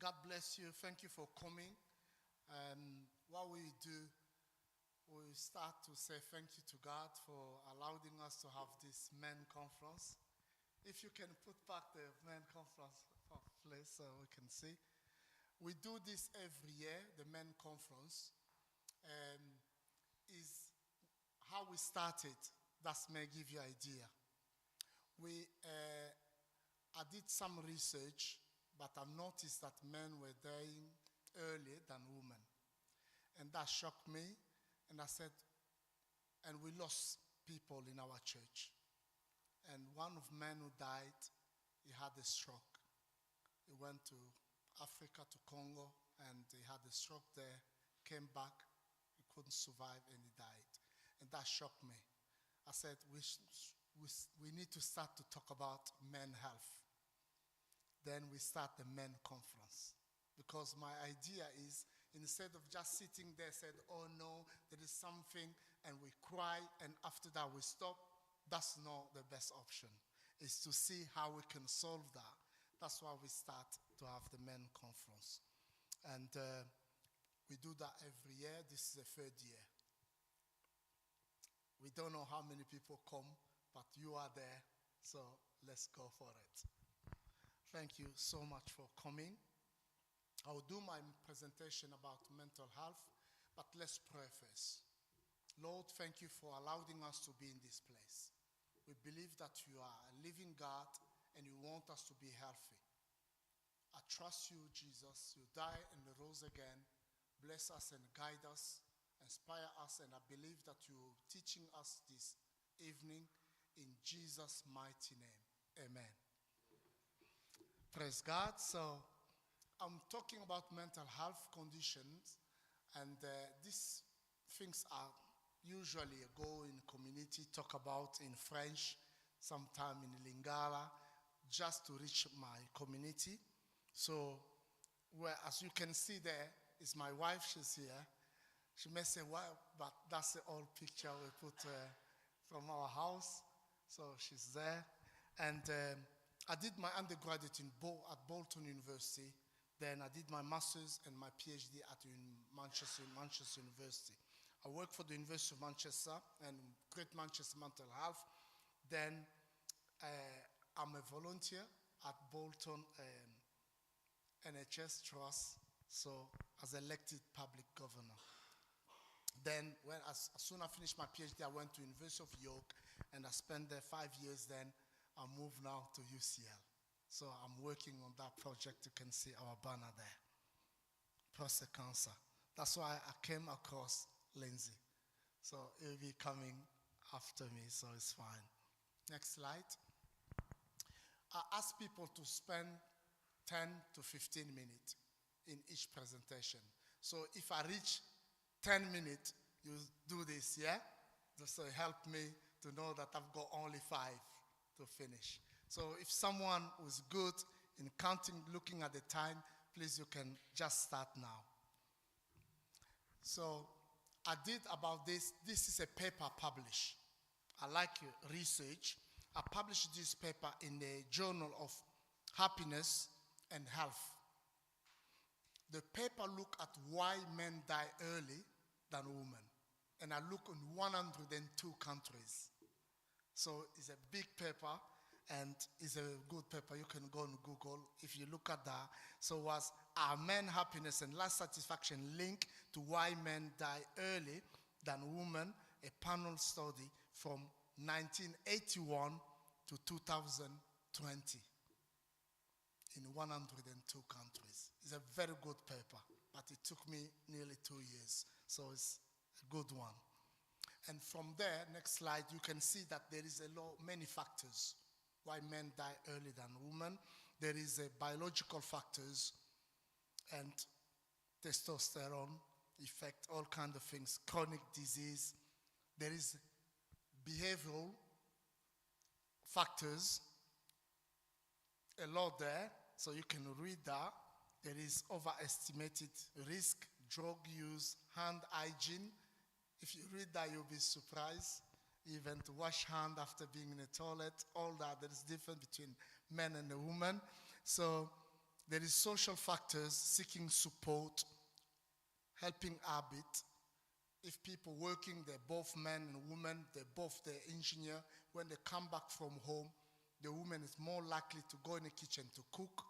God bless you. Thank you for coming. And what we do, we start to say thank you to God for allowing us to have this men conference. If you can put back the men conference place so we can see. We do this every year, the men conference. Is how we started. That may give you an idea. I did some research, but I noticed that men were dying earlier than women. And that shocked me. And I said, and we lost people in our church. And one of the men who died, he had a stroke. He went to Africa, to Congo, and he had a stroke there, came back, he couldn't survive, and he died. And that shocked me. I said, we need to start to talk about men's health. Then we start the men conference. Because my idea is, instead of just sitting there, said, oh no, there is something, and we cry, and after that we stop, that's not the best option. It's to see how we can solve that. That's why we start to have the men conference. And we do that every year. This is the third year. We don't know how many people come, but you are there, so let's go for it. Thank you so much for coming. I will do my presentation about mental health, but let's pray first. Lord, thank you for allowing us to be in this place. We believe that you are a living God and you want us to be healthy. I trust you, Jesus. You died and rose again. Bless us and guide us, inspire us, and I believe that you are teaching us this evening in Jesus' mighty name. Amen. Praise God. So I'm talking about mental health conditions, and these things are usually go in community, talk about in French, sometime in Lingala, just to reach my community. So, as you can see there, is my wife, she's here. She may say, well, but that's the old picture we put from our house. So she's there. And I did my undergraduate at Bolton University. Then I did my master's and my PhD at Manchester University. I work for the University of Manchester and Great Manchester Mental Health. Then I'm a volunteer at Bolton NHS Trust, so as elected public governor. Then as soon as I finished my PhD, I went to University of York, and I spent there 5 years. Then I moved now to UCL. So I'm working on that project. You can see our banner there. Prostate cancer. That's why I came across Lindsay. So he'll be coming after me, so it's fine. Next slide. I ask people to spend 10 to 15 minutes in each presentation. So if I reach 10 minutes, you do this, yeah? Just to help me to know that I've got only 5 to finish. So if someone was good in counting, looking at the time, please, you can just start now. So I did about this. This is a paper published. I like research. I published this paper in the Journal of Happiness and Health. The paper look at why men die early than women. And I look in 102 countries. So it's a big paper, and it's a good paper. You can go on Google if you look at that. So was Are Men Happiness and Life Satisfaction linked to why men die early than women? A panel study from 1981 to 2020 in 102 countries. It's a very good paper, but it took me nearly 2 years. So it's a good one. And from there, next slide, you can see that there is many factors why men die earlier than women. There is biological factors and testosterone effect, all kinds of things, chronic disease. There is behavioral factors, a lot there, so you can read that. There is overestimated risk, drug use, hand hygiene. If you read that, you'll be surprised. Even to wash hand after being in the toilet, all that. There is difference between men and the women. So There is social factors, seeking support, helping habit. If people working, they're both men and women, they're both the engineer. When they come back from home, the woman is more likely to go in the kitchen to cook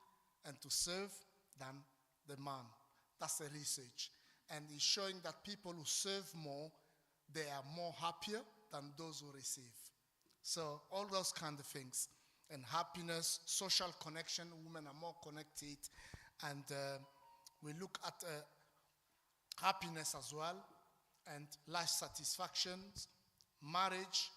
and to serve than the man. That's the research. And it's showing that people who serve more, they are more happier than those who receive. So all those kind of things. And happiness, social connection, women are more connected. And we look at happiness as well, and life satisfactions, marriage.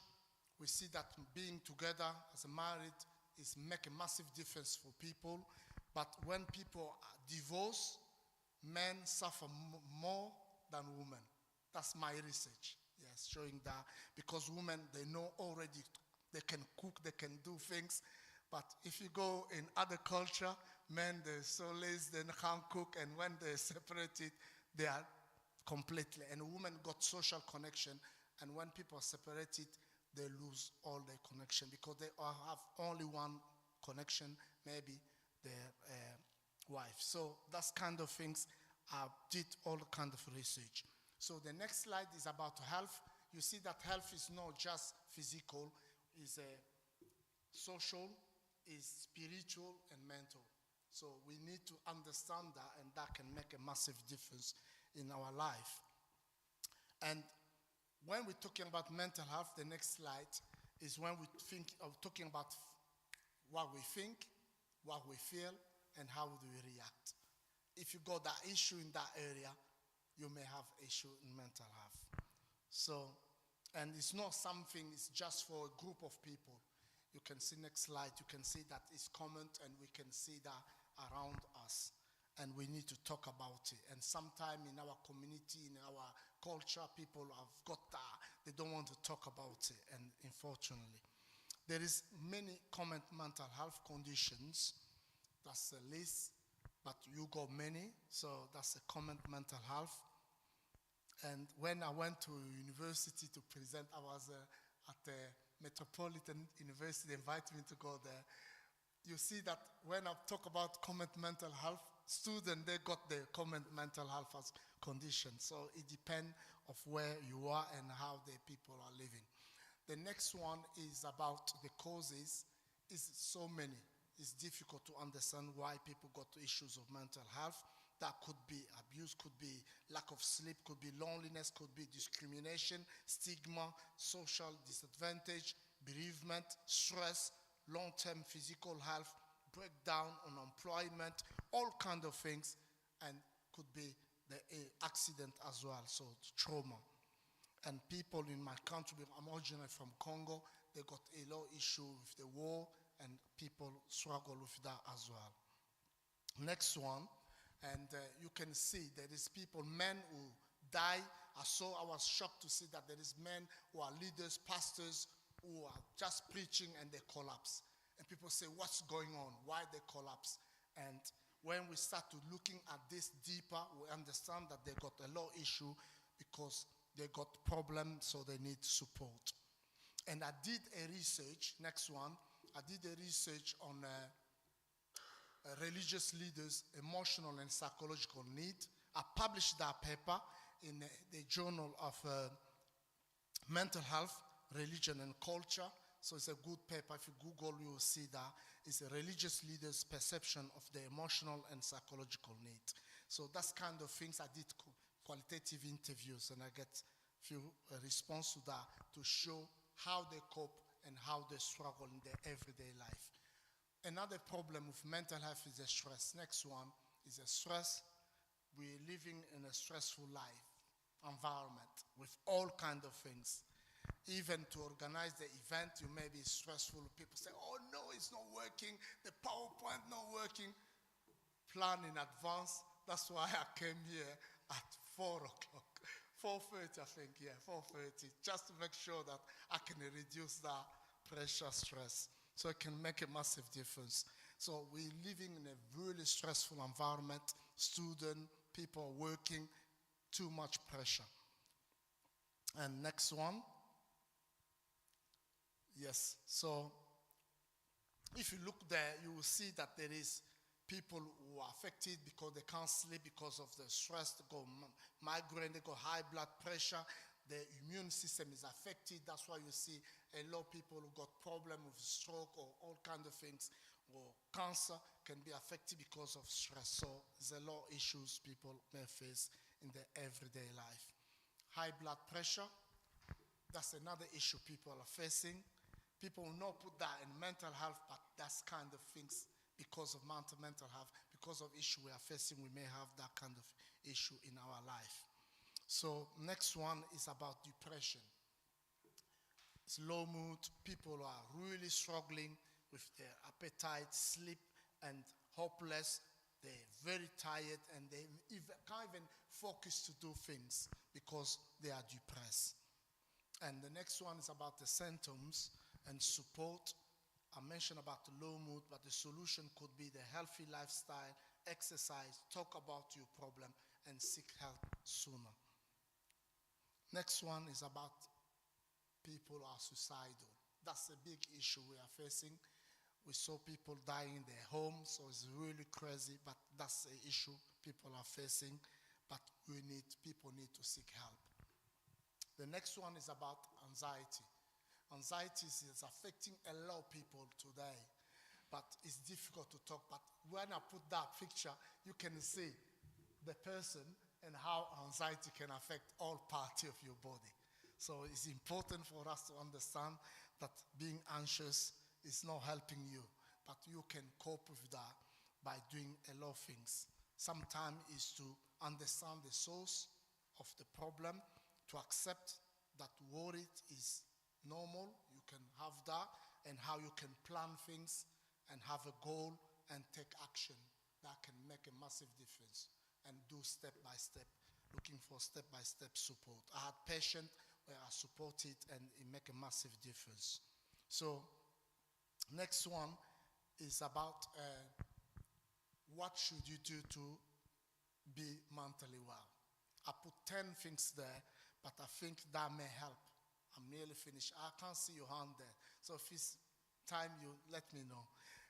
We see that being together as a married is make a massive difference for people. But when people are divorced, men suffer more than women. That's my research. Yes, showing that because women, they know already they can cook, they can do things. But if you go in other culture, men, they're so lazy, they can't cook. And when they're separated, they are completely. And women got social connection. And when people are separated, they lose all their connection because they all have only one connection, maybe their wife. So that's kind of things. I did all kind of research. So the next slide is about health. You see that health is not just physical, it's social, it's spiritual and mental. So we need to understand that, and that can make a massive difference in our life. And when we're talking about mental health, the next slide is when we think of talking about what we think, what we feel, and how do we react. If you got that issue in that area, you may have issue in mental health. So, and it's not something, it's just for a group of people. You can see next slide, you can see that it's common, and we can see that around us. And we need to talk about it. And sometime in our community, in our culture, people have got that. They don't want to talk about it, and unfortunately. There is many common mental health conditions. That's a list, but you got many, so that's a common mental health. And when I went to university to present, I was at the Metropolitan University, they invited me to go there. You see that when I talk about common mental health, students, they got the common mental health as condition. So it depends of where you are and how the people are living. The next one is about the causes. It's so many. It's difficult to understand why people got issues of mental health. That could be abuse, could be lack of sleep, could be loneliness, could be discrimination, stigma, social disadvantage, bereavement, stress, long-term physical health, breakdown, unemployment, all kinds of things, and could be the accident as well, so trauma. And people in my country, I'm originally from Congo, they got a lot of issue with the war, and people struggle with that as well. Next one, and you can see there is people, men who die. I was shocked to see that there is men who are leaders, pastors, who are just preaching and they collapse. And people say, what's going on? Why they collapse? And when we start to looking at this deeper, we understand that they got a lot of issue because they got problems, so they need support. And I did a research, next one, I did a research on religious leaders' emotional and psychological need. I published that paper in the Journal of Mental Health, Religion and Culture. So it's a good paper. If you Google, you will see that it's a religious leader's perception of the emotional and psychological need. So that's kind of things. I did qualitative interviews, and I get few response to that to show how they cope and how they struggle in their everyday life. Another problem with mental health is the stress. Next one is the stress. We're living in a stressful life environment with all kinds of things. Even to organize the event, you may be stressful. People say, oh no, it's not working. The PowerPoint not working. Plan in advance. That's why I came here at 4 o'clock. 4:30, I think, yeah, 4:30, just to make sure that I can reduce that pressure, stress, so it can make a massive difference. So we're living in a really stressful environment, student, people working, too much pressure. And next one. Yes, so if you look there, you will see that there is people who are affected because they can't sleep because of the stress, they go migraine, they go high blood pressure, the immune system is affected. That's why you see a lot of people who got problem with stroke or all kind of things, or cancer can be affected because of stress. So there's a lot of issues people may face in their everyday life. High blood pressure, that's another issue people are facing. People will not put that in mental health, but that's kind of things because of mental health, because of issue we are facing, we may have that kind of issue in our life. So next one is about depression. It's low mood. People are really struggling with their appetite, sleep, and hopeless. They're very tired, and they can't even focus to do things because they are depressed. And the next one is about the symptoms and support. I mentioned about the low mood, but the solution could be the healthy lifestyle, exercise, talk about your problem, and seek help sooner. Next one is about people who are suicidal. That's a big issue we are facing. We saw people dying in their homes, so it's really crazy, but that's an issue people are facing, but people need to seek help. The next one is about anxiety. Anxiety is affecting a lot of people today, but it's difficult to talk. But when I put that picture, you can see the person and how anxiety can affect all parts of your body. So it's important for us to understand that being anxious is not helping you, but you can cope with that by doing a lot of things. Sometimes is to understand the source of the problem, to accept that worry is normal, you can have that, and how you can plan things and have a goal and take action that can make a massive difference, and do step by step, looking for step by step support. I had patients where I supported and it make a massive difference. So next one is about what should you do to be mentally well. I put 10 things there, but I think that may help. I'm nearly finished. I can't see your hand there. So if it's time, you let me know.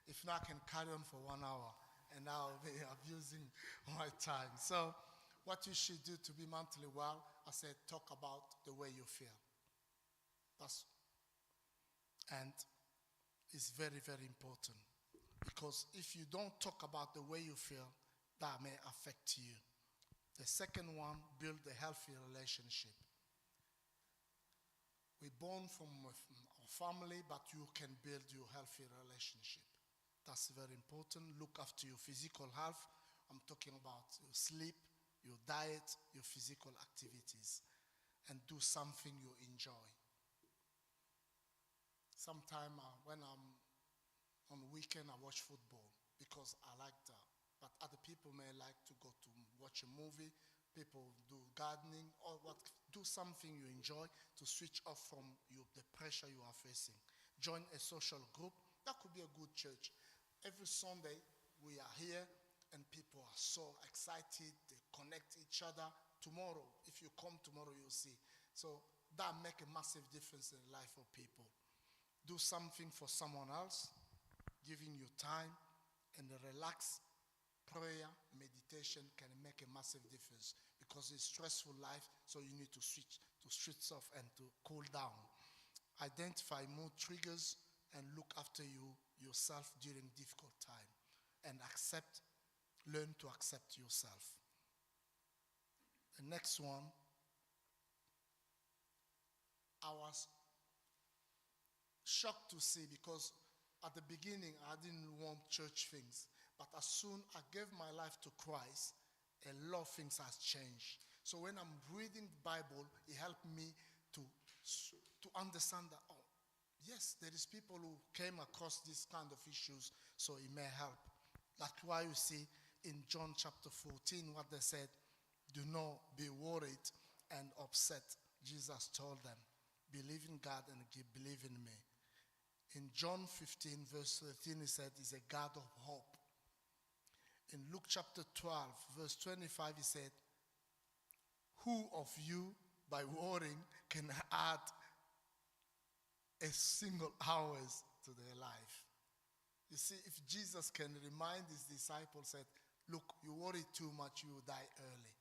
If not, I can carry on for 1 hour, and I'll be abusing my time. So what you should do to be mentally well, I said, talk about the way you feel. And it's very, very important. Because if you don't talk about the way you feel, that may affect you. The second one, build a healthy relationship. We're born from a family, but you can build your healthy relationship. That's very important. Look after your physical health. I'm talking about your sleep, your diet, your physical activities, and do something you enjoy. Sometimes when I'm on the weekend, I watch football because I like that. But other people may like to go to watch a movie. People do gardening or do something you enjoy to switch off from the pressure you are facing. Join a social group. That could be a good church. Every Sunday we are here and people are so excited. They connect each other. Tomorrow, if you come tomorrow, you'll see. So that make a massive difference in the life of people. Do something for someone else, giving you time, and relax. Prayer, meditation can make a massive difference because it's stressful life, so you need to switch off and to cool down. Identify mood triggers and look after yourself during difficult time, and learn to accept yourself. The next one, I was shocked to see, because at the beginning I didn't want church things, but as soon I gave my life to Christ, a lot of things has changed. So when I'm reading the Bible, it helped me to understand that, oh, yes, there is people who came across these kind of issues, so it may help. That's why you see in John chapter 14 what they said, do not be worried and upset. Jesus told them, believe in God and believe in me. In John 15 verse 13 he said, he's a God of hope. In Luke chapter 12 verse 25 he said, who of you by worrying can add a single hours to their life? You see, if Jesus can remind his disciples that, look, you worry too much, you will die early.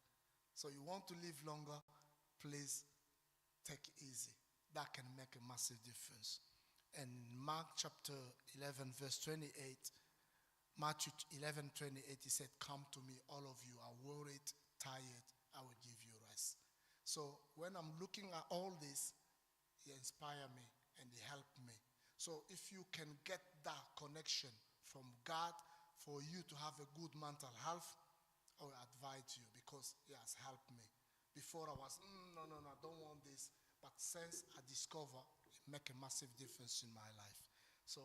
So you want to live longer, please take it easy. That can make a massive difference. And Mark chapter 11, verse 28, Matthew 11, 28, he said, come to me, all of you are worried, tired, I will give you rest. So when I'm looking at all this, he inspired me and he helped me. So if you can get that connection from God for you to have a good mental health, I will advise you because he has helped me. Before I was, no, I don't want this. But since I discover, it make a massive difference in my life. So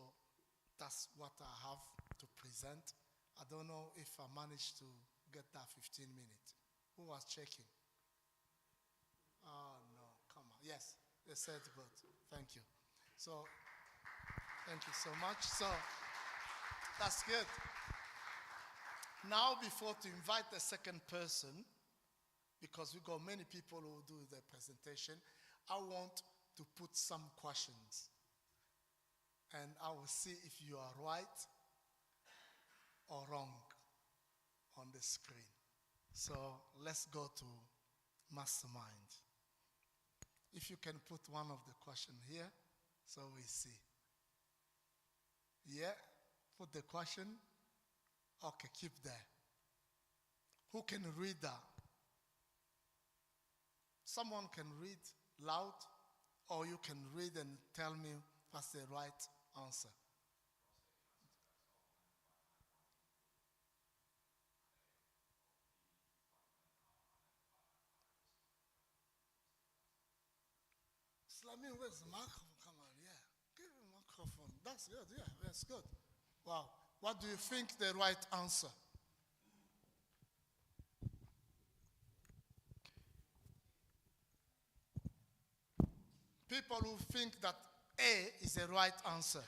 that's what I have to present. I don't know if I managed to get that 15 minutes. Who was checking? Oh, no, come on. Yes, they said good. Thank you. So, thank you so much. So, that's good. Now, before to invite the second person, because we got many people who do the presentation, I want to put some questions. And I will see if you are right or wrong on the screen. So let's go to Mastermind. If you can put one of the question here, so we see. Yeah, put the question. Okay, keep there. Who can read that? Someone can read loud, or you can read and tell me what's the right answer. Slamin, where's the microphone? Come on, yeah. Give him a microphone. That's good, yeah, that's good. Wow. What do you think the right answer? People who think that A is the right answer.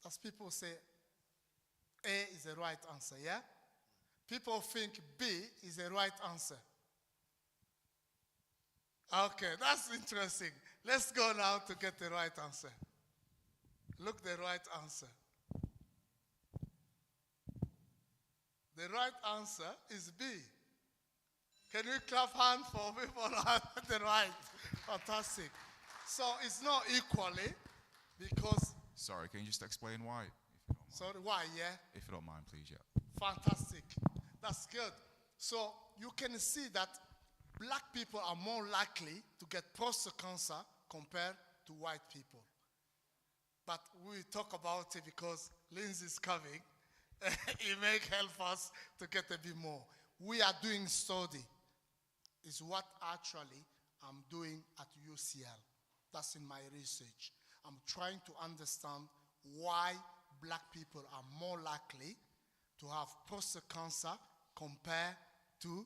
As people say, A is the right answer, yeah? People think B is the right answer. Okay, that's interesting. Let's go now to get the right answer. Look the right answer. The right answer is B. Can we clap hands for people who have the right? Fantastic. So it's not equally because... Sorry, can you just explain why? If you don't mind? Sorry, why, yeah? If you don't mind, please, yeah. Fantastic. That's good. So you can see that black people are more likely to get prostate cancer compared to white people. But we talk about it because Lindsay's coming. It may help us to get a bit more. We are doing study. It's what actually I'm doing at UCL. That's in my research. I'm trying to understand why black people are more likely to have prostate cancer compared to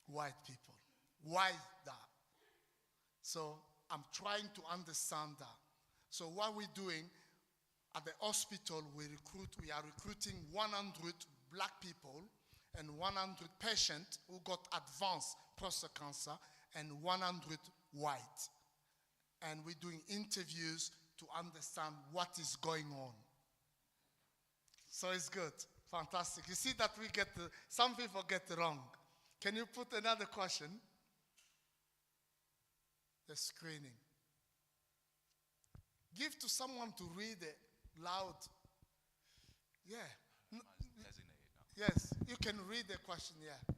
white people. Why that? So I'm trying to understand that. So what we're doing at the hospital, we are recruiting 100 black people and 100 patients who got advanced prostate cancer and 100 white. And we're doing interviews to understand what is going on. So it's good. Fantastic. You see that we get some people get it wrong. Can you put another question? The screening. Give to someone to read it loud. Yeah. Designated now. Yes, you can read the question, yeah. I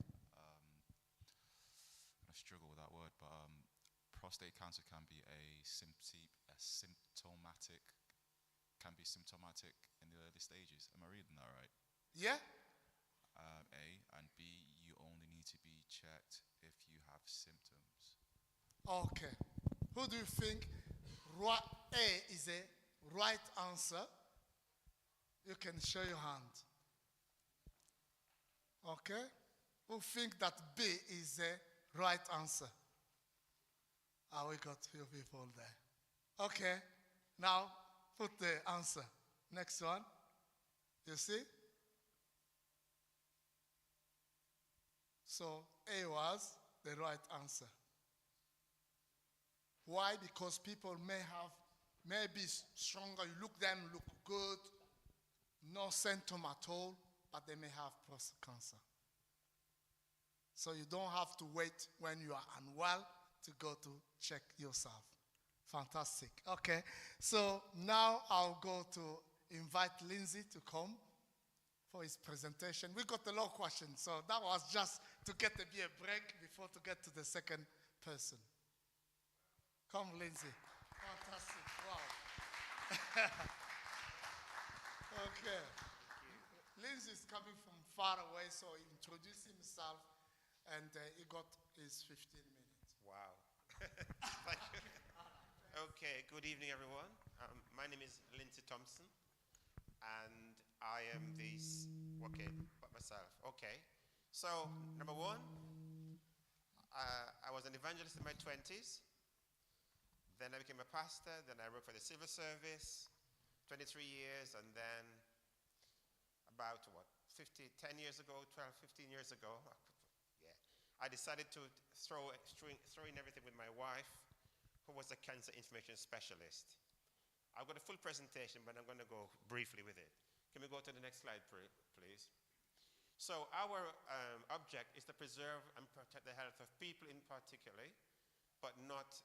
struggle with that word, but prostate cancer can be symptomatic in the early stages. Am I reading that right? Yeah? A, and B, you only need to be checked if you have symptoms. Okay. Who do you think A is a right answer? You can show your hand. Okay? Who think that B is the right answer? We got few people there. Okay. Now, put the answer. Next one. You see? So, A was the right answer. Why? Because people may have maybe stronger. You look them, look good, no symptom at all, but they may have prostate cancer. So you don't have to wait when you are unwell to go to check yourself. Fantastic. Okay, so now I'll go to invite Lindsay to come for his presentation. We got a lot of questions, so that was just to get a bit of break before to get to the second person. Come, Lindsay. Fantastic. Wow. Okay. Lindsay is coming from far away, so he introduced himself, and he got his 15 minutes. Wow. Thank you. Okay, good evening, everyone. My name is Lindsay Thompson, and I am myself. Okay, so number one, I was an evangelist in my 20s. Then I became a pastor. Then I worked for the civil service, 23 years, and then about 10 years ago, 12, 15 years ago, I decided to throw in everything with my wife, who was a cancer information specialist. I've got a full presentation, but I'm going to go briefly with it. Can we go to the next slide, please? So our object is to preserve and protect the health of people in particular, but not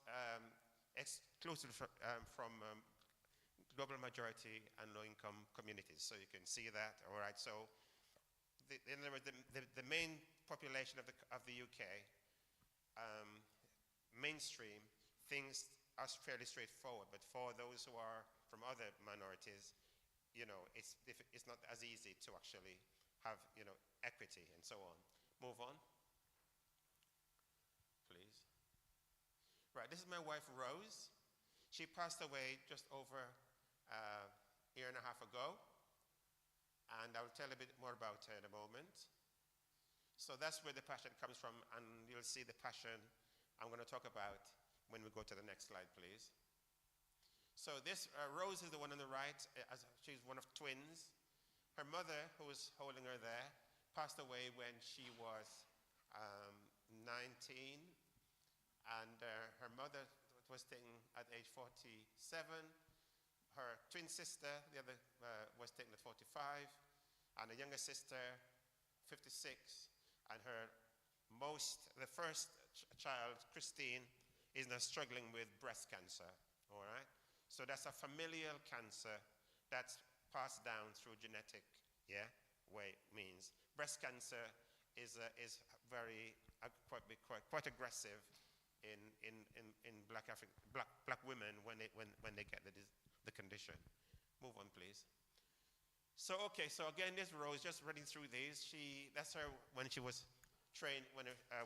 exclusive from global majority and low-income communities. So you can see that, all right? So in other words, the main population of the UK, mainstream, things are fairly straightforward, but for those who are from other minorities, it's not as easy to actually have, equity and so on. Move on, please. Right, this is my wife, Rose. She passed away just over a year and a half ago, and I'll tell a bit more about her in a moment. So that's where the passion comes from, and you'll see the passion I'm going to talk about when we go to the next slide, please. So this, Rose is the one on the right. She's one of twins. Her mother, who was holding her there, passed away when she was 19. And her mother was taken at age 47. Her twin sister, the other, was taken at 45. And a younger sister, 56. And the first child, Christine, is now struggling with breast cancer, all right? So that's a familial cancer that's passed down through genetic, means. Breast cancer is very quite aggressive in black women when they get the condition. Move on, please. So again, this Rose, just running through these. That's her when she was trained,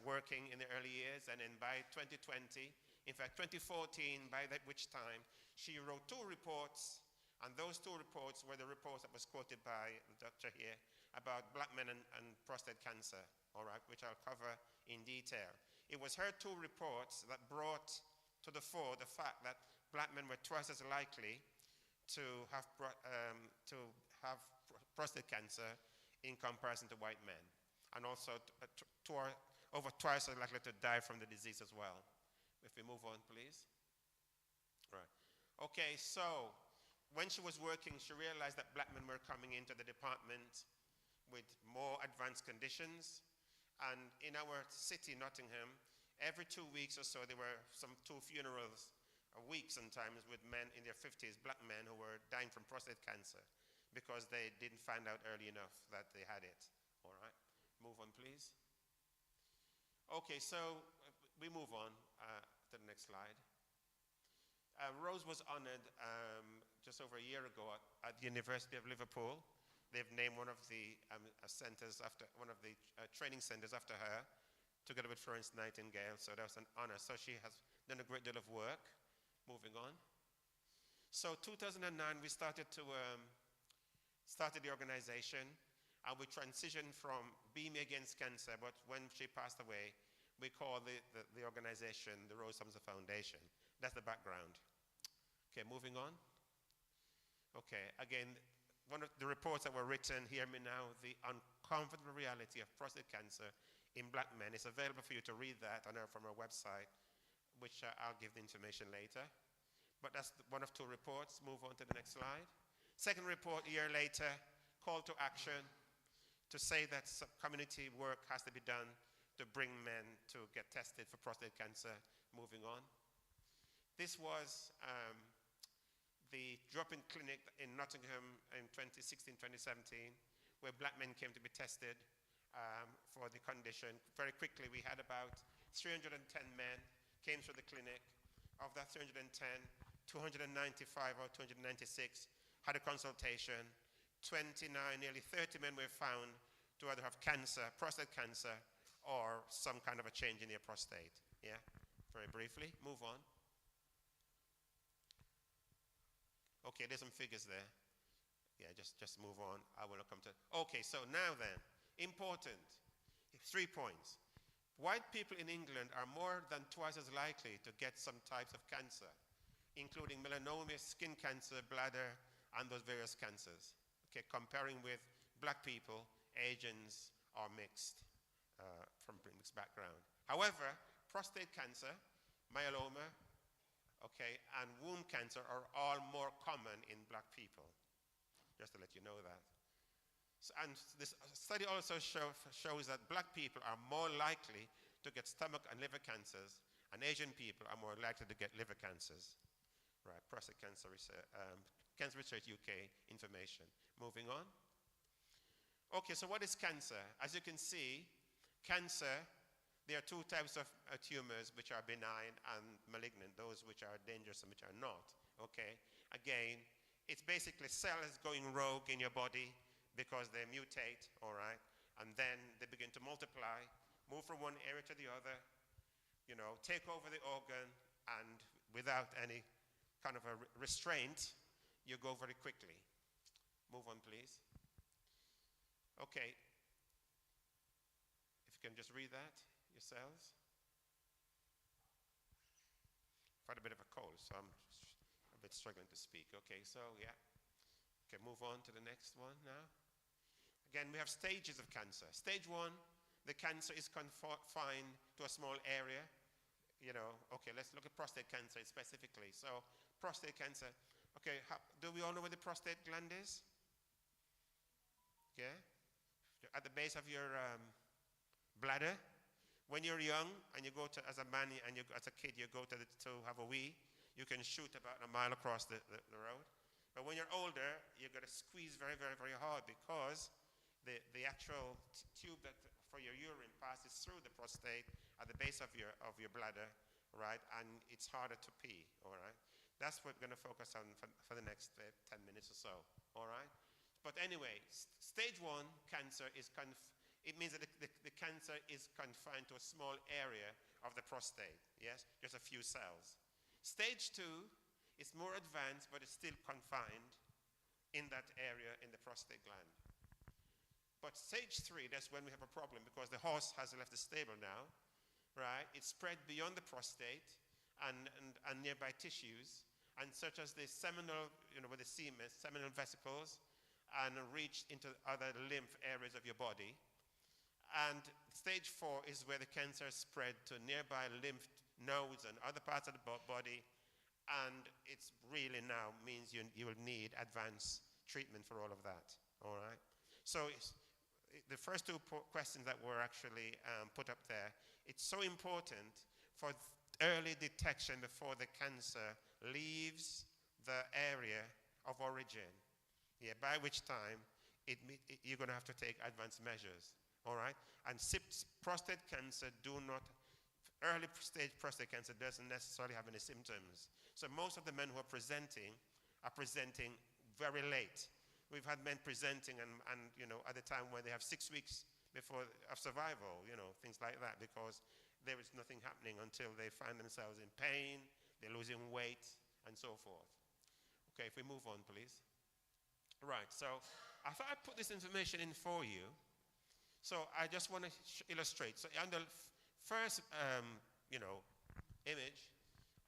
working in the early years, and then by 2020, in fact 2014, by which time she wrote 2 reports, and those 2 reports were the reports that was quoted by the doctor here about black men and prostate cancer, all right, which I'll cover in detail. It was her 2 reports that brought to the fore the fact that black men were twice as likely to have prostate cancer in comparison to white men, and also over twice as likely to die from the disease as well. If we move on, please. Right. Okay, so when she was working, she realized that black men were coming into the department with more advanced conditions. And in our city, Nottingham, every 2 weeks or so, there were some 2 funerals a week sometimes with men in their 50s, black men who were dying from prostate cancer because they didn't find out early enough that they had it. All right, move on, please. Okay, so we move on to the next slide. Rose was honored just over a year ago at the University of Liverpool. They've named one of the centers after one of the training centers after her, together with Florence Nightingale. So that was an honor. So she has done a great deal of work. Moving on. So 2009, we started the organization, and we transitioned from Being Against Cancer, but when she passed away, we called the organization the Rose Thompson Foundation. That's the background. Okay, moving on. Okay, again, one of the reports that were written, hear me now, the uncomfortable reality of prostate cancer in black men. It's available for you to read that from our website, which I'll give the information later. But that's one of two reports. Move on to the next slide. Second report, a year later, call to action to say that some community work has to be done to bring men to get tested for prostate cancer. Moving on. This was the drop-in clinic in Nottingham in 2016-2017, where black men came to be tested for the condition. Very quickly, we had about 310 men came through the clinic. Of that 310, 295 or 296 had a consultation. 29, nearly 30 men were found to either have cancer, prostate cancer, or some kind of a change in their prostate. Yeah, very briefly, move on. Okay, there's some figures there. Yeah, just move on. I will come to. Okay, so now then, important. 3 points. White people in England are more than twice as likely to get some types of cancer, including melanoma, skin cancer, bladder, and those various cancers. Okay, comparing with black people, Asians are mixed, from mixed background. However, prostate cancer, myeloma, okay, and womb cancer are all more common in black people, just to let you know that. So, and this study also shows that black people are more likely to get stomach and liver cancers, and Asian people are more likely to get liver cancers. Right, prostate cancer research, Cancer Research UK information. Moving on. Okay, so what is cancer? As you can see, cancer, there are 2 types of tumors which are benign and malignant, those which are dangerous and which are not. Okay, again, it's basically cells going rogue in your body because they mutate, all right, and then they begin to multiply, move from one area to the other, you know, take over the organ, and without any kind of a restraint, you go very quickly. Move on, please. Okay. If you can just read that yourselves. I've had a bit of a cold, so I'm a bit struggling to speak. Okay, so yeah. Okay, move on to the next one now. Again, we have stages of cancer. Stage 1, the cancer is confined to a small area. You know, okay, let's look at prostate cancer specifically. So, prostate cancer. Okay, do we all know where the prostate gland is? Yeah? At the base of your bladder. When you're young and you go to, as a man and you, as a kid, you go to have a wee, you can shoot about a mile across the road. But when you're older, you've got to squeeze very, very, very hard because the actual tube that for your urine passes through the prostate at the base of your bladder, right? And it's harder to pee, all right? That's what we're going to focus on for the next 10 minutes or so, all right? But anyway, stage 1 cancer is it means that the cancer is confined to a small area of the prostate, yes? Just a few cells. Stage 2 is more advanced, but it's still confined in that area in the prostate gland. But stage 3, that's when we have a problem because the horse has left the stable now, right? It's spread beyond the prostate and nearby tissues, and such as the seminal, you know, with the seminal vesicles, and reach into other lymph areas of your body. And stage 4 is where the cancer is spread to nearby lymph nodes and other parts of the body, and it's really now means you will need advanced treatment for all of that, all right? So the first 2 questions that were actually put up there, it's so important for early detection before the cancer leaves the area of origin, yeah, by which time you're going to have to take advanced measures, all right? And prostate cancer early stage prostate cancer doesn't necessarily have any symptoms. So most of the men who are presenting very late. We've had men presenting and you know, at the time when they have 6 weeks of survival, you know, things like that, because there is nothing happening until they find themselves in pain, they're losing weight, and so forth. Okay, if we move on, please. Right, so I thought I'd put this information in for you. So I just want to illustrate. So on the first, you know, image,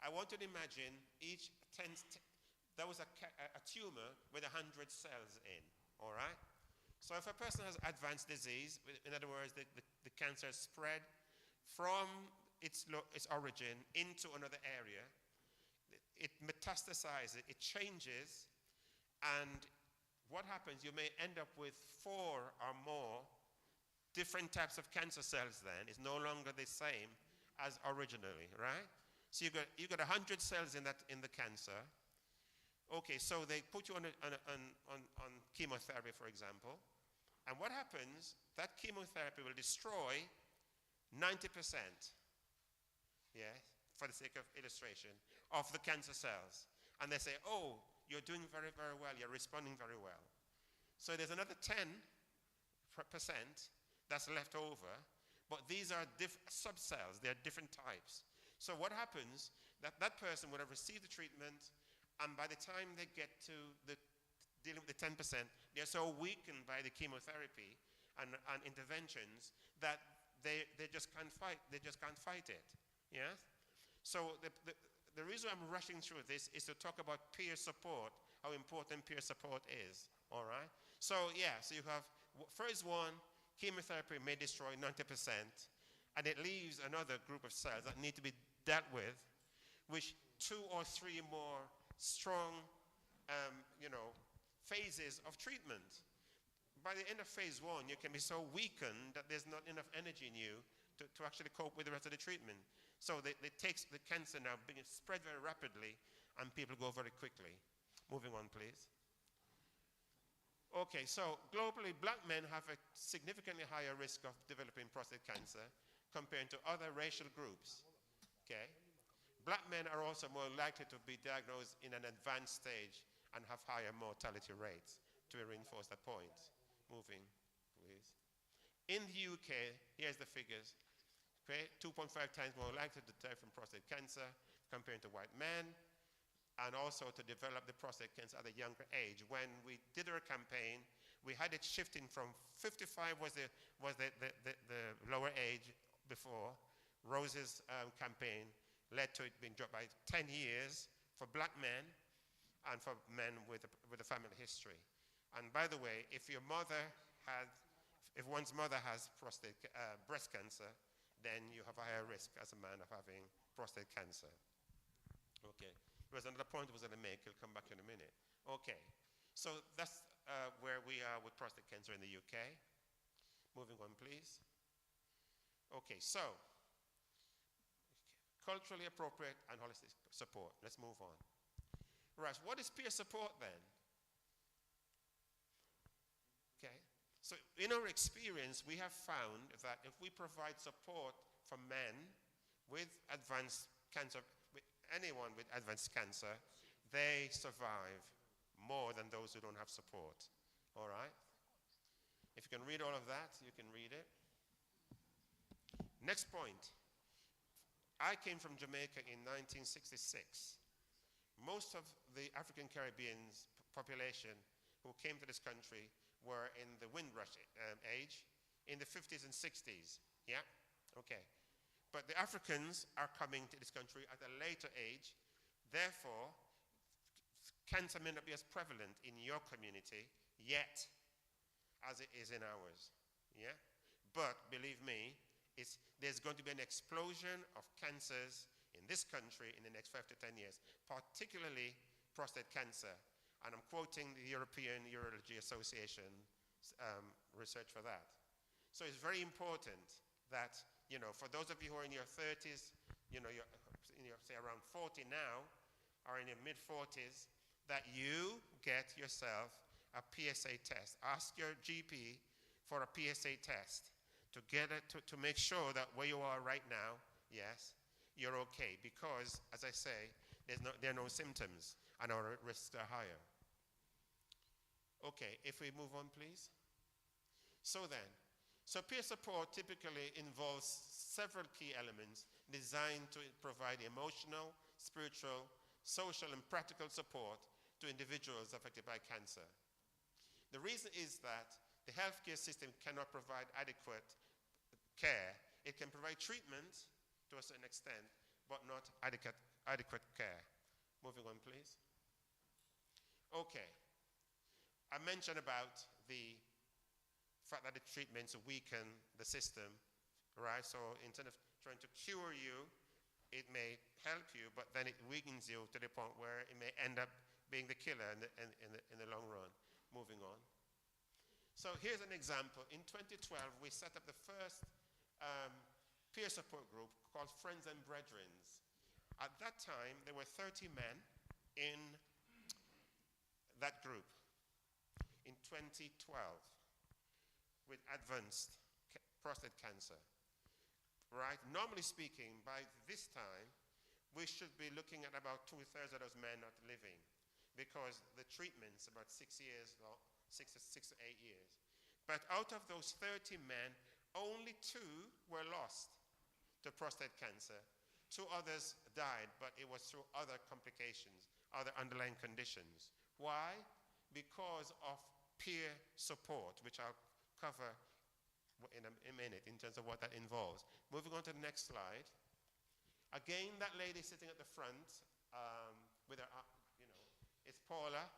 I want you to imagine there was a tumor with 100 cells in, all right? So if a person has advanced disease, in other words, the cancer spread from its origin into another area, it metastasizes, it changes, and what happens, you may end up with 4 or more different types of cancer cells then. It's no longer the same as originally, right? So you got 100 cells in the cancer. Okay, so they put you on chemotherapy, for example. And what happens, that chemotherapy will destroy 90%, yeah, for the sake of illustration, of the cancer cells. And they say, oh, you're doing very, very well. You're responding very well. So there's another 10% that's left over. But these are subcells. They're different types. So what happens, that person would have received the treatment, and by the time they get to dealing with the 10%, they're so weakened by the chemotherapy and interventions that they just can't fight. They just can't fight it. Yeah? So the reason I'm rushing through this is to talk about peer support, how important peer support is. All right? So yeah, so you have phase 1, chemotherapy may destroy 90%, and it leaves another group of cells that need to be dealt with, which 2 or 3 more strong, phases of treatment. By the end of phase 1, you can be so weakened that there's not enough energy in you to actually cope with the rest of the treatment. So the cancer now begins to spread very rapidly, and people go very quickly. Moving on, please. Okay, so globally, black men have a significantly higher risk of developing prostate cancer compared to other racial groups. Okay? Black men are also more likely to be diagnosed in an advanced stage and have higher mortality rates, to reinforce that point. Moving, please. In the UK, here's the figures. Okay, 2.5 times more likely to die from prostate cancer compared to white men, and also to develop the prostate cancer at a younger age. When we did our campaign, we had it shifting from 55 was the lower age before. Rose's campaign led to it being dropped by 10 years for black men and for men with a family history. And by the way, if one's mother has breast cancer, then you have a higher risk as a man of having prostate cancer. Okay. There was another point I was going to make. I'll come back in a minute. Okay. So that's where we are with prostate cancer in the UK. Moving on, please. Okay, so culturally appropriate and holistic support. Let's move on. Right, what is peer support then? Okay, so in our experience, we have found that if we provide support for men with advanced cancer, anyone with advanced cancer, they survive more than those who don't have support. All right? If you can read all of that, you can read it. Next point. I came from Jamaica in 1966. Most of the African Caribbean population who came to this country were in the Windrush age, in the 50s and 60s. Yeah? Okay. But the Africans are coming to this country at a later age. Therefore, cancer may not be as prevalent in your community yet as it is in ours. Yeah? But believe me, there's going to be an explosion of cancers in this country in the next 5 to 10 years, particularly prostate cancer. And I'm quoting the European Urology Association research for that. So it's very important that, for those of you who are in your 30s, you're say around 40 now, or in your mid-40s, that you get yourself a PSA test. Ask your GP for a PSA test to get it, to make sure that where you are right now, yes, you're okay. Because, as I say, there are no symptoms, and our risks are higher. Okay, if we move on, please. So peer support typically involves several key elements designed to provide emotional, spiritual, social, and practical support to individuals affected by cancer. The reason is that the healthcare system cannot provide adequate care. It can provide treatment to a certain extent, but not adequate care. Moving on, please. Okay. I mentioned about the fact that the treatments weaken the system, right? So instead of trying to cure you, it may help you, but then it weakens you to the point where it may end up being the killer in the long run. Moving on. So here's an example. In 2012, we set up the first peer support group called Friends and Brethrens. At that time, there were 30 men in that group in 2012 with advanced prostate cancer. Right? Normally speaking, by this time, we should be looking at about 2/3 of those men not living, because the treatment's about 6 years long, 6 to 8 years. But out of those 30 men, only 2 were lost to prostate cancer. 2 others died, but it was through other complications, other underlying conditions. Why? Because of peer support, which I'll cover in a minute in terms of what that involves. Moving on to the next slide. Again, that lady sitting at the front with her, it's Paula.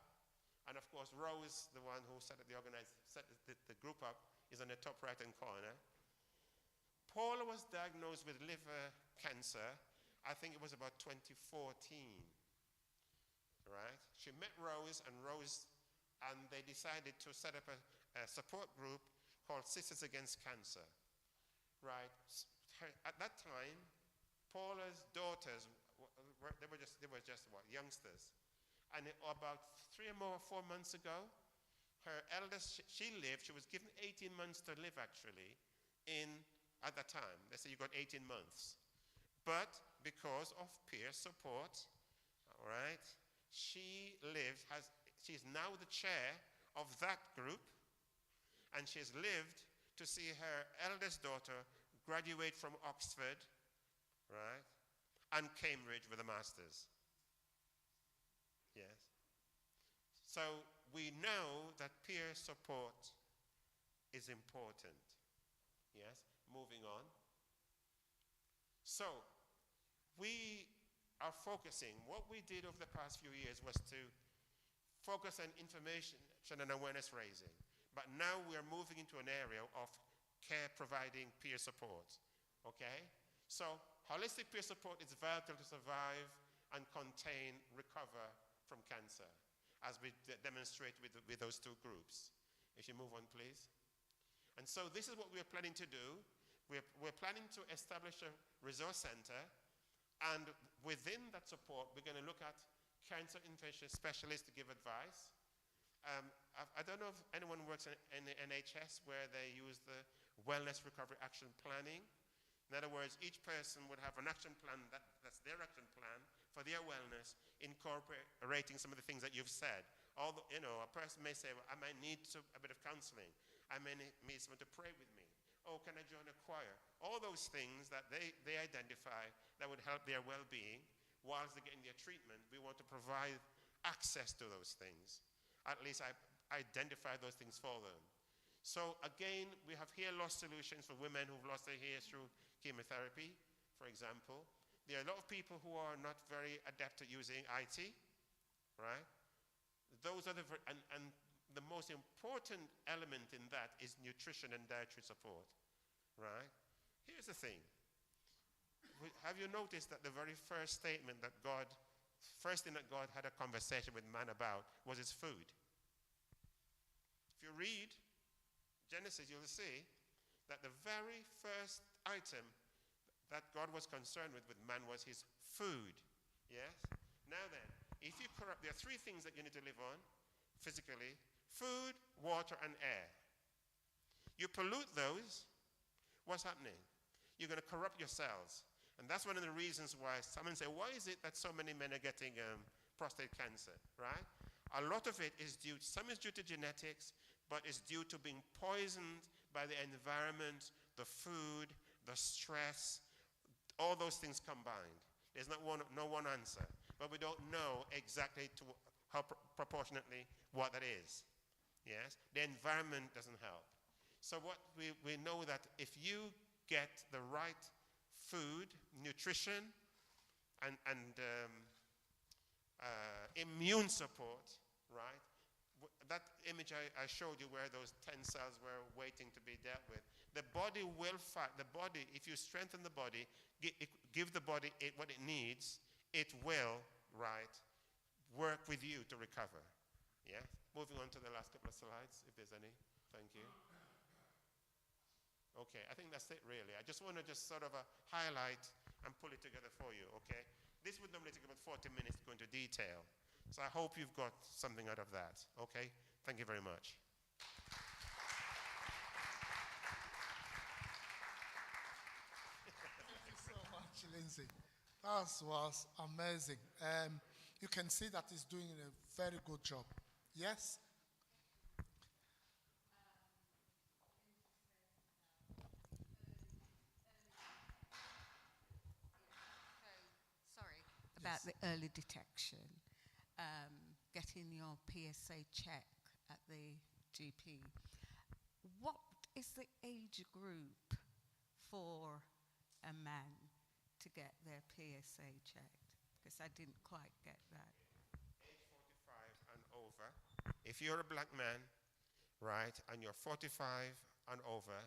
And of course, Rose, the one who set the group up, is on the top right-hand corner. Paula was diagnosed with liver cancer, I think it was about 2014, right? She met Rose, and they decided to set up a support group called Sisters Against Cancer, right? At that time, Paula's daughters, they were just youngsters. And about 3 or 4 months ago, her eldest, she was given 18 months to live actually at that time. They said you got 18 months. But because of peer support, all right, she's now the chair of that group, and she's lived to see her eldest daughter graduate from Oxford, right, and Cambridge with a master's. Yes. So we know that peer support is important. Yes. Moving on. So we are focusing. What we did over the past few years was to focus on information and awareness raising. But now we are moving into an area of care providing peer support. Okay? So holistic peer support is vital to survive and contain, recover from cancer, as we demonstrate with those 2 groups. If you move on, please. And so this is what we're planning to do. We're planning to establish a resource center, and within that support, we're going to look at cancer intervention specialists to give advice. I don't know if anyone works in the NHS where they use the Wellness Recovery Action Planning. In other words, each person would have an action plan that's their action plan for their wellness, incorporating some of the things that you've said. Although, a person may say, well, I might need a bit of counseling. I may need someone to pray with me. Oh, can I join a choir? All those things that they identify that would help their well-being whilst they're getting their treatment. We want to provide access to those things. At least I identify those things for them. So again, we have hair loss solutions for women who've lost their hair through chemotherapy, for example. There are a lot of people who are not very adept at using IT, right? Those are and the most important element in that is nutrition and dietary support, right? Here's the thing. Have you noticed that the very first thing that God had a conversation with man about was his food? If you read Genesis, you'll see that the very first item that God was concerned with man was his food. Yes? Now then, if you corrupt, there are 3 things that you need to live on physically: food, water, and air. You pollute those, what's happening? You're going to corrupt your cells. And that's one of the reasons why someone say, why is it that so many men are getting prostate cancer, right? A lot of it is some is due to genetics, but it's due to being poisoned by the environment, the food, the stress, all those things combined. There's no one answer, but we don't know exactly how proportionately what that is. Yes, the environment doesn't help. So what we know that if you get the right food, nutrition, and immune support, right? That image I showed you where those 10 cells were waiting to be dealt with. The body will fight. The body, if you strengthen the body, give the body what it needs, it will, right, work with you to recover. Yeah? Moving on to the last couple of slides, if there's any. Thank you. Okay, I think that's it really. I just want to sort of highlight and pull it together for you, okay? This would normally take about 40 minutes to go into detail. So I hope you've got something out of that, okay? Thank you very much. Thank you so much, Lindsay. That was amazing. You can see that he's doing a very good job. Yes? Sorry, about the early detection, getting your PSA check at the GP. What is the age group for a man to get their PSA checked? Because I didn't quite get that. Age 45 and over. If you're a black man, right, and you're 45 and over,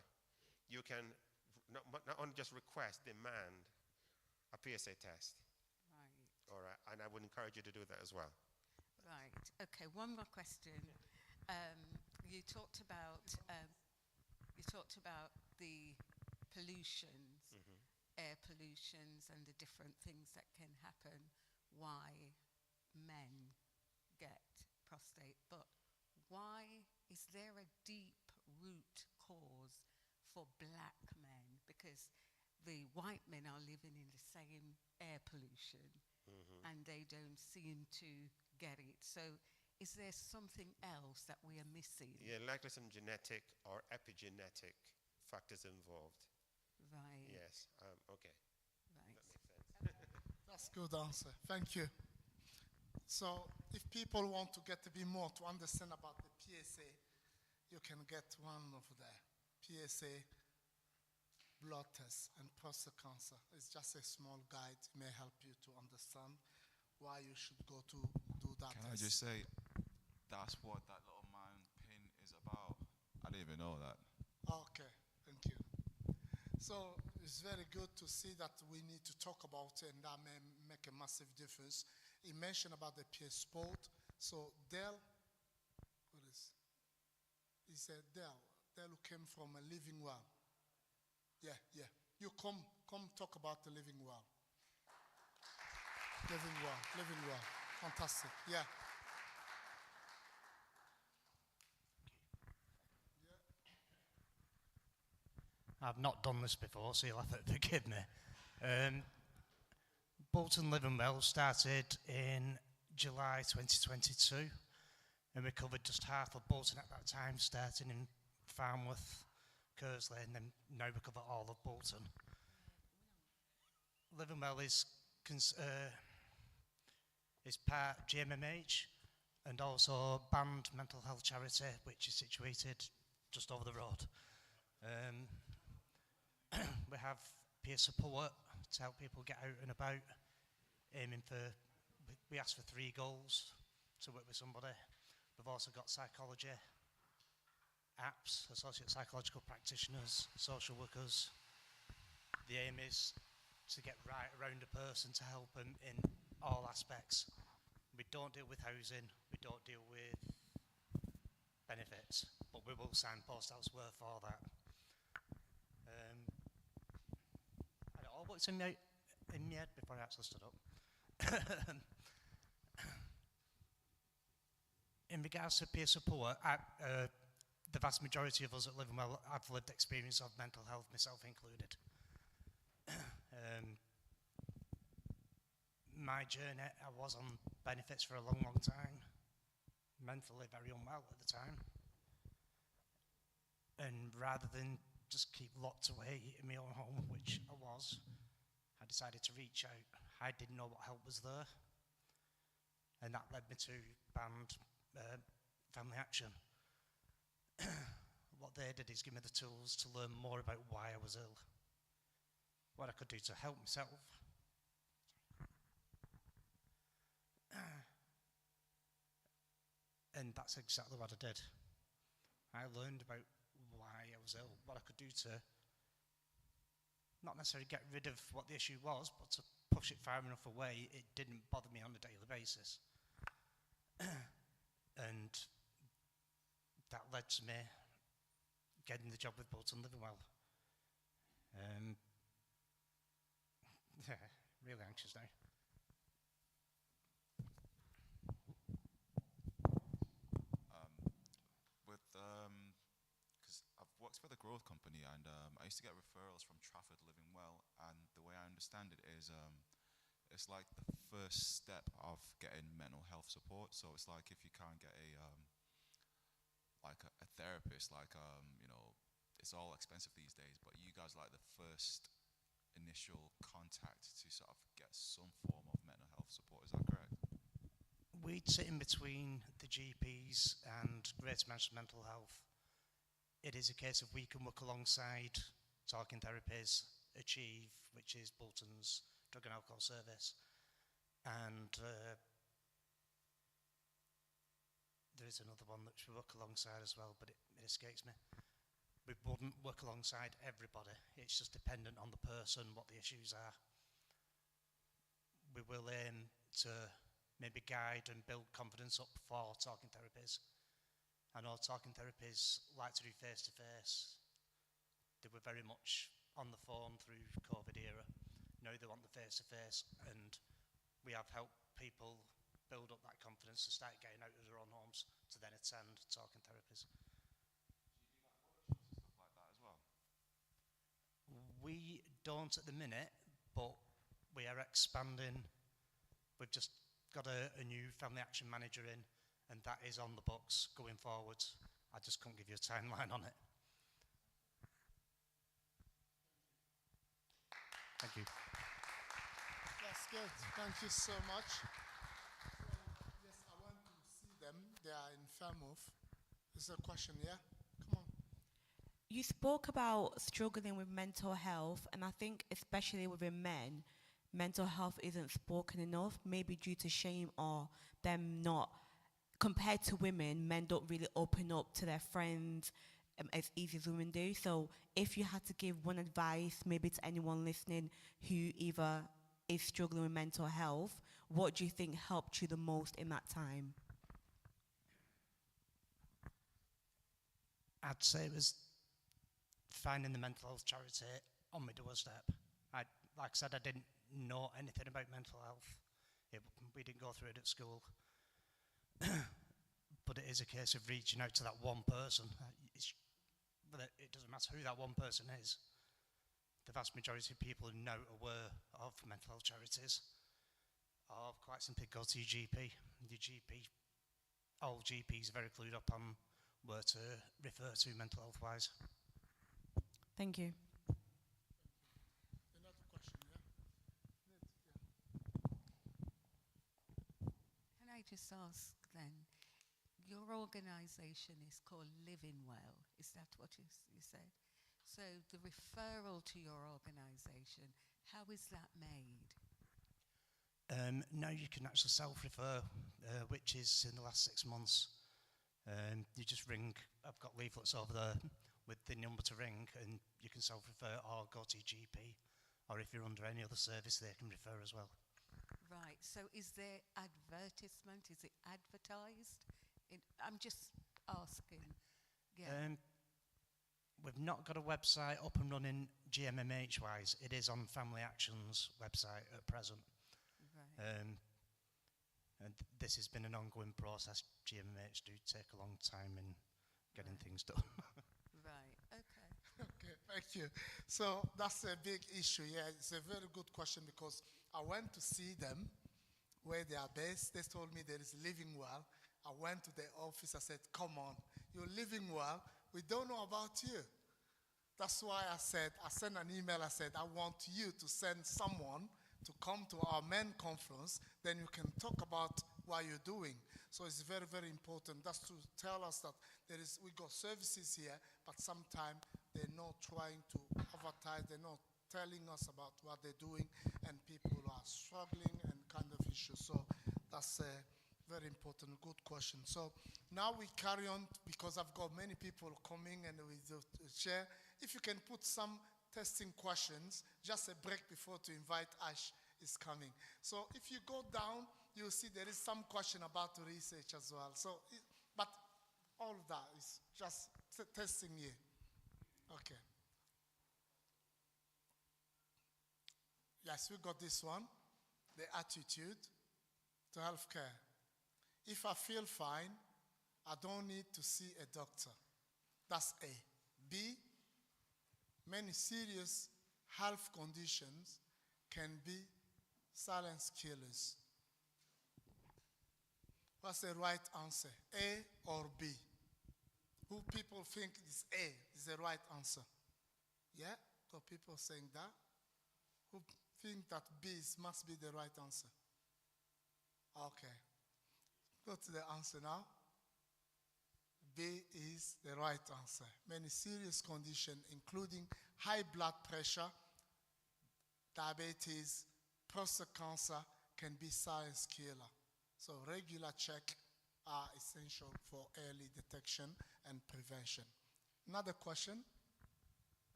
you can not only just request, demand a PSA test. Right. All right, and I would encourage you to do that as well. Right. Okay. One more question. You talked about the pollutions, air pollutions, and the different things that can happen. Why men get prostate, but why is there a deep root cause for black men? Because the white men are living in the same air pollution, and they don't seem to get it. So is there something else that we are missing? Yeah, likely some genetic or epigenetic factors involved. Right. Yes, okay. Right. That makes sense. That's a good answer. Thank you. So if people want to get a bit more to understand about the PSA, you can get one over there. PSA blood test and prostate cancer. It's just a small guide. It may help you to understand why you should go to do that Can I test. just say, that's what that little man pin is about? I didn't even know that. Okay, thank you. So it's very good to see that we need to talk about it, and that may make a massive difference. He mentioned about the peer sport. So Dell, what is? He said Dell who came from a living well. Yeah. You come talk about the living well. Living well. Fantastic. Yeah. I've not done this before, so you'll have to forgive me. Bolton Living Well started in July 2022, and we covered just half of Bolton at that time, starting in Farnworth, Kersley, and then now we cover all of Bolton. Living Well is part GMMH and also banned mental health charity, which is situated just over the road. We have peer support to help people get out and about, we ask for 3 goals to work with somebody. We've also got psychology apps, associate psychological practitioners, social workers. The aim is to get right around a person to help them in all aspects. We don't deal with housing, we don't deal with benefits, but we will signpost elsewhere for that. I don't know what's in my head before I actually stood up. In regards to peer support, the vast majority of us at Living Well have lived experience of mental health, myself included. My journey, I was on benefits for a long, long time, mentally very unwell at the time. And rather than just keep locked away in my own home, which I was, I decided to reach out. I didn't know what help was there. And that led me to band Family Action. What they did is give me the tools to learn more about why I was ill, what I could do to help myself. And that's exactly what I did. I learned about why I was ill, what I could do to not necessarily get rid of what the issue was, but to push it far enough away, it didn't bother me on a daily basis. And that led to me getting the job with Bolton Living Well. Yeah, really anxious now. Because I've worked for the growth company, and I used to get referrals from Trafford Living Well, and the way I understand it is it's like the first step of getting mental health support. So it's like if you can't get a therapist, it's all expensive these days, but you guys are like the first initial contact to sort of get some form of mental health support. Is that correct? We'd sit in between the GPs and Greater Manchester Mental Health. It is a case of we can work alongside talking therapies, Achieve, which is Bolton's drug and alcohol service, and there is another one that we work alongside as well, but it escapes me. We wouldn't work alongside everybody. It's just dependent on the person, what the issues are. We will aim to maybe guide and build confidence up for talking therapies. I know talking therapies like to do face-to-face. They were very much on the phone through COVID era. Now they want the face-to-face, and we have helped people build up that confidence to start getting out of their own homes to then attend talking therapies. Stuff like that as well? We don't at the minute, but we are expanding. We've just got a new family action manager in, and that is on the books going forward. I just couldn't give you a timeline on it. Thank you. That's good. Thank you so much. Yes, I went to see them. They are in Falmouth. There's a question, yeah? Come on. You spoke about struggling with mental health, and I think especially within men, mental health isn't spoken enough, maybe due to shame or them not, compared to women, men don't really open up to their friends as easy as women do. So if you had to give one advice, maybe to anyone listening who either is struggling with mental health, what do you think helped you the most in that time? I'd say it was finding the mental health charity on my doorstep. Like I said, I didn't know anything about mental health. We didn't go through it at school. But it is a case of reaching out to that one person. It doesn't matter who that one person is. The vast majority of people are now aware of mental health charities. Or quite simply go to your GP. Your GP, all GPs are very clued up on where to refer to mental health wise. Thank you. Another question, yeah? Can I just ask then, your organisation is called Living Well, is that what you said? So the referral to your organisation, how is that made? Now you can actually self-refer, which is in the last 6 months. You just ring, I've got leaflets over there with the number to ring, and you can self-refer or go to your GP, or if you're under any other service, they can refer as well. Right, so is there advertisement, is it advertised? I'm just asking, yeah. We've not got a website up and running GMMH-wise. It is on Family Action's website at present. Right. And this has been an ongoing process. GMMH do take a long time in getting things done. Right, okay. Okay, thank you. So that's a big issue. Yeah, it's a very good question because I went to see them where they are based. They told me there is Living Well. I went to the office. I said, come on, you're living well. We don't know about you. That's why I sent an email. I said, I want you to send someone to come to our main conference. Then you can talk about what you're doing. So it's very, very important. That's to tell us that we got services here, but sometimes they're not trying to advertise. They're not telling us about what they're doing, and people are struggling and kind of issues. So that's a very important, good question. So now we carry on because I've got many people coming and with the chair. If you can put some testing questions. Just a break before to invite Ash is coming. So if you go down, you'll see there is some question about research as well. So, but all of that is just testing here. Okay. Yes, we got this one. The attitude to healthcare. If I feel fine, I don't need to see a doctor. That's A. B, many serious health conditions can be silent killers. What's the right answer? A or B? Who people think is A is the right answer? Yeah? Got people saying that? Who think that B must be the right answer? Okay. Go to the answer now. B is the right answer. Many serious conditions, including high blood pressure, diabetes, prostate cancer, can be silent killer. So regular check are essential for early detection and prevention. Another question.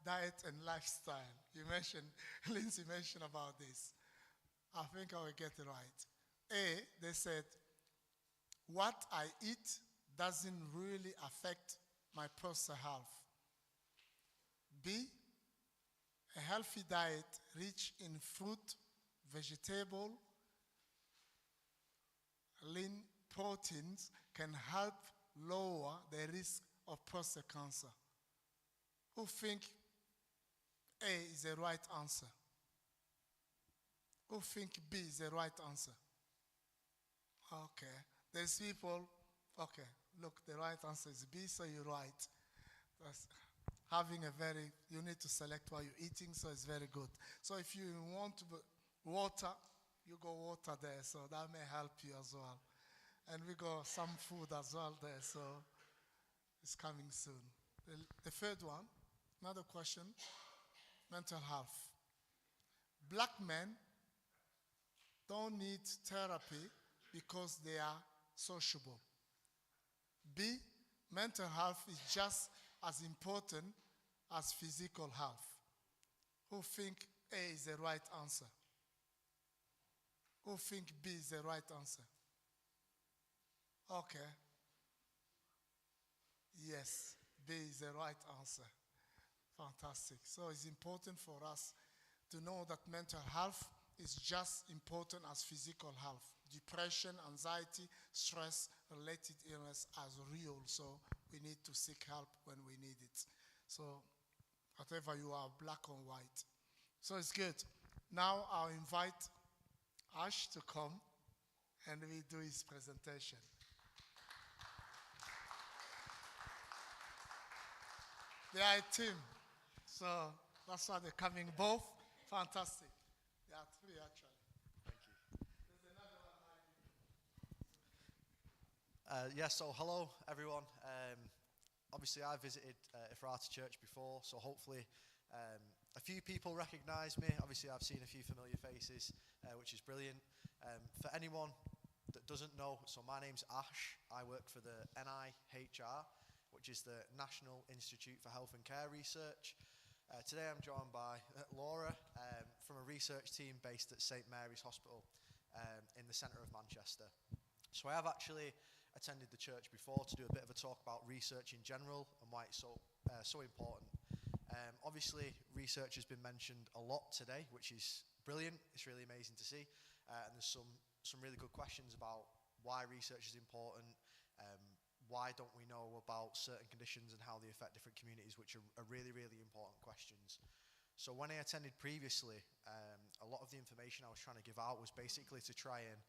Diet and lifestyle. You mentioned, Lindsay mentioned about this. I think I will get it right. A, they said, what I eat doesn't really affect my prostate health. B, a healthy diet rich in fruit, vegetable, lean proteins can help lower the risk of prostate cancer. Who think A is the right answer? Who think B is the right answer? Okay. There's people, okay, look, the right answer is B, so you're right. That's having you need to select what you're eating, so it's very good. So if you want water, you go water there, so that may help you as well. And we got some food as well there, so it's coming soon. The third one, another question, mental health. Black men don't need therapy because they are sociable. B, mental health is just as important as physical health. Who think A is the right answer? Who think B is the right answer? Okay. Yes, B is the right answer. Fantastic. So it's important for us to know that mental health is just important as physical health. Depression, anxiety, stress, related illness are real, so we need to seek help when we need it. So whatever you are, black or white. So it's good. Now I'll invite Ash to come and we do his presentation. They are a team, so that's why they're coming both. Fantastic. There are three actually. So hello everyone. Obviously I visited Ephrata Church before, so hopefully a few people recognise me. Obviously I've seen a few familiar faces, which is brilliant. For anyone that doesn't know, so my name's Ash. I work for the NIHR, which is the National Institute for Health and Care Research. Today I'm joined by Laura from a research team based at St Mary's Hospital in the centre of Manchester. So I have actually attended the church before to do a bit of a talk about research in general and why it's so important. Obviously, research has been mentioned a lot today, which is brilliant. It's really amazing to see. And there's some really good questions about why research is important, why don't we know about certain conditions and how they affect different communities, which are really, really important questions. So when I attended previously, a lot of the information I was trying to give out was basically to try and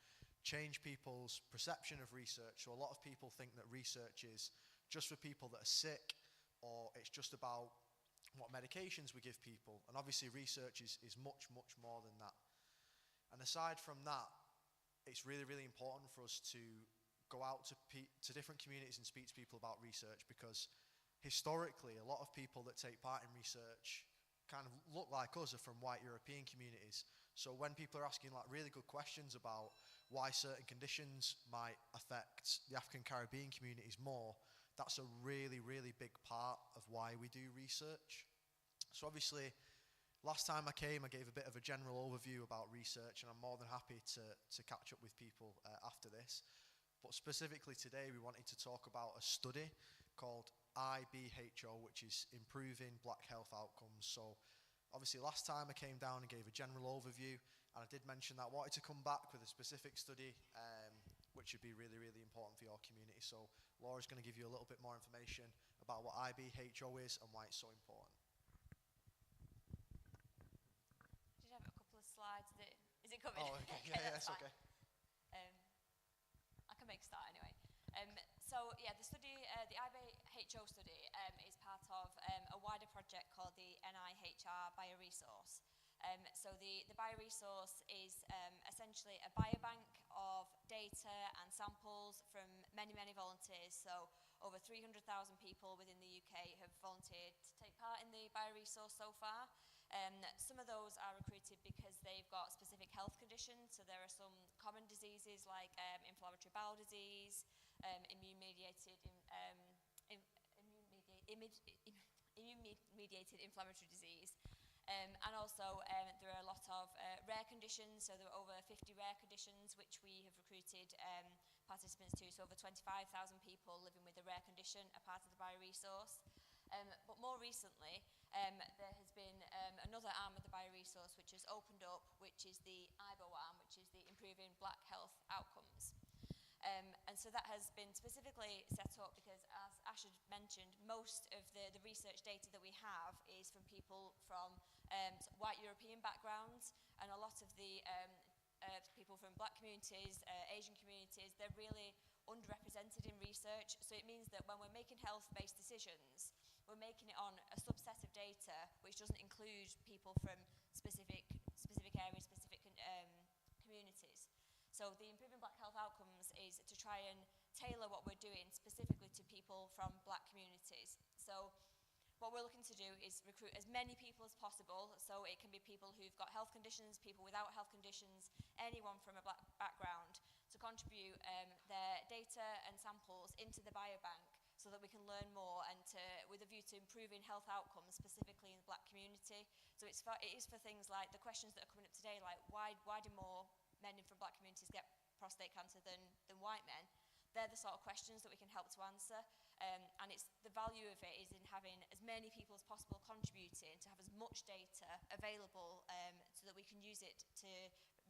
change people's perception of research. So a lot of people think that research is just for people that are sick, or it's just about what medications we give people. And obviously research is much, much more than that. And aside from that, it's really, really important for us to go out to different communities and speak to people about research, because historically a lot of people that take part in research kind of look like us, are from white European communities. So when people are asking like really good questions about why certain conditions might affect the African Caribbean communities more, that's a really, really big part of why we do research. So obviously, last time I came, I gave a bit of a general overview about research, and I'm more than happy to catch up with people after this. But specifically today, we wanted to talk about a study called IBHO, which is Improving Black Health Outcomes. So obviously last time I came down and gave a general overview, and I did mention that I wanted to come back with a specific study, which would be really, really important for your community. So Laura's going to give you a little bit more information about what IBHO is and why it's so important. Did you have a couple of slides? Is it coming? Oh, okay. Yeah, it's okay. I can make a start anyway. So yeah, the study, the IBHO study, is part of a wider project called the NIHR Bioresource. So the bioresource is essentially a biobank of data and samples from many, many volunteers. So over 300,000 people within the UK have volunteered to take part in the bioresource so far. Some of those are recruited because they've got specific health conditions. So there are some common diseases like inflammatory bowel disease, immune-mediated inflammatory disease. And also there are a lot of rare conditions, so there are over 50 rare conditions which we have recruited participants to, so over 25,000 people living with a rare condition are part of the bioresource. But more recently, there has been another arm of the bioresource which has opened up, which is the IBO arm, which is the Improving Black Health Outcomes. And so that has been specifically set up because, as Ash had mentioned, most of the research data that we have is from people from white European backgrounds, and a lot of the people from black communities, Asian communities, they're really underrepresented in research. So it means that when we're making health-based decisions, we're making it on a subset of data which doesn't include people from specific areas, specific communities. So the Improving Black Health Outcomes is to try and tailor what we're doing specifically to people from black communities. So what we're looking to do is recruit as many people as possible. So it can be people who've got health conditions, people without health conditions, anyone from a black background, to contribute their data and samples into the biobank so that we can learn more and with a view to improving health outcomes specifically in the black community. So it is for things like the questions that are coming up today, like why do more men from black communities get prostate cancer than white men? They're the sort of questions that we can help to answer. And it's the value of it is in having as many people as possible contributing to have as much data available so that we can use it to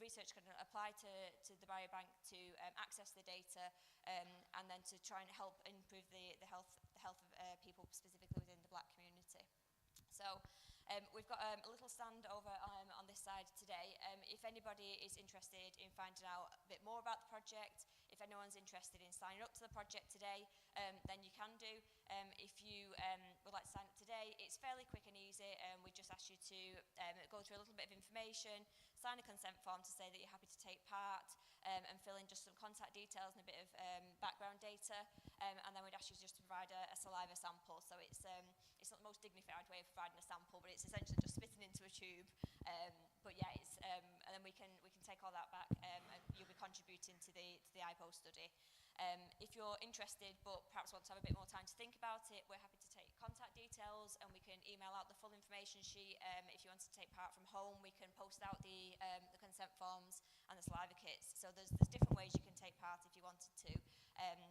research can apply to the biobank to access the data and then to try and help improve the health of people specifically within the black community. So we've got a little stand over on this side today. If anybody is interested in finding out a bit more about the project, if anyone's interested in signing up to the project today, then you can do. If you would like to sign up today, it's fairly quick and easy. We just ask you to go through a little bit of information, sign a consent form to say that you're happy to take part, and fill in just some contact details and a bit of background data, and then we'd ask you just to provide a saliva sample. So it's not the most dignified way of providing a sample, but it's essentially just spitting into a tube. But yeah, and then we can take all that back, and you'll be contributing to the IPO study. If you're interested but perhaps want to have a bit more time to think about it, we're happy to take contact details and we can email out the full information sheet. If you want to take part from home, we can post out the consent forms and the saliva kits. So there's different ways you can take part if you wanted to.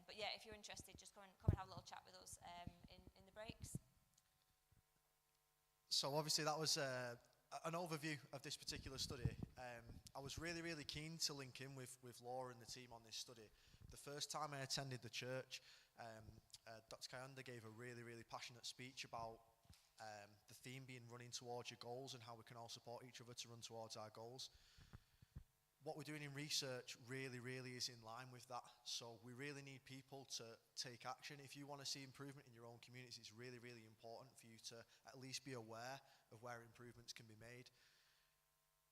But yeah, if you're interested, just come and have a little chat with us in the breaks. So obviously that was an overview of this particular study. I was really, really keen to link in with Laura and the team on this study. The first time I attended the church, Dr. Kayonda gave a really, really passionate speech about the theme being running towards your goals and how we can all support each other to run towards our goals. What we're doing in research really, really is in line with that. So we really need people to take action. If you want to see improvement in your own communities, it's really, really important for you to at least be aware of where improvements can be made.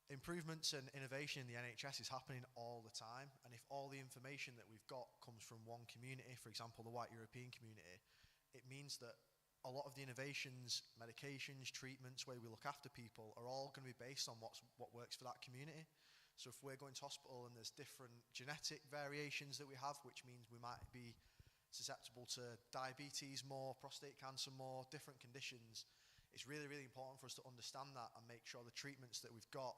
Improvements and innovation in the NHS is happening all the time, and if all the information that we've got comes from one community, for example the white European community, it means that a lot of the innovations, medications, treatments, way we look after people are all going to be based on what works for that community. So if we're going to hospital and there's different genetic variations that we have, which means we might be susceptible to diabetes more, prostate cancer more, different conditions. It's really, really important for us to understand that and make sure the treatments that we've got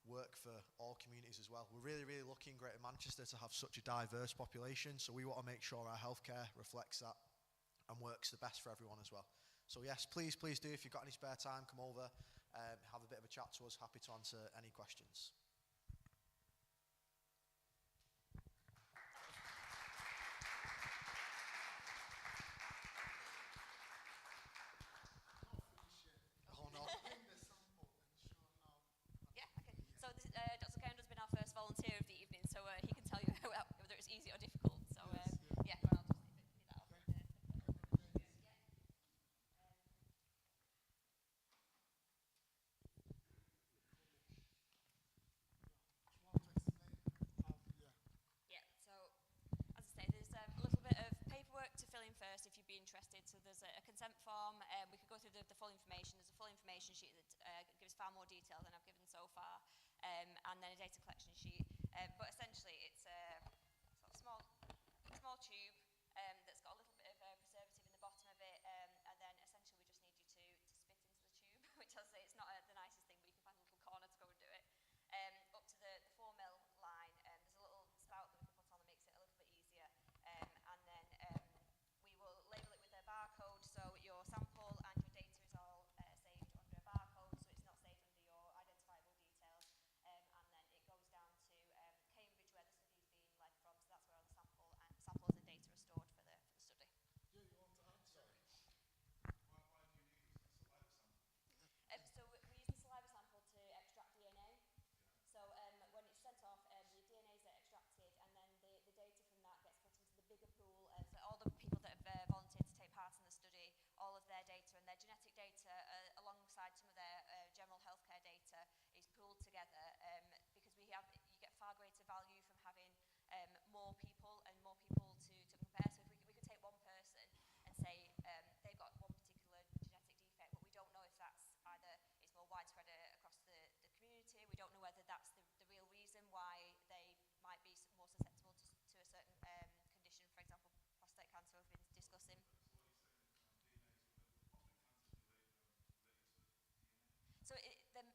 work for all communities as well. We're really, really lucky in Greater Manchester to have such a diverse population, so we want to make sure our healthcare reflects that and works the best for everyone as well. So yes, please do, if you've got any spare time, come over, have a bit of a chat to us. Happy to answer any questions. Oh no. Yeah, okay. So this, Dr. Kayonda's been our first volunteer of the evening, so he can tell you whether it's easy or difficult. So yeah, well, I'll just leave that off. Yeah, so as I say, there's a little bit of paperwork to fill in first if you'd be interested. So there's a consent form. We could go through the full information. There's a full information sheet that gives far more detail than I've given so far, and then a data collection sheet. But essentially, it's a sort of small tube that's got a little bit of preservative in the bottom of it, and then essentially we just need you to spit into the tube, which I'll say it's not the nicest thing, but you can find a little corner to go and do it. Up to the 4 mil line, there's a little spout that we can put on that makes it a little bit easier, and then we will label it with a barcode, so your sample and your data is all saved under a barcode, so it's not saved under your identifiable details, and then it goes down to Cambridge, where the study is being led from, so that's where all the samples and data are stored for the study. So we use the saliva sample to extract DNA. So when it's sent off, the DNAs are extracted, and then the data from that gets put into the bigger pool. So all the people that have volunteered to take part in the study, all of their data and their genetic data, alongside some of their general healthcare data, is pooled together, because you get far greater value from having more people to compare. So if we could take one person and say they've got one particular genetic defect, but we don't know if that's either it's more widespread across the community. We don't know whether that's the real reason why they might be more susceptible to a certain condition, for example, prostate cancer we've been discussing. So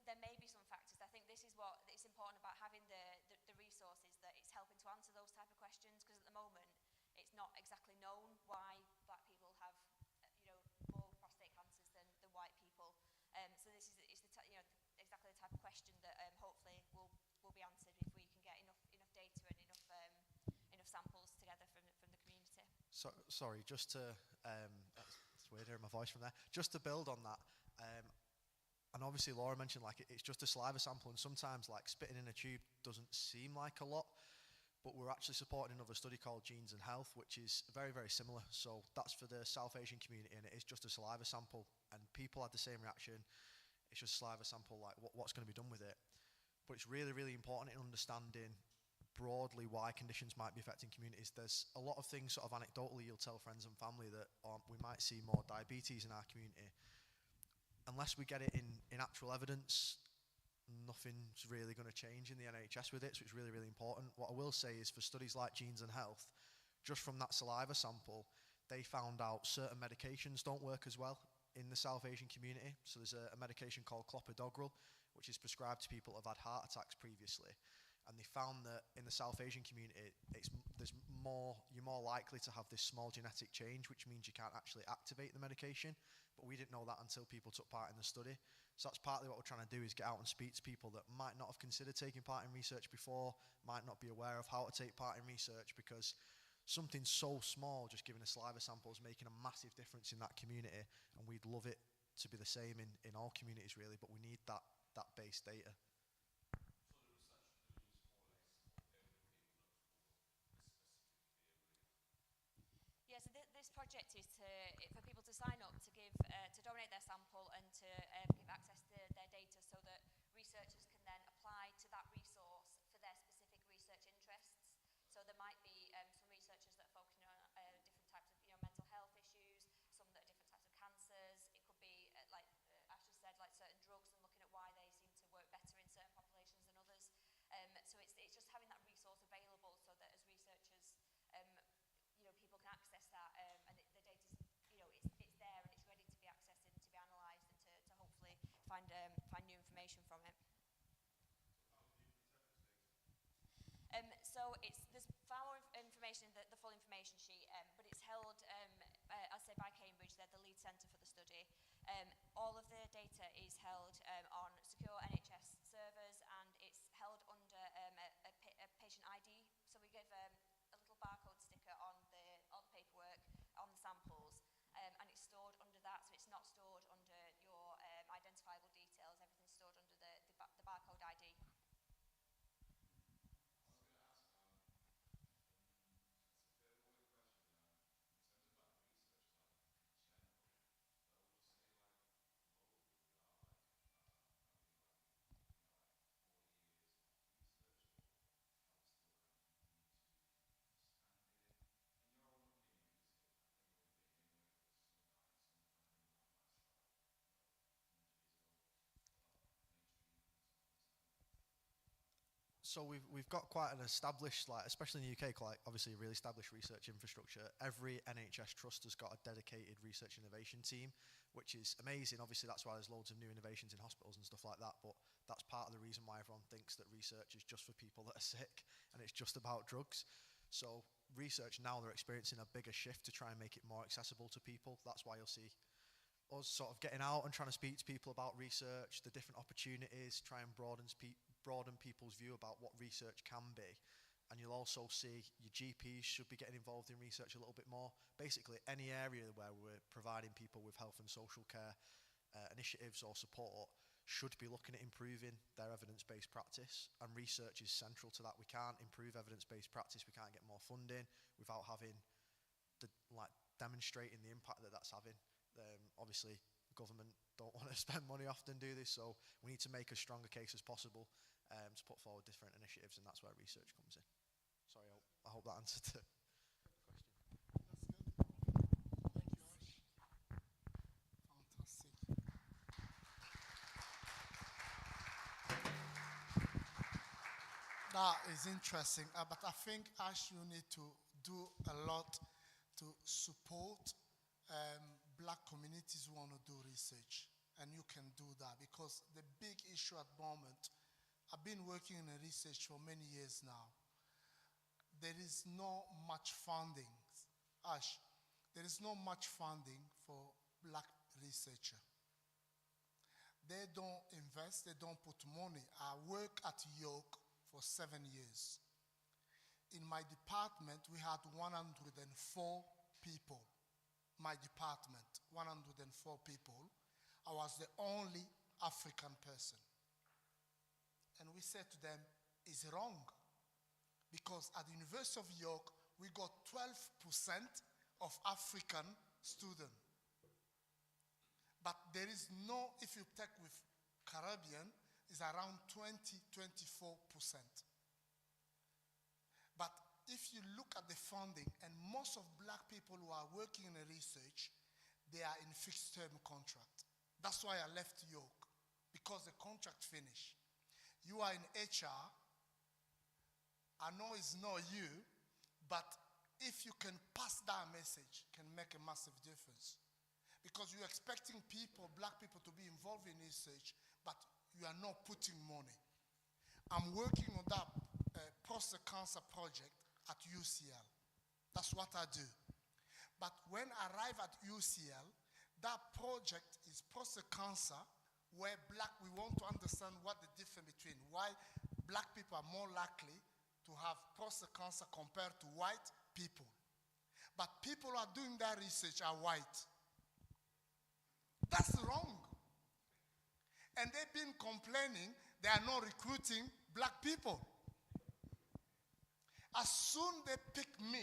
there may be some factors. I think this is what it's important about having the resources, that it's helping to answer those type of questions, because at the moment it's not exactly known why black people have more prostate cancers than white people. So this is exactly the type of question that hopefully will be answered if we can get enough data and enough samples together from the community. So, sorry, just to it's weird hearing my voice from there. Just to build on that, and obviously Laura mentioned it's just a saliva sample, and sometimes spitting in a tube doesn't seem like a lot, but we're actually supporting another study called Genes and Health, which is very, very similar. So that's for the South Asian community, and it is just a saliva sample, and people had the same reaction. It's just a saliva sample, what's going to be done with it? But it's really, really important in understanding broadly why conditions might be affecting communities. There's a lot of things sort of anecdotally you'll tell friends and family that we might see more diabetes in our community. Unless we get it in actual evidence, nothing's really going to change in the NHS with it, so it's really, really important. What I will say is for studies like Genes and Health, just from that saliva sample, they found out certain medications don't work as well in the South Asian community. So there's a medication called clopidogrel, which is prescribed to people who have had heart attacks previously. And they found that in the South Asian community, you're more likely to have this small genetic change, which means you can't actually activate the medication. But we didn't know that until people took part in the study. So that's partly what we're trying to do, is get out and speak to people that might not have considered taking part in research before, might not be aware of how to take part in research, because something so small, just giving a saliva sample, is making a massive difference in that community, and we'd love it to be the same in all communities really, but we need that base data. Yeah, so this project is for people to sign up to give to donate their sample and to give access to their data, so that researchers can then apply to that resource for their specific research interests. So there might be some researchers that are focusing on different types of mental health issues, some that are different types of cancers. It could be like Ash just said, like certain drugs, and looking at why they seem to work better in certain populations than others. So it's just having that resource available, so that as researchers, people can find new information from it. So there's far more information in the full information sheet, but it's held, I'll say by Cambridge, they're the lead centre for the study. All of the data is held on secure NHS servers, and it's held under a patient ID. So we give a little barcode sticker on all the paperwork, on the samples, and it's stored under that, so it's not stored under your identifiable details. Everything's stored under the barcode ID. So we've got quite an established, like especially in the UK, quite obviously a really established research infrastructure. Every NHS trust has got a dedicated research innovation team, which is amazing. Obviously, that's why there's loads of new innovations in hospitals and stuff like that. But that's part of the reason why everyone thinks that research is just for people that are sick and it's just about drugs. So research now, they're experiencing a bigger shift to try and make it more accessible to people. That's why you'll see us sort of getting out and trying to speak to people about research, the different opportunities, try and broaden people's view about what research can be. And you'll also see your GPs should be getting involved in research a little bit more. Basically, any area where we're providing people with health and social care initiatives or support should be looking at improving their evidence-based practice, and research is central to that. We can't improve evidence-based practice, we can't get more funding without having demonstrating the impact that that's having. Obviously, government don't want to spend money often, do this, so we need to make as strong a case as possible to put forward different initiatives, and that's where research comes in. Sorry, I hope that answered the question. That's good. Thank you, Ash. Fantastic. That is interesting, but I think, Ash, you need to do a lot to support black communities who want to do research, and you can do that, because the big issue at the moment, I've been working in research for many years now. There is not much funding. Ash, there is not much funding for black researcher. They don't invest, they don't put money. I work at York for 7 years. In my department, we had 104 people. My department, 104 people. I was the only African person. And we said to them, it's wrong. Because at the University of York, we got 12% of African students. But there is no, if you take with Caribbean, it's around 20-24%. But if you look at the funding, and most of black people who are working in research, they are in fixed-term contract. That's why I left York, because the contract finished. You are in HR. I know it's not you, but if you can pass that message, can make a massive difference. Because you're expecting people, black people, to be involved in research, but you are not putting money. I'm working on that prostate cancer project at UCL. That's what I do. But when I arrive at UCL, that project is prostate cancer, where we want to understand what the difference between why black people are more likely to have prostate cancer compared to white people. But people who are doing that research are white. That's wrong. And they've been complaining they are not recruiting black people. As soon they pick me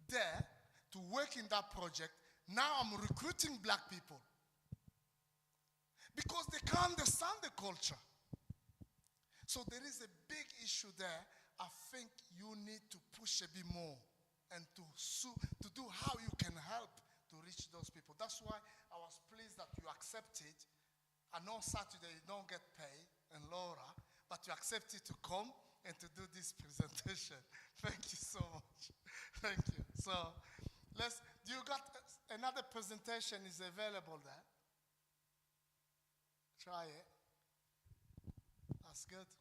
there to work in that project, now I'm recruiting black people. Because they can't understand the culture. So there is a big issue there. I think you need to push a bit more and to do how you can help to reach those people. That's why I was pleased that you accepted. I know Saturday you don't get paid, and Laura, but you accepted to come and to do this presentation. Thank you so much. Thank you. So you got another presentation is available there. Try it. That's good.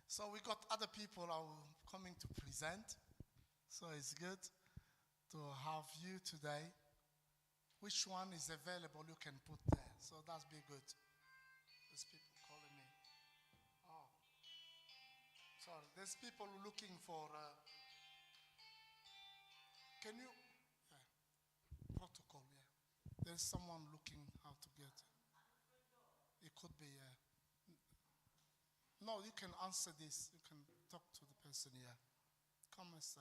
So we got other people are coming to present. So it's good to have you today. Which one is available you can put there. So that's be good. There's people calling me. Oh, sorry. There's people looking for. Can you? Yeah. Protocol. Yeah. There's someone looking how to get it. It could be. No, you can answer this. You can talk to the person here. Come, Messiah.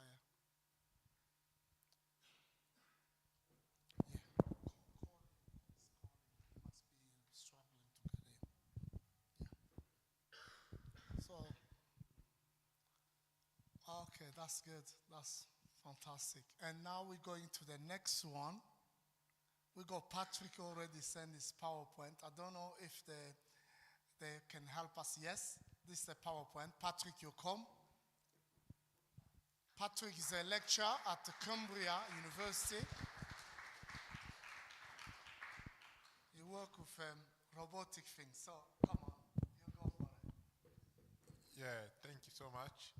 Okay, that's good. That's fantastic. And now we're going to the next one. We got Patrick already sent his PowerPoint. I don't know if they can help us. Yes, this is a PowerPoint. Patrick, you come. Patrick is a lecturer at Cumbria University. He works with robotic things. So, come on, you go for it. Yeah, thank you so much.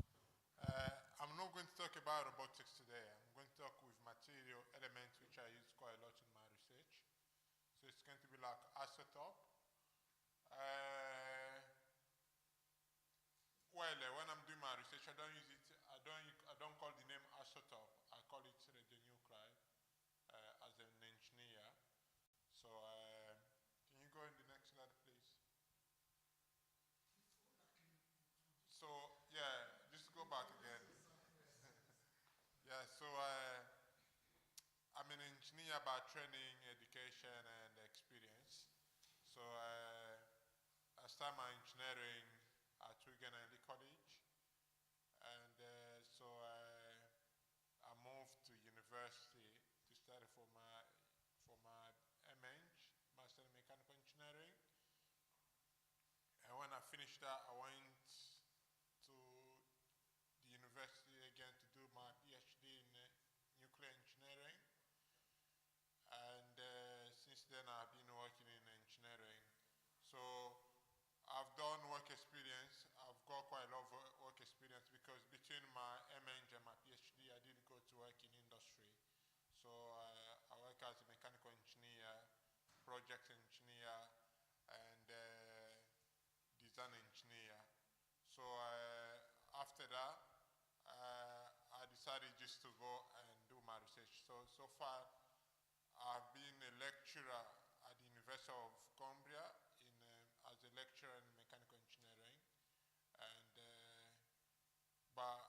I'm not going to talk about robotics today. I'm going to talk with material elements which I use quite a lot in my research. So it's going to be like isotope. When I'm doing my research, I don't use it. I don't call the name isotope. I call it radionuclide as an engineer. So can you go in the next slide, please? So yeah, just go back again. Yeah, so I'm an engineer by training, education, and experience. So I started my engineering at Wigan and Lee College, and so I moved to university to study for my MEng, Master in Mechanical Engineering. And when I finished that, I went to the university again to do my PhD in nuclear engineering. And since then, I've been working in engineering. So I've done work experience. I've got quite a lot of work experience because between my MEng and my PhD, I did go to work in industry. So I work as a mechanical engineer, project engineer, and design engineer. So after that, I decided just to go and do my research. So far, I've been a lecturer at the University of Cumbria as a lecturer in mechanical engineering, and but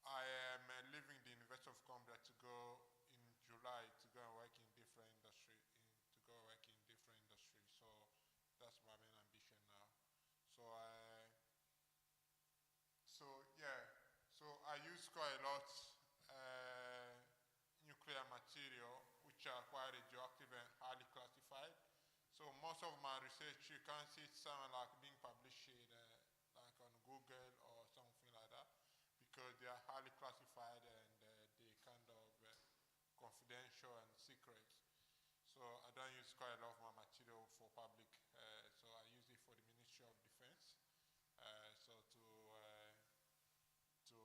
I am leaving the University of Cumbria to go in July to go and work in different industry. So that's my main ambition now. So I use quite a lot nuclear material which are quite radioactive and highly classified. So most of my research, you can see something like being published like on Google or something like that, because they are highly classified and they kind of confidential and secret. So I don't use quite a lot of my material for public. So I use it for the Ministry of Defense. So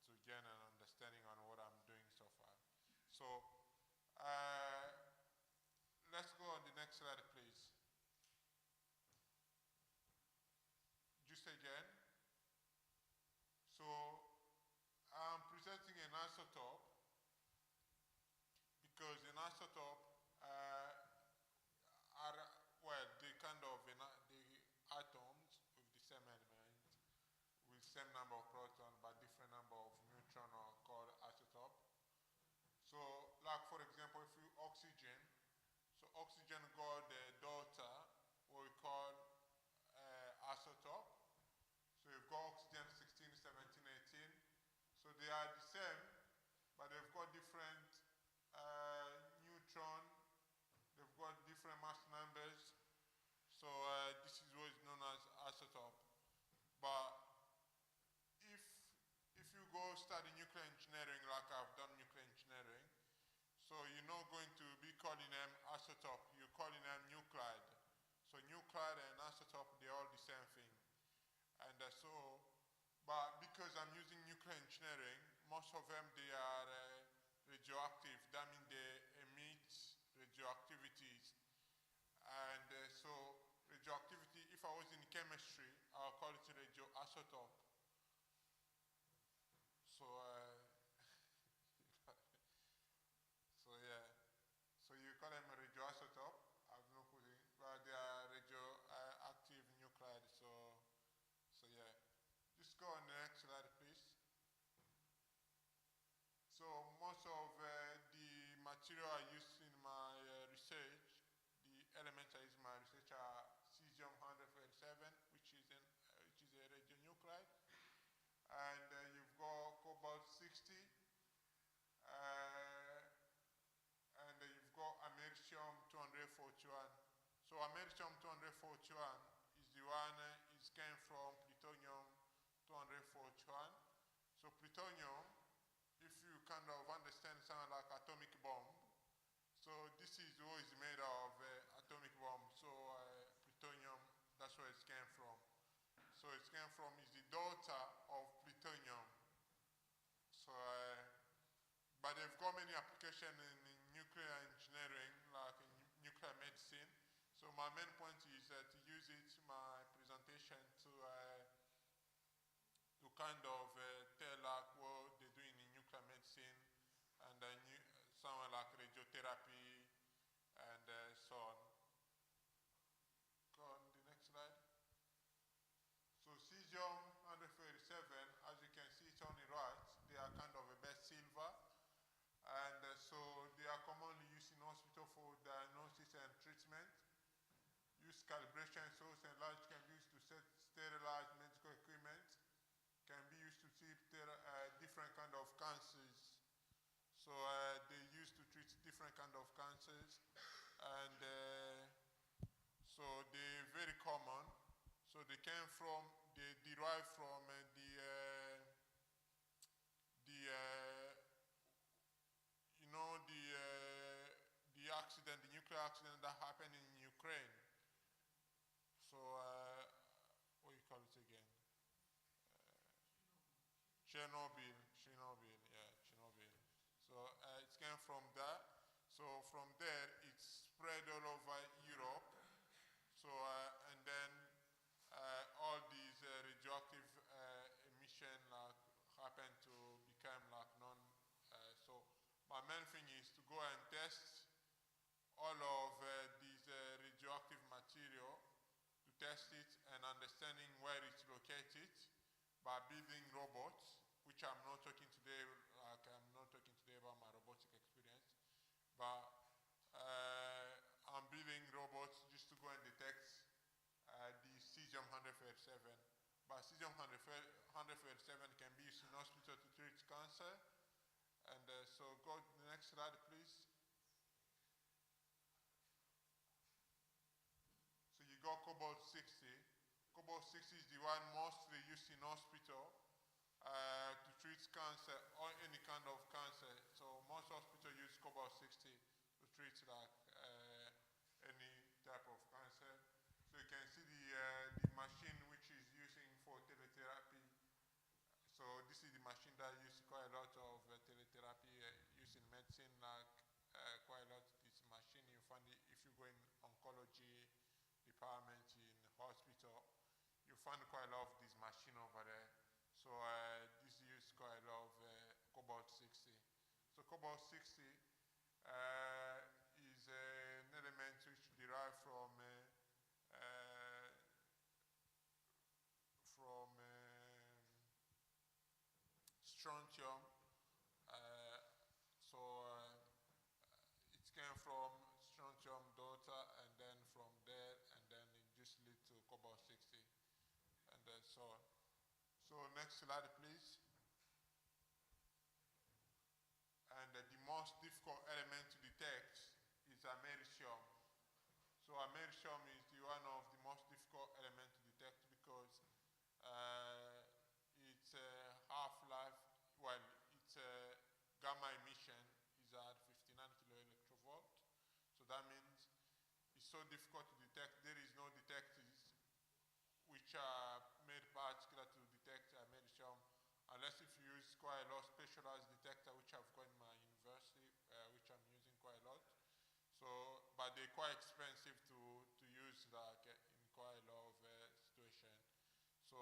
to gain an understanding on what I'm doing so far. So let's go on the next slide, please. Just again. So I'm presenting an isotope because an isotope are, well, they kind of the atoms with the same element, with same number of protons but different number of neutrons are called isotope. So, like for example, if you oxygen, so oxygen got the daughter, what we call isotope. So you've got oxygen 16, 17, 18. So they are the same, but they've got different neutron. They've got different mass numbers. So this is what is known as isotope. But if you go study nuclear engineering like I've done nuclear engineering, so you're not going to be calling them isotope, you're calling them nuclide. So nuclide and isotope, they're all the same thing. because I'm using nuclear engineering, most of them, they are radioactive. That means they emit radioactivities. And so radioactivity, if I was in chemistry, I'll call it radioisotope. So, so yeah. So you call them a radioisotope. I've no clue, but they are radioactive nuclide. So yeah. Just go on the next slide, please. So most of the material I use in my research, the elements I use in my research are cesium-137, which is a radionuclide, and you've got cobalt-60, and you've got americium-241. So americium-241 is the one is came from plutonium-241. So plutonium, if you kind of understand something like atomic bomb, so this is what is made of atomic bomb. So plutonium, that's where it came from. So it came from is the daughter of plutonium. So, but they've got many applications in nuclear engineering, like in nuclear medicine. So my main point is to use it in my presentation to kind of tell like what they're doing in nuclear medicine and somewhere like radiotherapy and so on. Go on the next slide. So cesium-137, as you can see it's on the right, they are kind of a best silver, and so they are commonly used in hospital for diagnosis and treatment. Use calibration source and large can be used to sterilize medical equipment. Can be used to treat different kind of cancers. So they used to treat different kind of cancers, and so they're very common. So they derive from the accident, the nuclear accident that happened in Ukraine. So what do you call it again? Chernobyl, yeah, Chernobyl. So it came from that. So from there, it spread all over Europe. So and then all these radioactive emission happened to become non. So my main thing is to go and test all of these radioactive material, to test it and understanding where it's located by building robots, which I'm not talking today, I'm not talking today about my robotic experience, but I'm building robots just to go and detect the cesium-137. But cesium-137 can be used in hospital to treat cancer. And so go to the next slide, please. So you got cobalt-60. Cobalt-60 is the one mostly used in hospital to treat cancer or any kind of cancer. So most hospitals use cobalt-60 to treat like any type of cancer. So you can see the machine which is using for teletherapy. So this is the machine that uses quite a lot of teletherapy used in medicine, like quite a lot. This machine you find it if you go in oncology department in hospital, you find quite a lot of this machine over there. So this uses quite a lot of cobalt-60. So cobalt-60 is an element which derived from strontium. It came from strontium daughter, and then from there, and then it just lead to cobalt-60, and so on. So next slide, please. And the most difficult element to detect is americium. So americium is one of the most difficult elements to detect because its half-life, well, its gamma emission is at 59 kiloelectrovolt. So that means it's so difficult to detect. There is no detectors which are made particular to detect americium unless if you use quite a lot of specialized detector, which I've got in my university, which I'm using quite a lot. So, but they're quite expensive to use like in quite a lot of situation. So,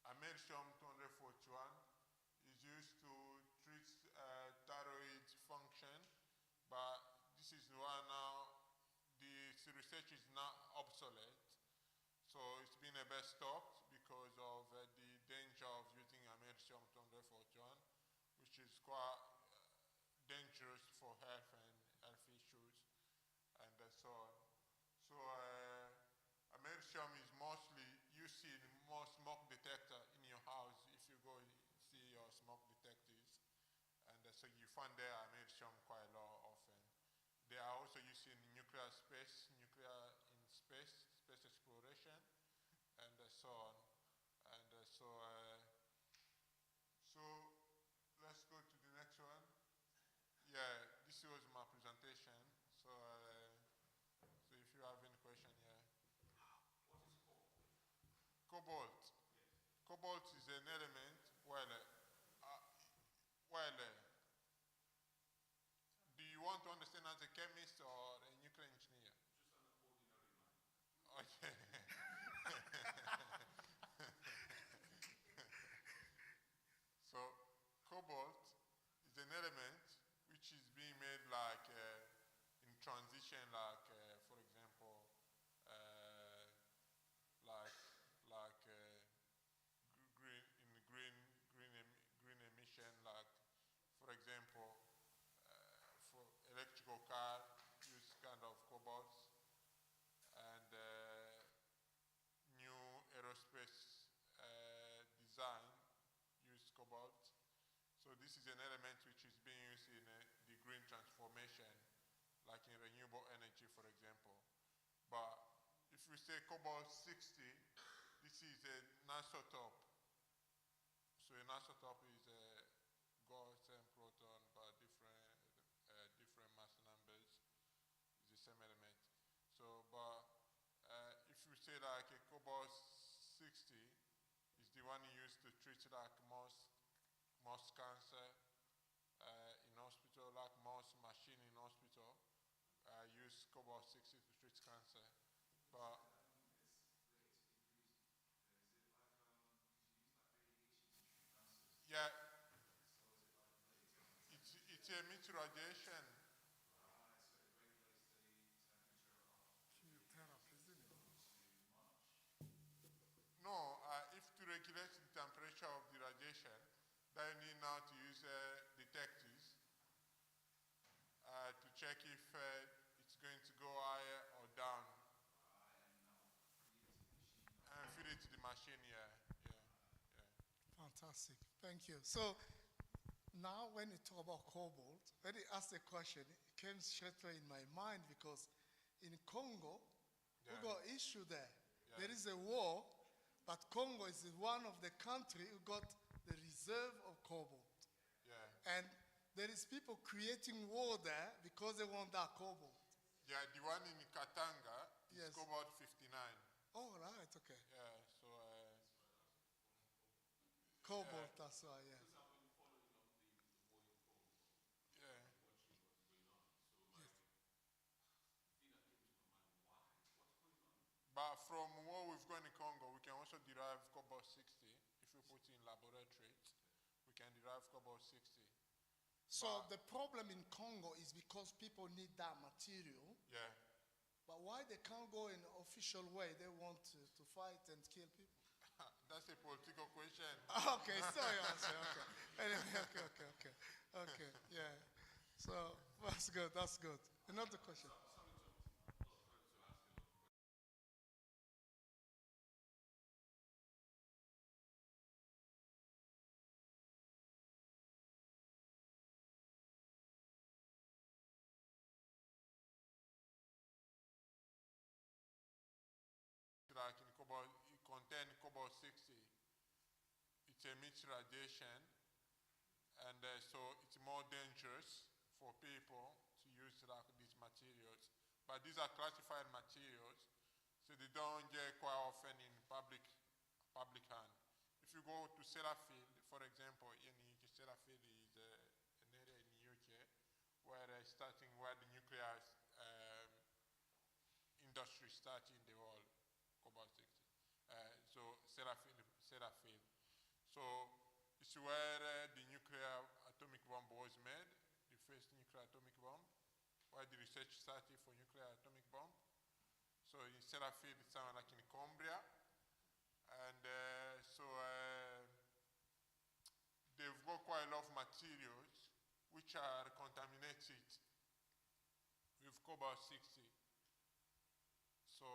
Americium 241 is used to treat thyroid function, but this is why now the research is not obsolete. So it's been a bit stopped because of the danger of using Americium 241, which is quite dangerous for health and health issues and so on. So Americium is mostly you see in more smoke detector in your house if you go see your smoke detectors, and so you find there Americium quite a lot often. They are also used in nuclear space, space exploration, and so on. And so let's go to the next one. Yeah, this was my presentation. So so if you have any question, yeah. Cobalt. Cobalt is an element. Do you want to understand as a chemist or a nuclear engineer? Just an ordinary man. Okay. So cobalt is an element which is being made like in transition, like for example, green emission, like for example, for electrical car use kind of cobalt, and new aerospace design use cobalt. So this is an element which is being used in the green transformation, like in renewable energy, for example. But if we say cobalt 60, this is an isotope. So an isotope is a gauss and proton, but different mass numbers. It's the same element. So, but if we say like a cobalt 60 is the one used to treat like most cancer in hospital, like most machine in hospital use cobalt 60 to treat cancer. But yeah, it emits radiation. Chemotherapy, isn't it? No, if to regulate the temperature of the radiation, then you need now to use detectors to check if it's going to go higher or down. And feed it to the machine, yeah. Fantastic. Thank you. So now when you talk about cobalt, when you ask the question, it came straight away in my mind because in Congo, we got issue there. Yeah. There is a war, but Congo is one of the country who got the reserve of cobalt. Yeah. And there is people creating war there because they want that cobalt. Yeah, the one in Katanga is Yes. cobalt 59. Oh, right, okay. Yeah, so Cobalt, that's why, yeah. yeah. But from what we've got in Congo, we can also derive cobalt 60. If we put in laboratories, we can derive cobalt 60. So But- the problem in Congo is because people need that material. Yeah. But why they can't go in official way? They want to fight and kill people. That's a political question. Okay, sorry, answer. Okay. Anyway, okay. Yeah. So that's good. That's good. Another question. Like in cobalt, it contains cobalt 60. It emits radiation, and so it's more dangerous for people to use like these materials. But these are classified materials, so they don't get quite often in public hand. If you go to Sellafield, for example, in UK, Sellafield is an area in the UK where where the nuclear industry started in the world, about 60. So Sellafield. So it's where the nuclear atomic bomb was made, the first nuclear atomic bomb, where the research started for nuclear atomic bomb. So in Sellafield, it's somewhere like in Cumbria. And they've got quite a lot of materials which are contaminated with cobalt 60. So,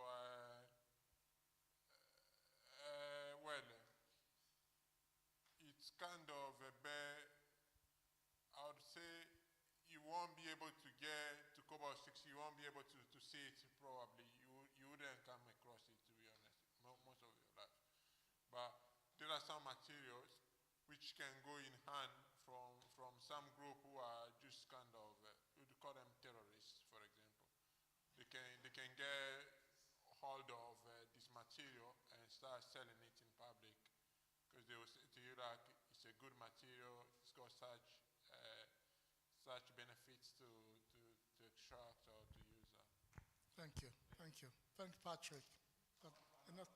well, it's kind of a bad, I would say you won't be able to get to cobalt 60, you won't be able to see it probably. You wouldn't come across it, to be honest, most of your life. But there are some materials which can go in hand from some group who are just kind of, you'd call them terrorists, for example. They can get hold of this material and start selling it in public because they will say to you like it's a good material, it's got such benefits to extract or to use. Thank you. Thank you. Thank Patrick. But enough.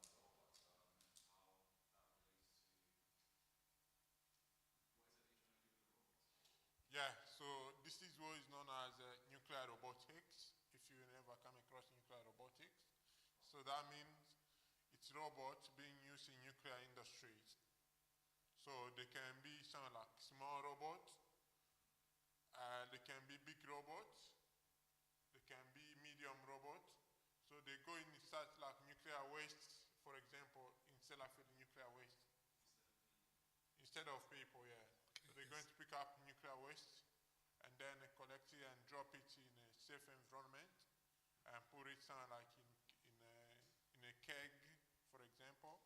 Yeah, so this is what is known as nuclear robotics, if you never come across nuclear robotics. So that means it's robots being used in nuclear industries. So they can be some like small robots, they can be big robots, they can be medium robots. So they go in such like nuclear waste, for example, in Sellafield nuclear waste. Instead of people, yeah. Okay, So they're yes. going to pick up nuclear waste and then collect it and drop it in a safe environment and put it somewhere like in a keg, for example,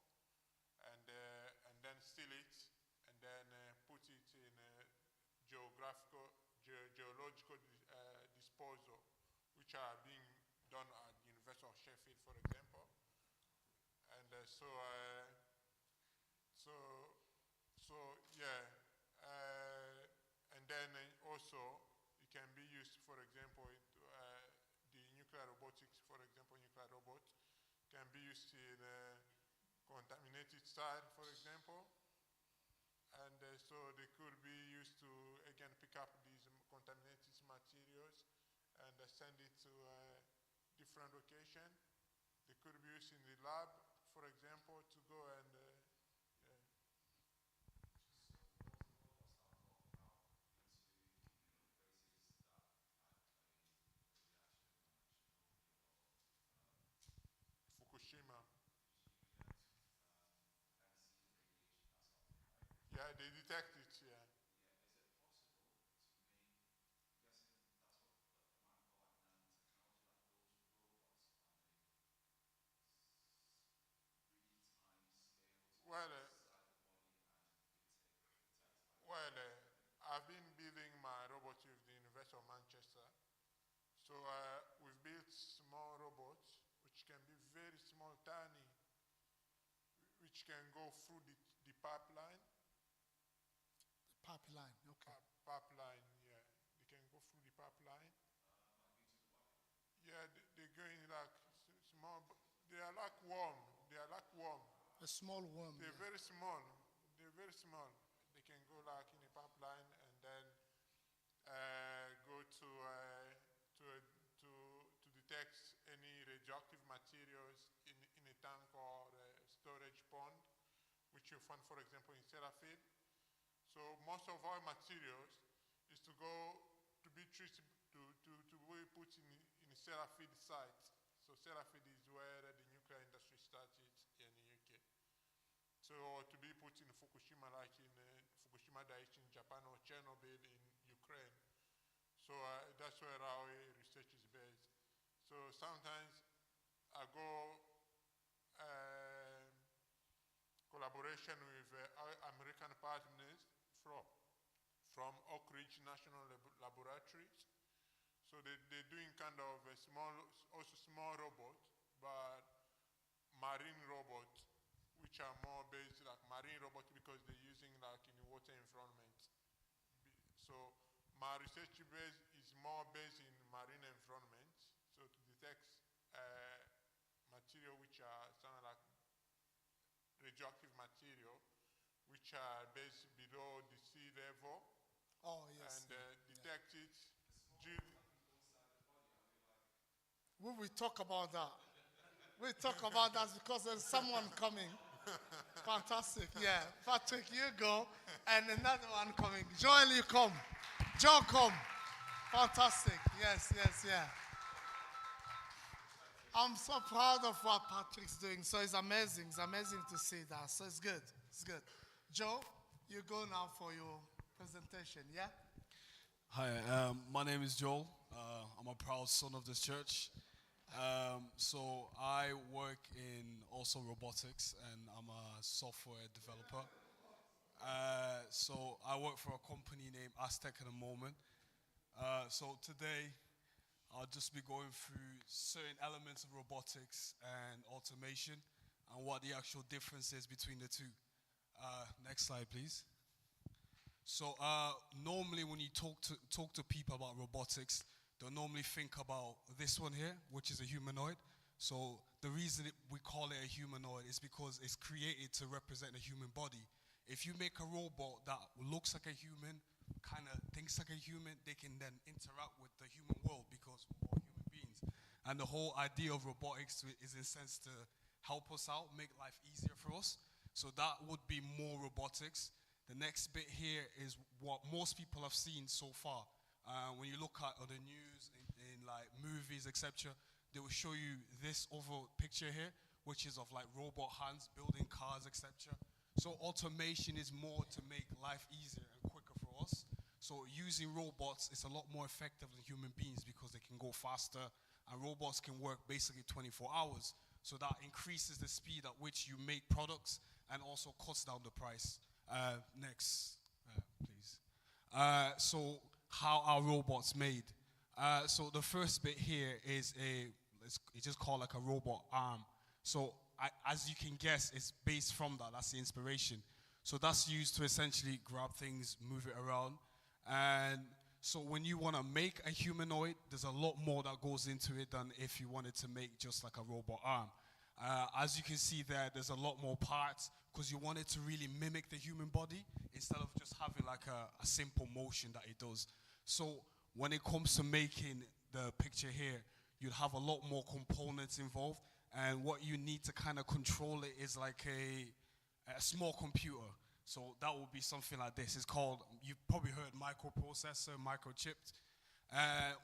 and then seal it and then put it in a geological disposal, which are being done at the University of Sheffield, for example. And yeah, and then also it can be used, for example, the nuclear robotics, for example, nuclear robot can be used in contaminated site, for example. And so they could be used to, again, pick up these contaminated materials and send it to different location. They could be used in the lab, for example, to go and Fukushima. Yeah, they detect it, yeah. I've been building my robot with the University of Manchester. So we've built small robots, which can be very small, tiny, which can go through the pipeline. Pipeline, okay. Pipeline, yeah. They can go through the pipeline. Yeah, they're going like small, they are like worm. They are like worm. A small worm. They're yeah. very small. They're very small. They can go like in a pipeline and then go to detect any radioactive materials in a tank or a storage pond, which you find, for example, in Sellafield. So most of our materials is to go to be treated to be put in a Sellafield site. So Sellafield is where the nuclear industry started in the UK. So to be put in Fukushima, like in Fukushima Daiichi in Japan or Chernobyl in Ukraine. So that's where our research is based. So sometimes I go collaboration with our American partners from Oak Ridge National Laboratories. So they're doing kind of a small robot, but marine robot, which are more based like marine robot because they're using like in water environment. So my research base is more based in marine environment, so to detect material which are something like radioactive material, which are based below the sea level, Oh, yes. and detect it. We will talk about that. We talk about that because there's someone coming. Fantastic. Yeah. Patrick, you go. And another one coming. Joel, you come. Joe, come. Fantastic. Yes, yes, yeah. I'm so proud of what Patrick's doing. So it's amazing. It's amazing to see that. So it's good. It's good. Joe, you go now for your presentation. Yeah? Hi, my name is Joel. I'm a proud son of this church. So I work in also robotics, and I'm a software developer. So I work for a company named Aztec at the moment. So today I'll just be going through certain elements of robotics and automation and what the actual difference is between the two. Next slide, please. So normally when you talk to people about robotics, they'll normally think about this one here, which is a humanoid. So the reason we call it a humanoid is because it's created to represent a human body. If you make a robot that looks like a human, kind of thinks like a human, they can then interact with the human world because we're all human beings. And the whole idea of robotics is in a sense to help us out, make life easier for us. So that would be more robotics. The next bit here is what most people have seen so far. When you look at the news, in like movies, etc., they will show you this overall picture here, which is of like robot hands building cars, etc. So automation is more to make life easier and quicker for us. So using robots is a lot more effective than human beings because they can go faster, and robots can work basically 24 hours. So that increases the speed at which you make products and also cuts down the price. Next, please. So how are robots made? So the first bit here is it's just called like a robot arm. So as you can guess, it's based from that. That's the inspiration. So that's used to essentially grab things, move it around. And so when you want to make a humanoid, there's a lot more that goes into it than if you wanted to make just like a robot arm. As you can see there, there's a lot more parts because you want it to really mimic the human body instead of just having like a simple motion that it does. So when it comes to making the picture here, you'd have a lot more components involved, and what you need to kind of control it is like a small computer. So that would be something like this. It's called, you've probably heard microprocessor, microchipped.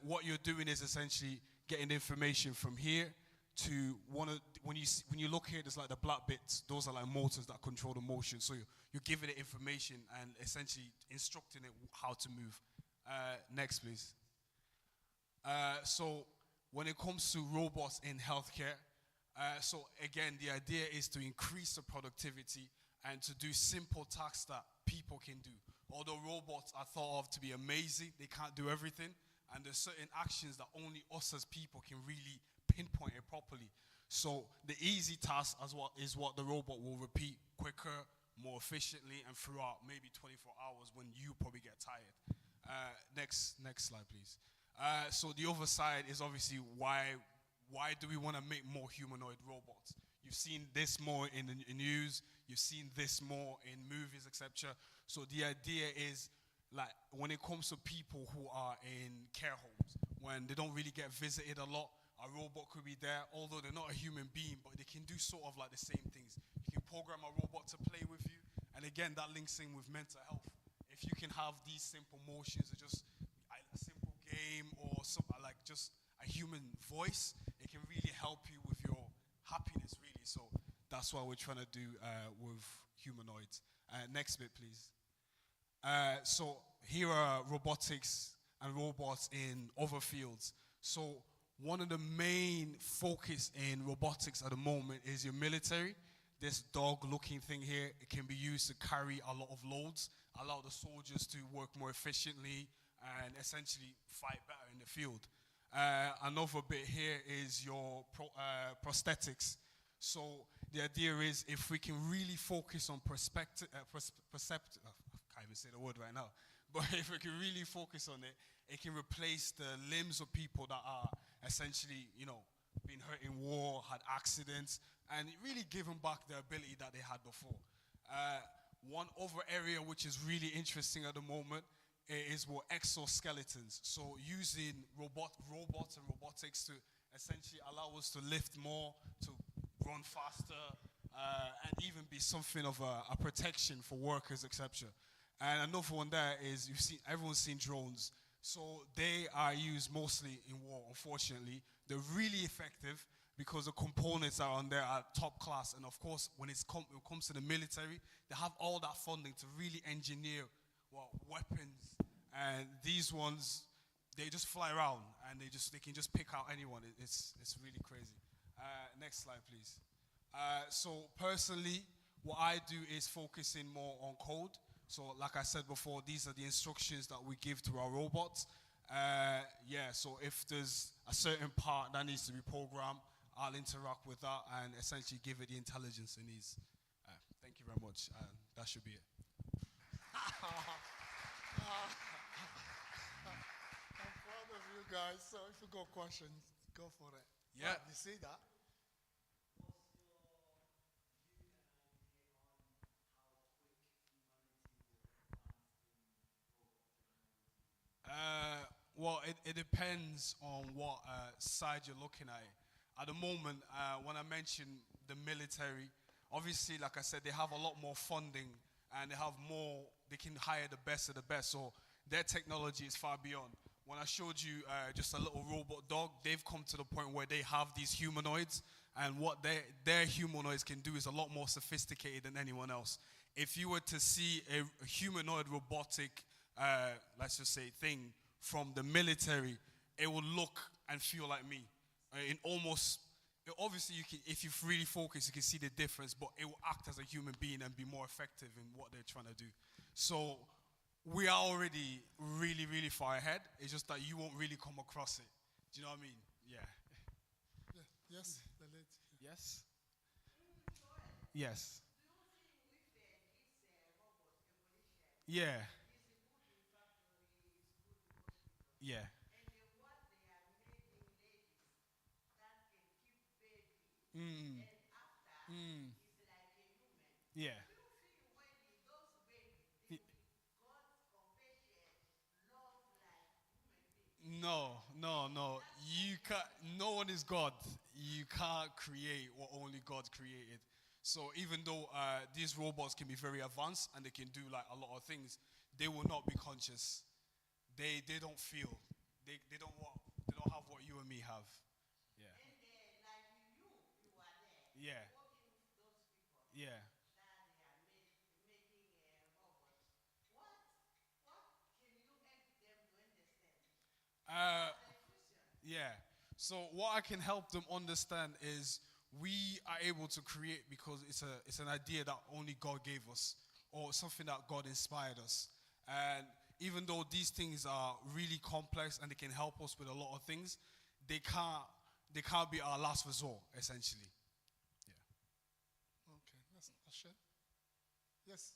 What you're doing is essentially getting information from here to when you look here, there's like the black bits. Those are like motors that control the motion. So you're giving it information and essentially instructing it how to move. Next, please. So when it comes to robots in healthcare, so again, the idea is to increase the productivity and to do simple tasks that people can do. Although robots are thought of to be amazing, they can't do everything. And there's certain actions that only us as people can really pinpoint it properly. So the easy task is what the robot will repeat quicker, more efficiently, and throughout maybe 24 hours when you probably get tired. Next slide, please. So the other side is obviously why do we want to make more humanoid robots? You've seen this more in the news. You've seen this more in movies, etc. So the idea is, like, when it comes to people who are in care homes, when they don't really get visited a lot, a robot could be there, although they're not a human being, but they can do sort of like the same things. You can program a robot to play with you, and again, that links in with mental health. If you can have these simple motions, or just a simple game, or like just a human voice, it can really help you with your happiness, really. So that's what we're trying to do with humanoids. Next bit, please. So here are robotics and robots in other fields. So one of the main focus in robotics at the moment is your military. This dog-looking thing here, it can be used to carry a lot of loads, allow the soldiers to work more efficiently and essentially fight better in the field. Another bit here is your prosthetics. So the idea is if we can really focus on perspective, I can't even say the word right now, but if we can really focus on it, it can replace the limbs of people that are essentially, been hurt in war, had accidents, and really give them back the ability that they had before. One other area which is really interesting at the moment is what exoskeletons. So using robots and robotics to essentially allow us to lift more, to run faster, and even be something of a protection for workers, etc. And another one there is everyone's seen drones. So they are used mostly in war, unfortunately. They're really effective because the components are on there are top class. And of course, when it comes to the military, they have all that funding to really engineer weapons. And these ones, they just fly around and they can just pick out anyone. It's really crazy. Next slide, please. So personally, what I do is focusing more on code. So like I said before, these are the instructions that we give to our robots. So if there's a certain part that needs to be programmed, I'll interact with that and essentially give it the intelligence it needs. Thank you very much. That should be it. I'm proud of you guys. So if you got questions, go for it. Yeah. You see that? Well, it depends on what side you're looking at. At the moment, when I mention the military, obviously, like I said, they have a lot more funding and they can hire the best of the best. So their technology is far beyond. When I showed you just a little robot dog, they've come to the point where they have these humanoids, and what their humanoids can do is a lot more sophisticated than anyone else. If you were to see a humanoid robotic, let's just say, thing from the military, it will look and feel like me. Obviously, if you really focus, you can see the difference, but it will act as a human being and be more effective in what they're trying to do. So we are already really, really far ahead. It's just that you won't really come across it. Do you know what I mean? Yeah. Yes, the lady. Yes? Yes. Yeah. Yeah. Mm. Mm. Yeah. No. You can't. No one is God. You can't create what only God created. So even though these robots can be very advanced and they can do like a lot of things, they will not be conscious. They don't feel. They don't have what you and me have. Yeah. Yeah. Yeah. Yeah. So what I can help them understand is we are able to create because it's an idea that only God gave us or something that God inspired us. And even though these things are really complex and they can help us with a lot of things, they can't be our last resort, essentially. Yeah. Okay, that's Asher. Yes.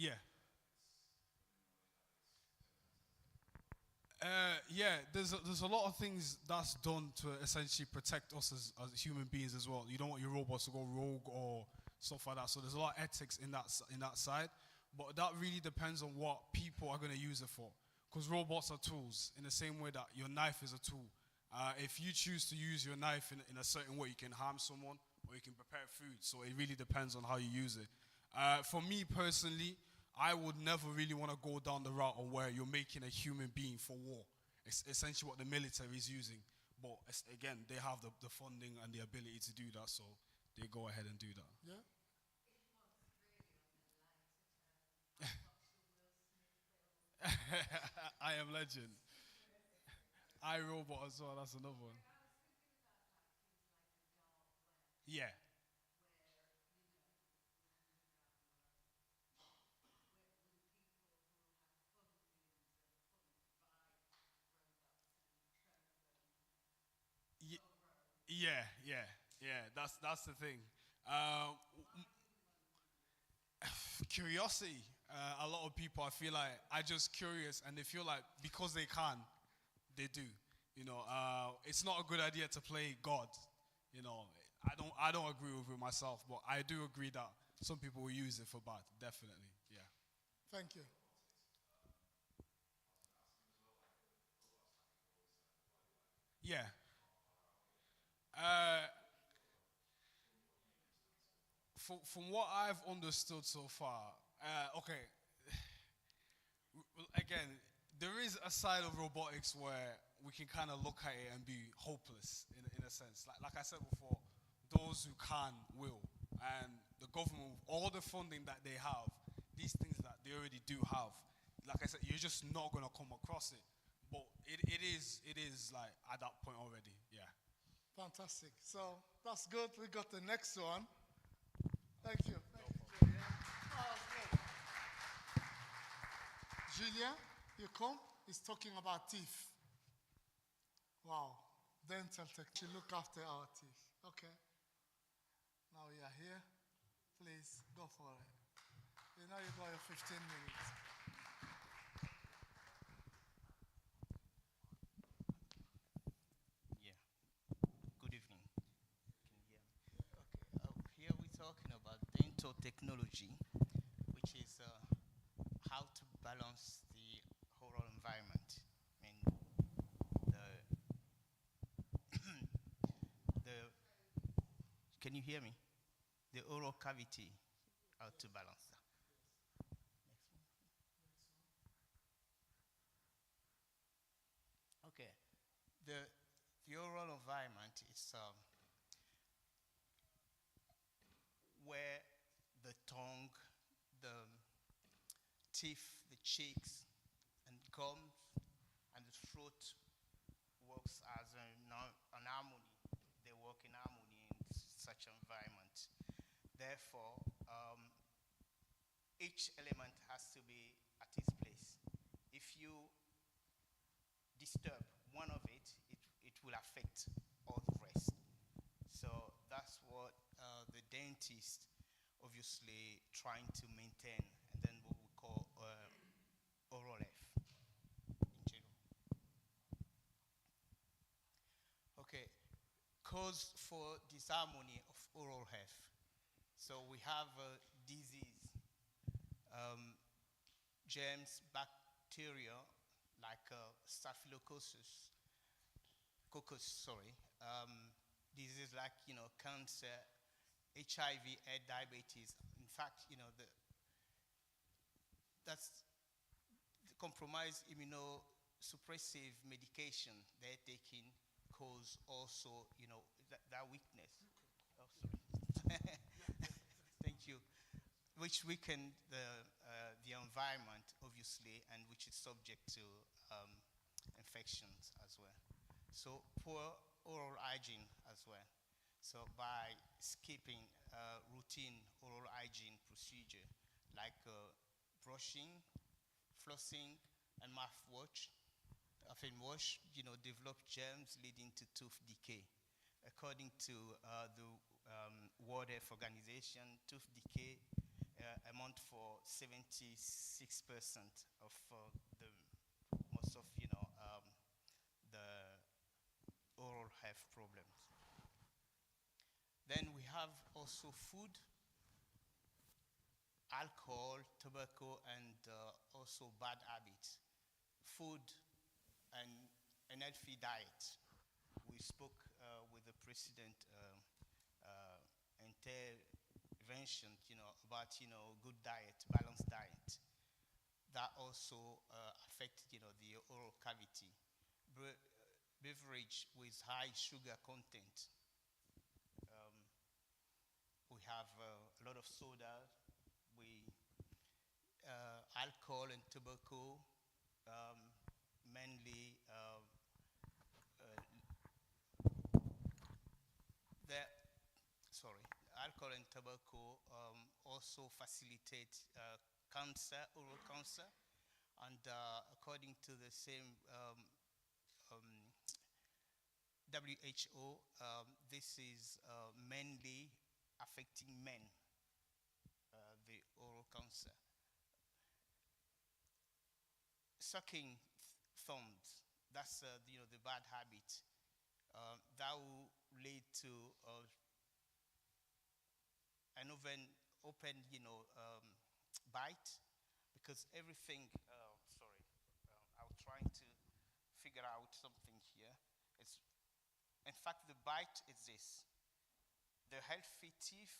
Yeah. Yeah. There's a lot of things that's done to essentially protect us as human beings as well. You don't want your robots to go rogue or stuff like that. So there's a lot of ethics in that side, but that really depends on what people are going to use it for. Because robots are tools in the same way that your knife is a tool. If you choose to use your knife in a certain way, you can harm someone or you can prepare food. So it really depends on how you use it. For me personally, I would never really want to go down the route of where you're making a human being for war. It's essentially what the military is using. But again, they have the funding and the ability to do that, so they go ahead and do that. Yeah. I Am Legend. I, Robot as well, that's another one. Yeah. Yeah. That's the thing. Curiosity. A lot of people, I feel like, are just curious, and they feel like because they can, they do. It's not a good idea to play God. I don't agree with it myself, but I do agree that some people will use it for bad. Definitely, yeah. Thank you. Yeah. Uh, from what I've understood so far, okay, again, there is a side of robotics where we can kind of look at it and be hopeless in a sense. Like I said before, those who can will. And the government, with all the funding that they have, these things that they already do have, like I said, you're just not going to come across it. But it is like at that point already, yeah. Fantastic. So that's good. We got the next one. Thank you. Thank you, Julia. Oh, that's good. Julia, you come. He's talking about teeth. Wow. Dental tech. To look after our teeth. Okay. Now we are here. Please go for it. You know you got your 15 minutes. Yeah. Good evening. Can you hear me? Okay. Here we're talking about dental technology, which is how to balance the oral environment. I mean, the can you hear me? The oral cavity, how to balance that. Next one. Okay. The oral environment is where the tongue, the teeth, the cheeks, and gums, and the throat works as an harmony. They work in harmony in such environment. Therefore, each element has to be at its place. If you disturb one of it will affect all the rest. So that's what the dentist obviously trying to maintain, and then what we call oral health in general. Okay, cause for disharmony of oral health. So we have disease, germs, bacteria like staphylococcus, disease like cancer, HIV, and diabetes. In fact, that's the compromised immunosuppressive medication they're taking cause also that weakness. Oh, sorry. Thank you. Which weaken the environment, obviously, and which is subject to infections as well. So poor oral hygiene as well. So by skipping routine oral hygiene procedure like brushing, flossing, and mouthwash, develop germs leading to tooth decay. According to the World Health Organization, tooth decay amount for 76% of the most of the oral health problems. Then we have also food, alcohol, tobacco, and also bad habits. Food and an healthy diet. We spoke with the president intervention, about good diet, balanced diet. That also affect the oral cavity. Beverage with high sugar content. We have a lot of soda. Alcohol and tobacco, mainly alcohol and tobacco also facilitate cancer, oral cancer, and according to the same WHO, this is mainly affecting men, the oral cancer. Sucking thumbs, that's the bad habit. That will lead to an open bite, because everything. I'm trying to figure out something here. It's, in fact, the bite is this. The healthy teeth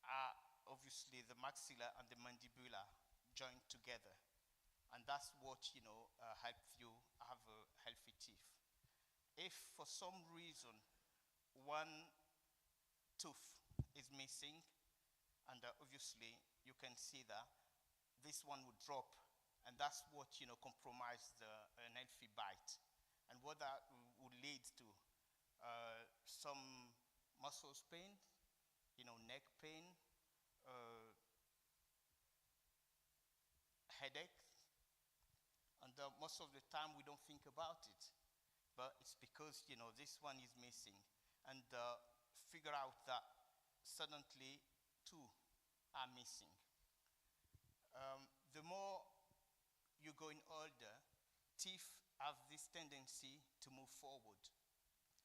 are obviously the maxilla and the mandibular joined together, and that's what helps you have a healthy teeth. If for some reason one tooth is missing, and obviously you can see that this one would drop, and that's what compromise the healthy bite, and what that would lead to some muscles pain, neck pain, headache, and most of the time we don't think about it, but it's because this one is missing, and figure out that suddenly two are missing. The more you're going older, teeth have this tendency to move forward,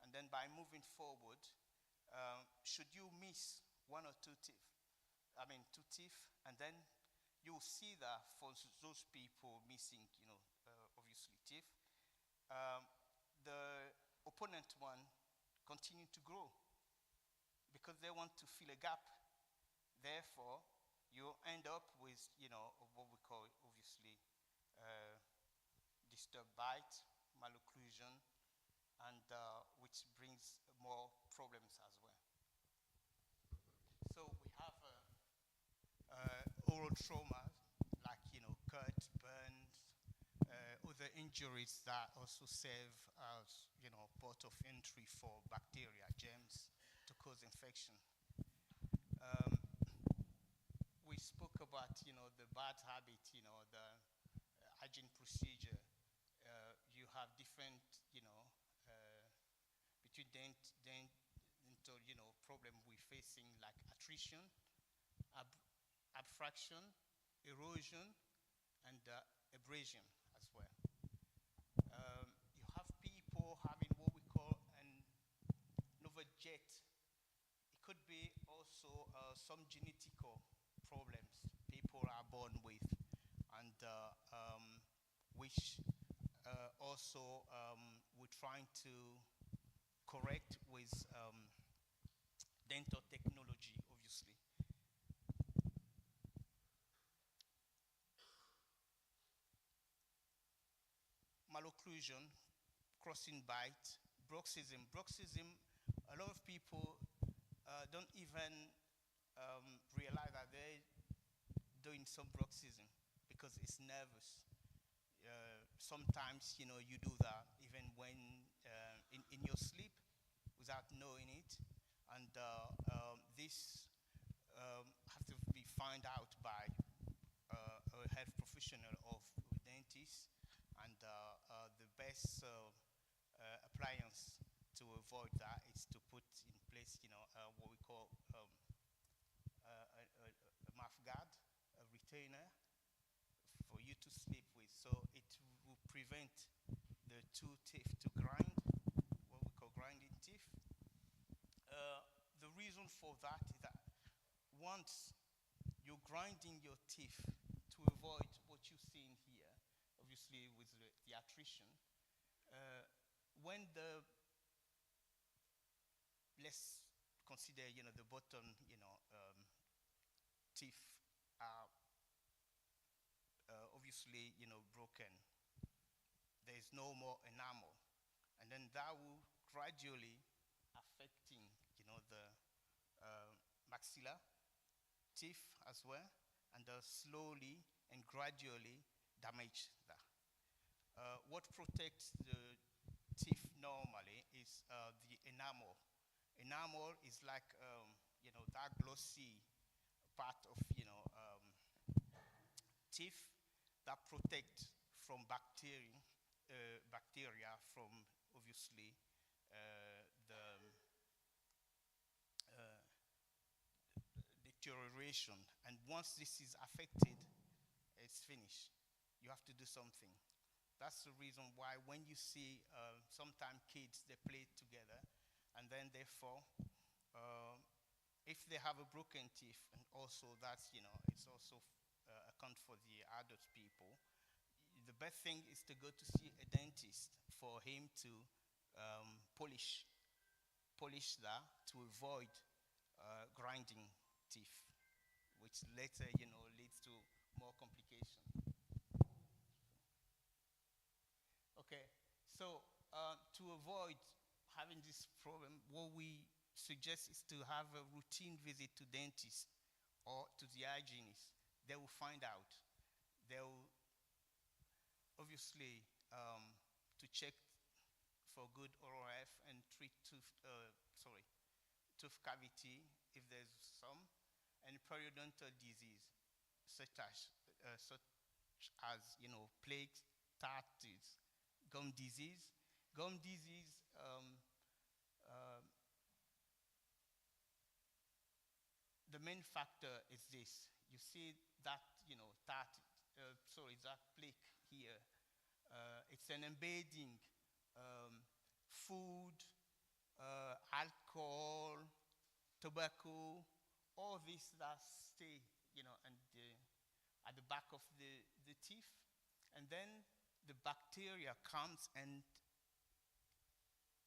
and then by moving forward, should you miss one or two teeth, two teeth, and then you'll see that for those people missing, obviously teeth, the opponent one continue to grow because they want to fill a gap. Therefore, you end up with, what we call, obviously, disturbed bite, malocclusion, and which brings more problems as well. So we have oral trauma, like cut, burns, other injuries that also serve as port of entry for bacteria, germs to cause infection. We spoke about the bad habit, the hygiene procedure. You have different between dental problem we're facing, like attrition, abfraction, erosion, and abrasion as well. You have people having what we call an novojet. It could be also some genetical problems people are born with, and which also we're trying to correct with dental technology, obviously. Malocclusion, crossing bite, bruxism. Bruxism, a lot of people don't even realize that they're doing some bruxism because it's nervous. Sometimes, you do that even when in your sleep without knowing it, and this has to be found out by a health professional of dentists, and the best appliance to avoid that is to put in place, what we call a mouth guard, a retainer for you to sleep with, so it will prevent the two teeth to grind, what we call grinding teeth. The reason for that is that once you're grinding your teeth to avoid what you see in here, obviously with the attrition, when let's consider, the bottom, teeth are obviously, broken. There's no more enamel, and then that will gradually affecting, the maxilla, teeth as well, and slowly and gradually damage that. What protects the teeth normally is the enamel. Enamel is like, that glossy part of, teeth that protect from bacteria from obviously the deterioration. And once this is affected, it's finished. You have to do something. That's the reason why when you see sometimes kids, they play together, and then they fall. If they have a broken teeth, and also that's, it's also account for the adult people, the best thing is to go to see a dentist for him to polish that to avoid grinding teeth, which later, leads to more complication. Okay, so to avoid having this problem, what we suggest is to have a routine visit to dentist or to the hygienist. They will find out. They will obviously to check for good oral health and treat tooth cavity if there's some, and periodontal disease such as plaque, tartars, gum disease. Gum disease, the main factor is this. You see that, that plaque here. It's an embedding food, alcohol, tobacco, all this that stay, and at the back of the teeth. And then the bacteria comes and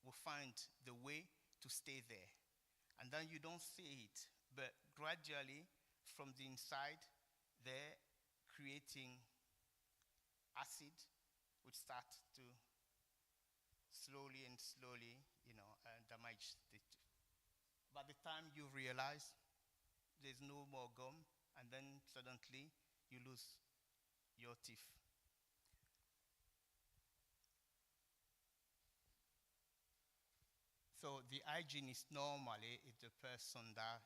will find the way to stay there. And then you don't see it, but gradually from the inside, they're creating acid, which start to slowly and slowly, damage the tooth. By the time you realize there's no more gum, and then suddenly you lose your teeth. So the hygienist normally is the person that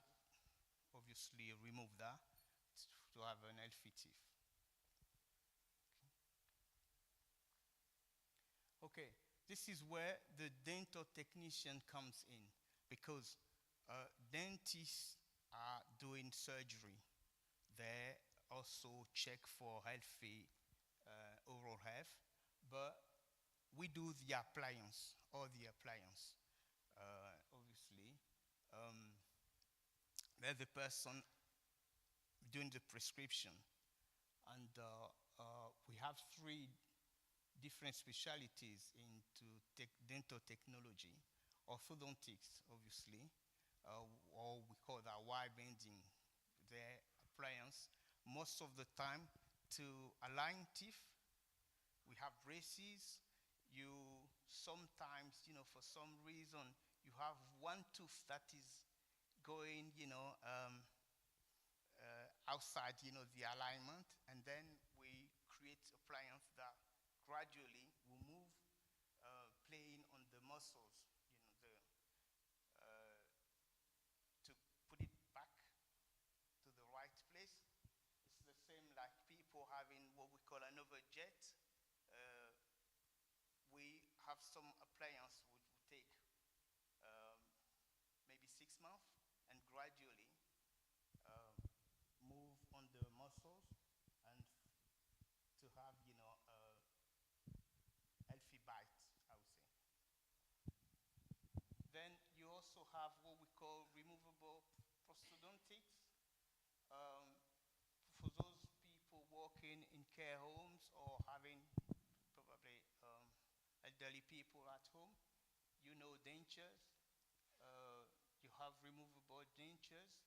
obviously remove that to have an healthy teeth. Okay, this is where the dental technician comes in, because dentists are doing surgery. They also check for healthy oral health, but we do the appliance, all the appliance. Obviously, they're the person doing the prescription, and we have 3 different specialties into dental technology. Orthodontics, obviously, or we call that wire bending, their appliance. Most of the time, to align teeth, we have braces. You sometimes, for some reason, you have one tooth that is going, outside, the alignment, and then we create appliance that gradually will move, playing on the muscles, to put it back to the right place. It's the same like people having what we call an overjet. We have some appliance which will take maybe 6 months, and gradually move on the muscles, and to have, healthy bite, I would say. Then you also have what we call removable prosthodontics. For those people working in care homes or having probably elderly people at home, dentures. You have removable dentures.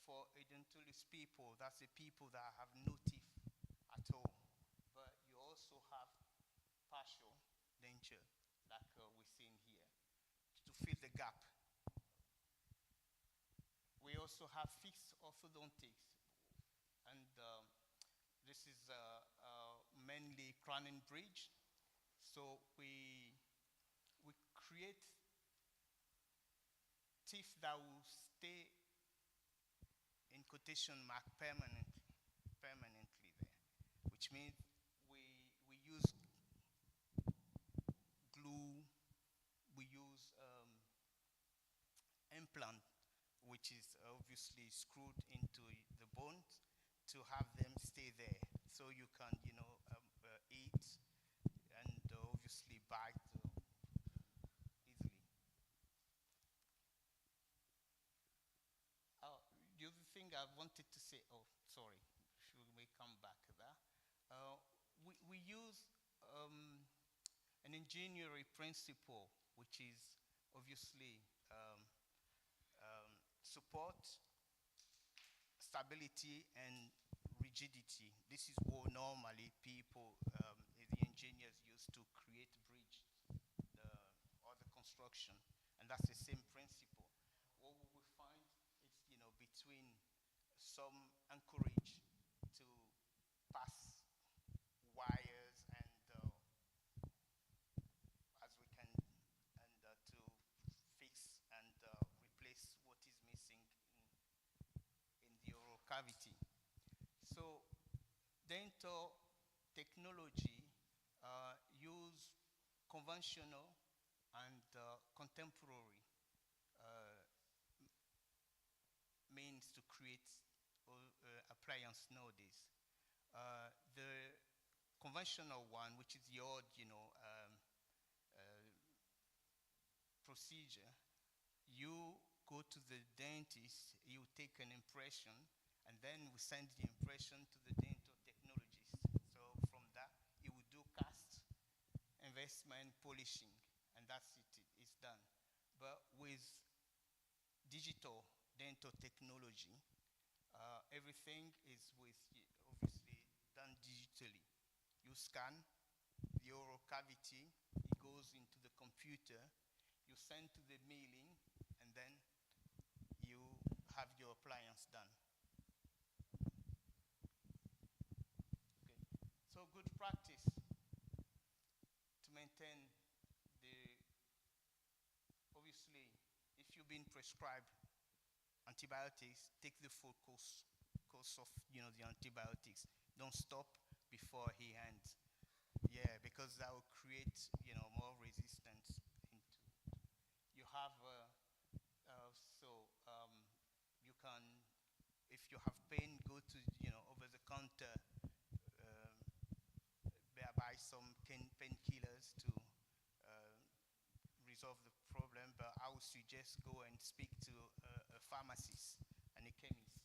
For dentalist people, that's the people that have no teeth at all. But you also have partial denture, like we're seeing here, to fill the gap. We also have fixed orthodontics, and this is mainly crown and bridge. So we create teeth that will stay in quotation mark permanently there, which means we use glue implant, which is obviously screwed into the bones to have them stay there, so you can, eat and obviously bite easily. The other thing I wanted to say, sorry, should we come back to that? We use an engineering principle, which is obviously support, stability, and rigidity. This is what normally people, the engineers use to create bridge or the construction, and that's the same principle. What we will find is, between some anchorage to pass wires and as we can, and to fix and replace what is missing in the oral cavity. So dental technology use conventional and contemporary means to create appliance nowadays. The conventional one, which is the old, procedure, you go to the dentist, you take an impression, and then we send the impression to the dental technologist. So from that, he will do cast, investment, polishing, and that's it, it's done. But with digital dental technology, everything is obviously done digitally. You scan the oral cavity, it goes into the computer, you send to the milling, and then you have your appliance done. Okay. So good practice to maintain obviously, if you've been prescribed antibiotics, take the full course of the antibiotics. Don't stop before he ends. Yeah, because that will create more resistance. You have you can, if you have pain, go to over the counter, buy some painkillers to resolve the problem. But I would suggest go and speak to a pharmacist and a chemist.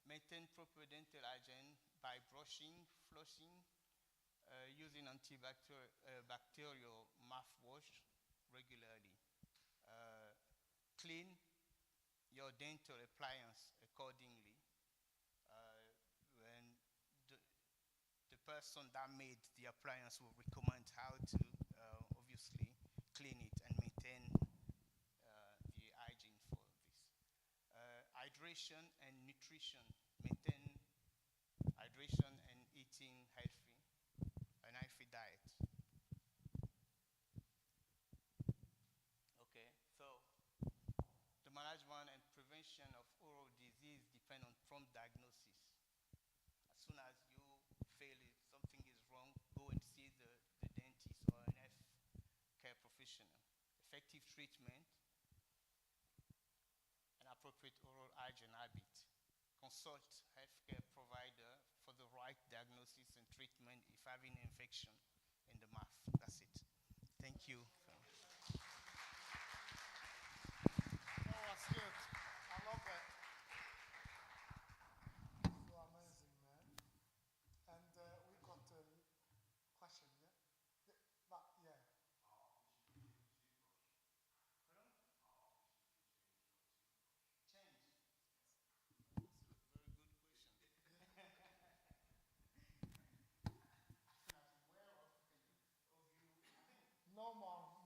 Maintain proper dental hygiene by brushing, flossing, using antibacterial mouthwash regularly. Clean your dental appliance accordingly. And the person that made the appliance will recommend how to obviously clean it and maintain the hygiene for this. Hydration and nutrition. Maintain hydration and eating an healthy diet. Okay, so the management and prevention of oral disease depend on prompt diagnosis. As soon as you feel something is wrong, go and see the dentist or an health care professional. Effective treatment and appropriate oral hygiene habit. Consult healthcare provider for the right diagnosis and treatment if having an infection in the mouth. That's it. Thank you. Oh, that's good. I love it. So amazing, man. And we got a question, yeah? Yeah. No more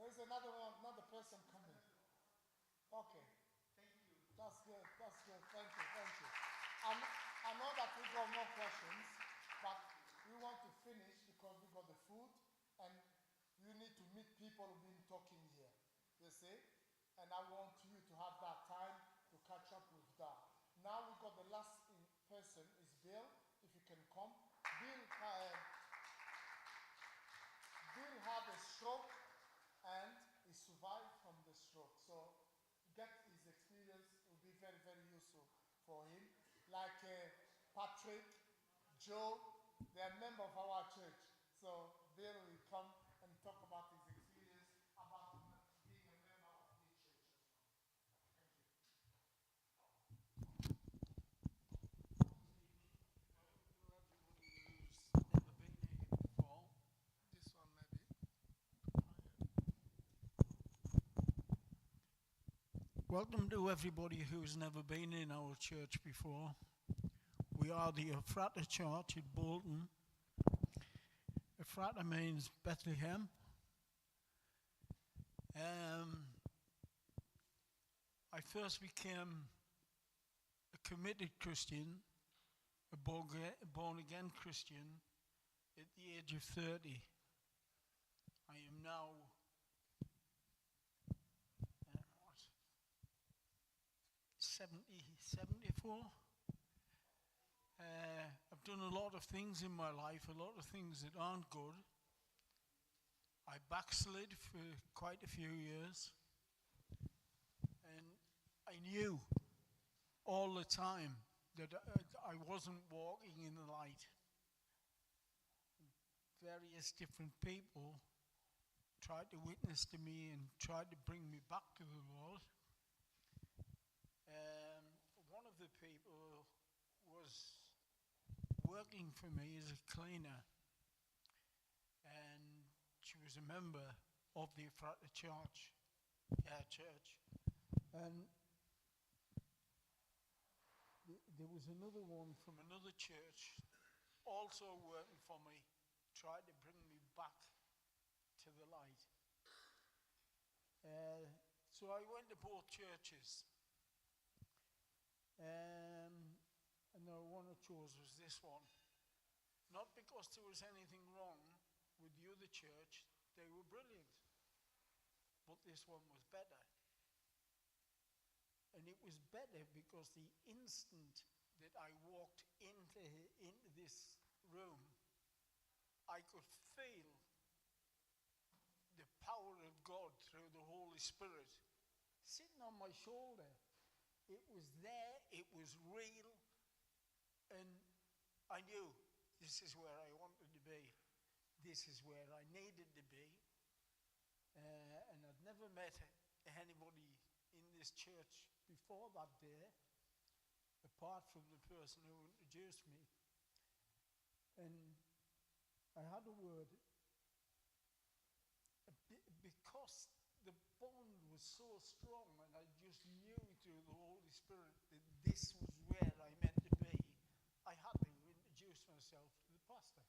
There's another one, another person coming. Okay. That's good. That's good. Thank you. Thank you. I know that we got more questions, but we want to finish because we got the food and you need to meet people who've been talking here. You see? And I want you to have that time to catch up with that. Now we got the last person is Bill. If you can come. Bill had a stroke and he survived from the stroke. So get his experience will be very, very useful for him. Like Patrick, Joe, they are members of our church. So Bill will come and talk about his experience about being a member of this church as well. This one maybe. Welcome to everybody who's never been in our church before. We are the Ephrata Church in Bolton. Ephrata means Bethlehem. I first became a committed Christian, a born-again Christian, at the age of 30. I am now 74. I've done a lot of things in my life, a lot of things that aren't good. I backslid for quite a few years. And I knew all the time that I wasn't walking in the light. Various different people tried to witness to me and tried to bring me back to the Lord. One of the people was working for me as a cleaner, and she was a member of the Ephrata church. And there was another one from another church also working for me, tried to bring me back to the light. So I went to both churches. And the one I chose was this one. Not because there was anything wrong with the other church, they were brilliant. But this one was better. And it was better because the instant that I walked into this room, I could feel the power of God through the Holy Spirit sitting on my shoulder. It was there, it was real, and I knew this is where I wanted to be. This is where I needed to be. And I'd never met anybody in this church before that day, apart from the person who introduced me. And I had a word, because the bond was so strong, and I just knew through the Holy Spirit that this was where I meant to be. I had to introduce myself to the pastor.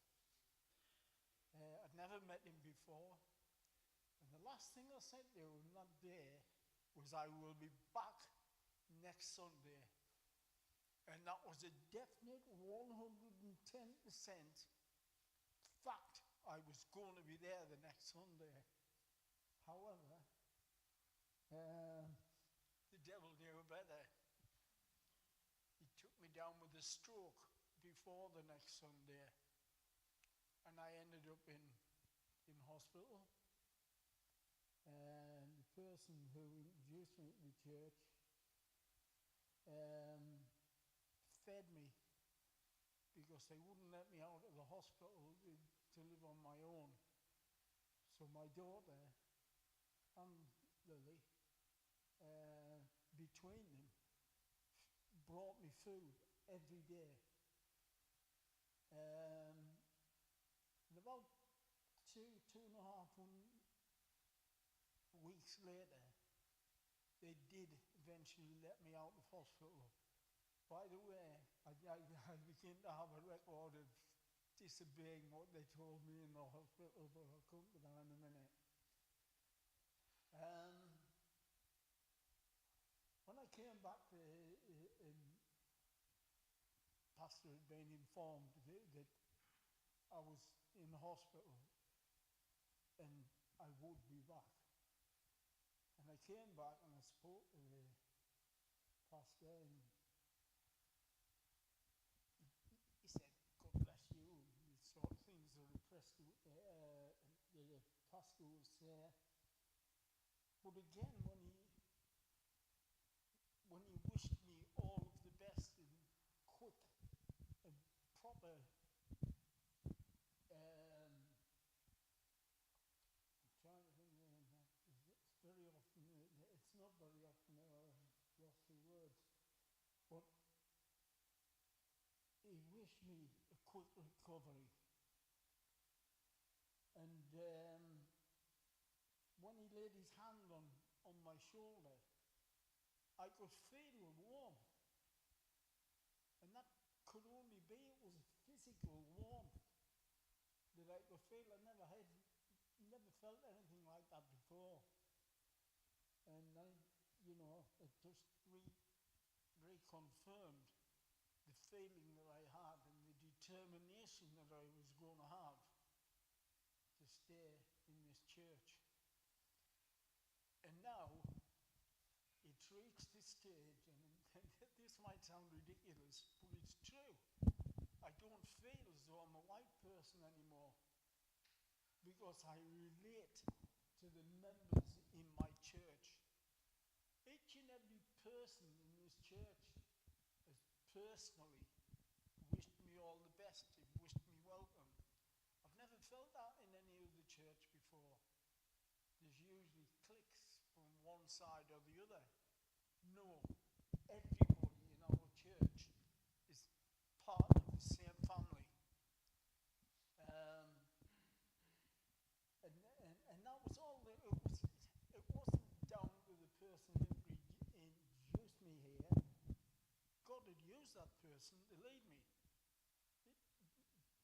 I'd never met him before, and the last thing I said to him that day was, I will be back next Sunday. And that was a definite 110% fact. I was going to be there the next Sunday. However, the devil knew better. He took me down with a stroke before the next Sunday, and I ended up in hospital. And the person who introduced me to the church fed me, because they wouldn't let me out of the hospital to live on my own. So my daughter and Lily, between them, brought me food every day. And about two and a half weeks later, they did eventually let me out of hospital. By the way, I began to have a record of disobeying what they told me in the hospital, but I'll come to that in a minute. When I came back, pastor had been informed that I was in hospital and I would be back. And I came back and I spoke to the pastor, and he said, God bless you, the sort of things that the pastor would say. But again, when he wished me all of the best and quick and proper, I'm trying to think, it's very often, it's not very often, lost the words, but he wished me a quick recovery. And when he laid his hand on my shoulder, I could feel a warmth. And that could only be, it was a physical warmth that I could feel. I never felt anything like that before. And it just reconfirmed the feeling that I had and the determination that I was going to have to stay in this church. And now, it's reached this stage, and this might sound ridiculous, but it's true. I don't feel as though I'm a white person anymore, because I relate to the members in my church. Each and every person in this church has personally wished me all the best, wished me welcome. I've never felt that in any other church before. There's usually cliques from one side or the other. No, everybody in our church is part of the same family. And that was all. It wasn't down to the person who introduced me here. God had used that person to lead me.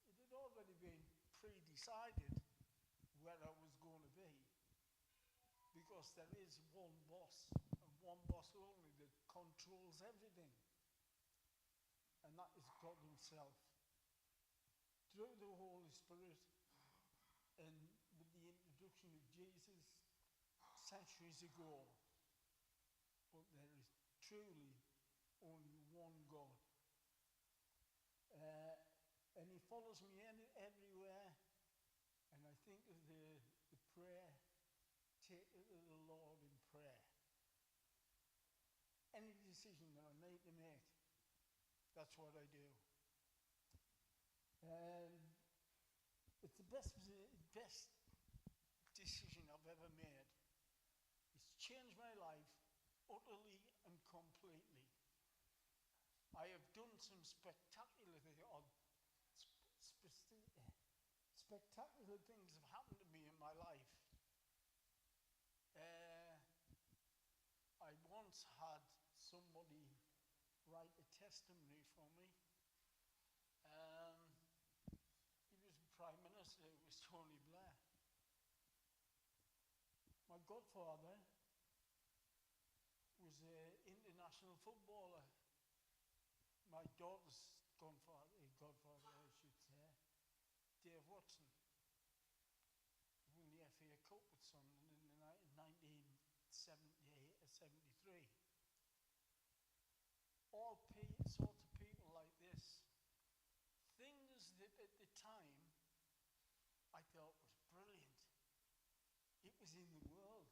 It had already been pre-decided where I was going to be, because there is one boss, and one boss only, that controls everything, and that is God himself. Through the Holy Spirit, and with the introduction of Jesus centuries ago, but there is truly only one God. And he follows me everywhere, and I think of the prayer, take it to the Lord in prayer. Any decision that I need to make, that's what I do. It's the best decision I've ever made. It's changed my life utterly and completely. I have done some spectacular things have happened to me in my life. I once had somebody write a testimony for me. He was the Prime Minister, it was Tony Blair. My godfather was an international footballer. My daughter's godfather, I should say, Dave Watson, won the FA Cup with Sunderland in 1973. All sorts of people like this. Things that at the time I thought was brilliant. It was in the world.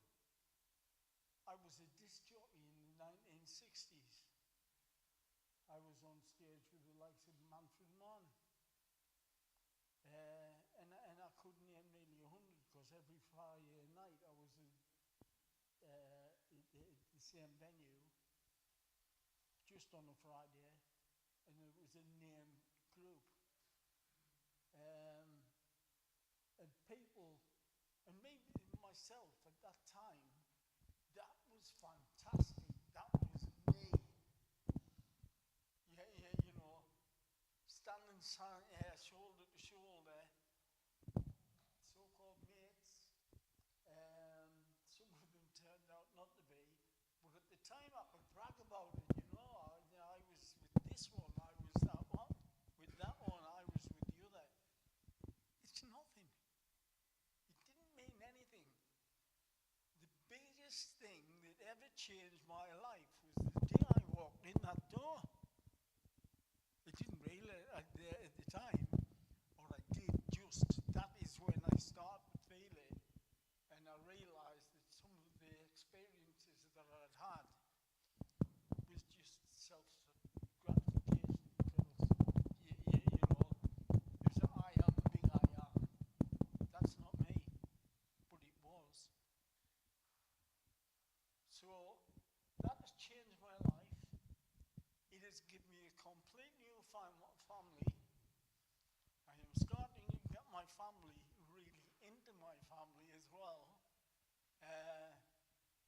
I was a disc jockey in the 1960s. I was on stage with the likes of Manfred Mann. And I could name nearly 100, because every Friday night I was at the same venue, just on a Friday, and it was a named group. And people, and maybe myself at that time, that was fantastic. That was me. Standing shoulder to shoulder, so-called mates, some of them biggest thing that ever changed my life was the day I walked in that door. I didn't realize at the time, or I did just. That is when I started feeling, and I realized that some of the experiences that I had had was just self-gratification, because you know, there's I am the big I am. That's not me, but it was. So that has changed my life. It has given me a complete new family. I am starting to get my family really into my family as well,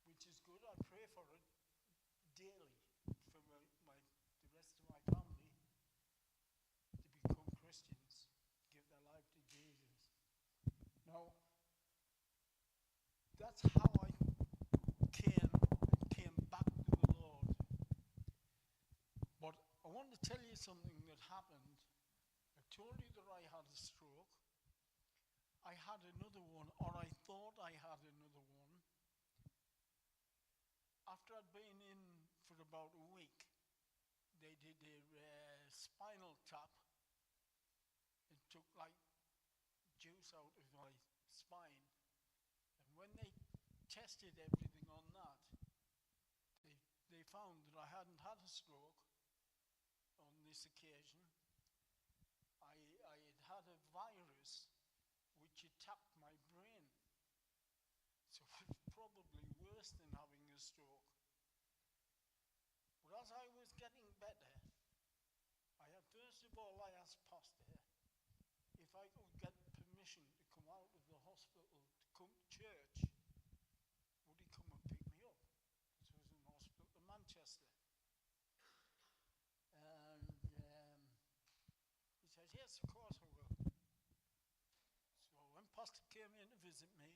which is good. I pray for it daily, for the rest of my family to become Christians, give their life to Jesus. Now, that's how I came back to the Lord. But I want to tell you something that happened. I told you that I had a stroke. I had another one, or I thought I had another one. After I'd been in for about a week, they did a spinal tap and took like juice out of my spine. And when they tested everything on that, they found that I hadn't had a stroke on this occasion. I had a virus which attacked my brain. So it was probably worse than having a stroke. But as I was getting better, first of all, I asked Pastor if I could get permission to come out of the hospital to come to church. Would he come and pick me up? This was in hospital in Manchester. And he said, yes, of course I will. So when Pastor came in to visit me,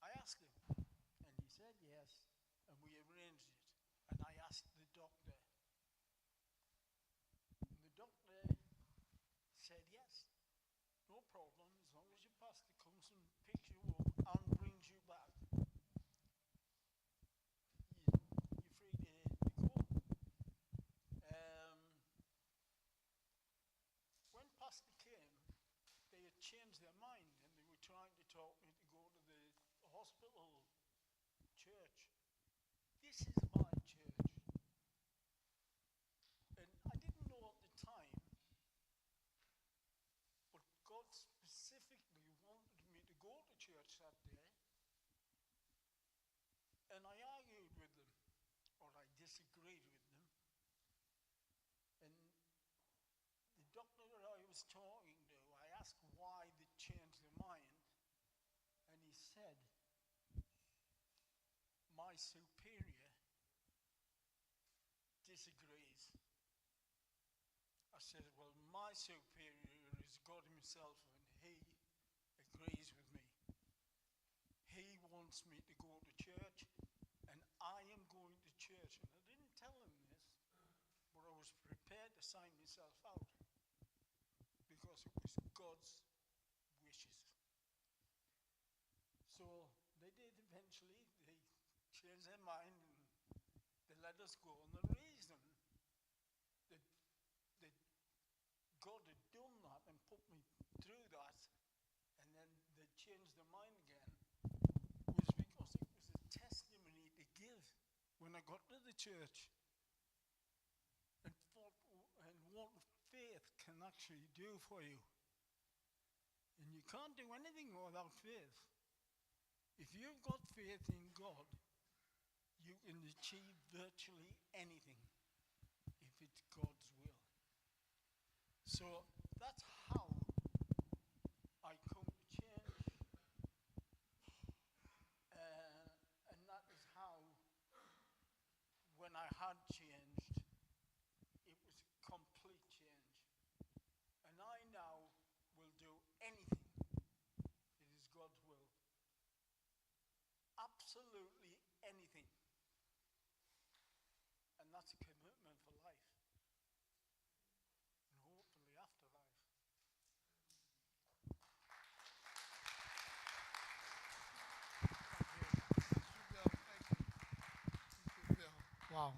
I asked him, and he said yes, and we arranged it. And I asked the doctor. And the doctor said yes, no problem, as long as your pastor comes and picks you up and brings you back, you're free to go. When Pastor came, they had changed their mind and they were trying to talk me to go to the hospital church. This is my church. And I didn't know at the time, but God specifically wanted me to go to church that day. And I argued with them, or I disagreed with them. And the doctor that I was talking to, I asked why they changed their mind. And he said, my superior disagrees. I said, well, my superior is God himself, and he agrees with me. He wants me to go to church, and I am going to church. And I didn't tell him this, but I was prepared to sign myself out because it was God's wishes. So they did eventually. They changed their mind and they let us go. And the reason that God had done that and put me through that, and then they changed their mind again, was because it was a testimony to give when I got to the church, and what faith can actually do for you. And you can't do anything without faith. If you've got faith in God, you can achieve virtually anything if it's God's will. So that's how I come to change. And that is how, when I had changed, it was a complete change. And I now will do anything that is God's will. Absolutely anything. And that's a commitment for life. And hopefully after life. Thank you. Wow.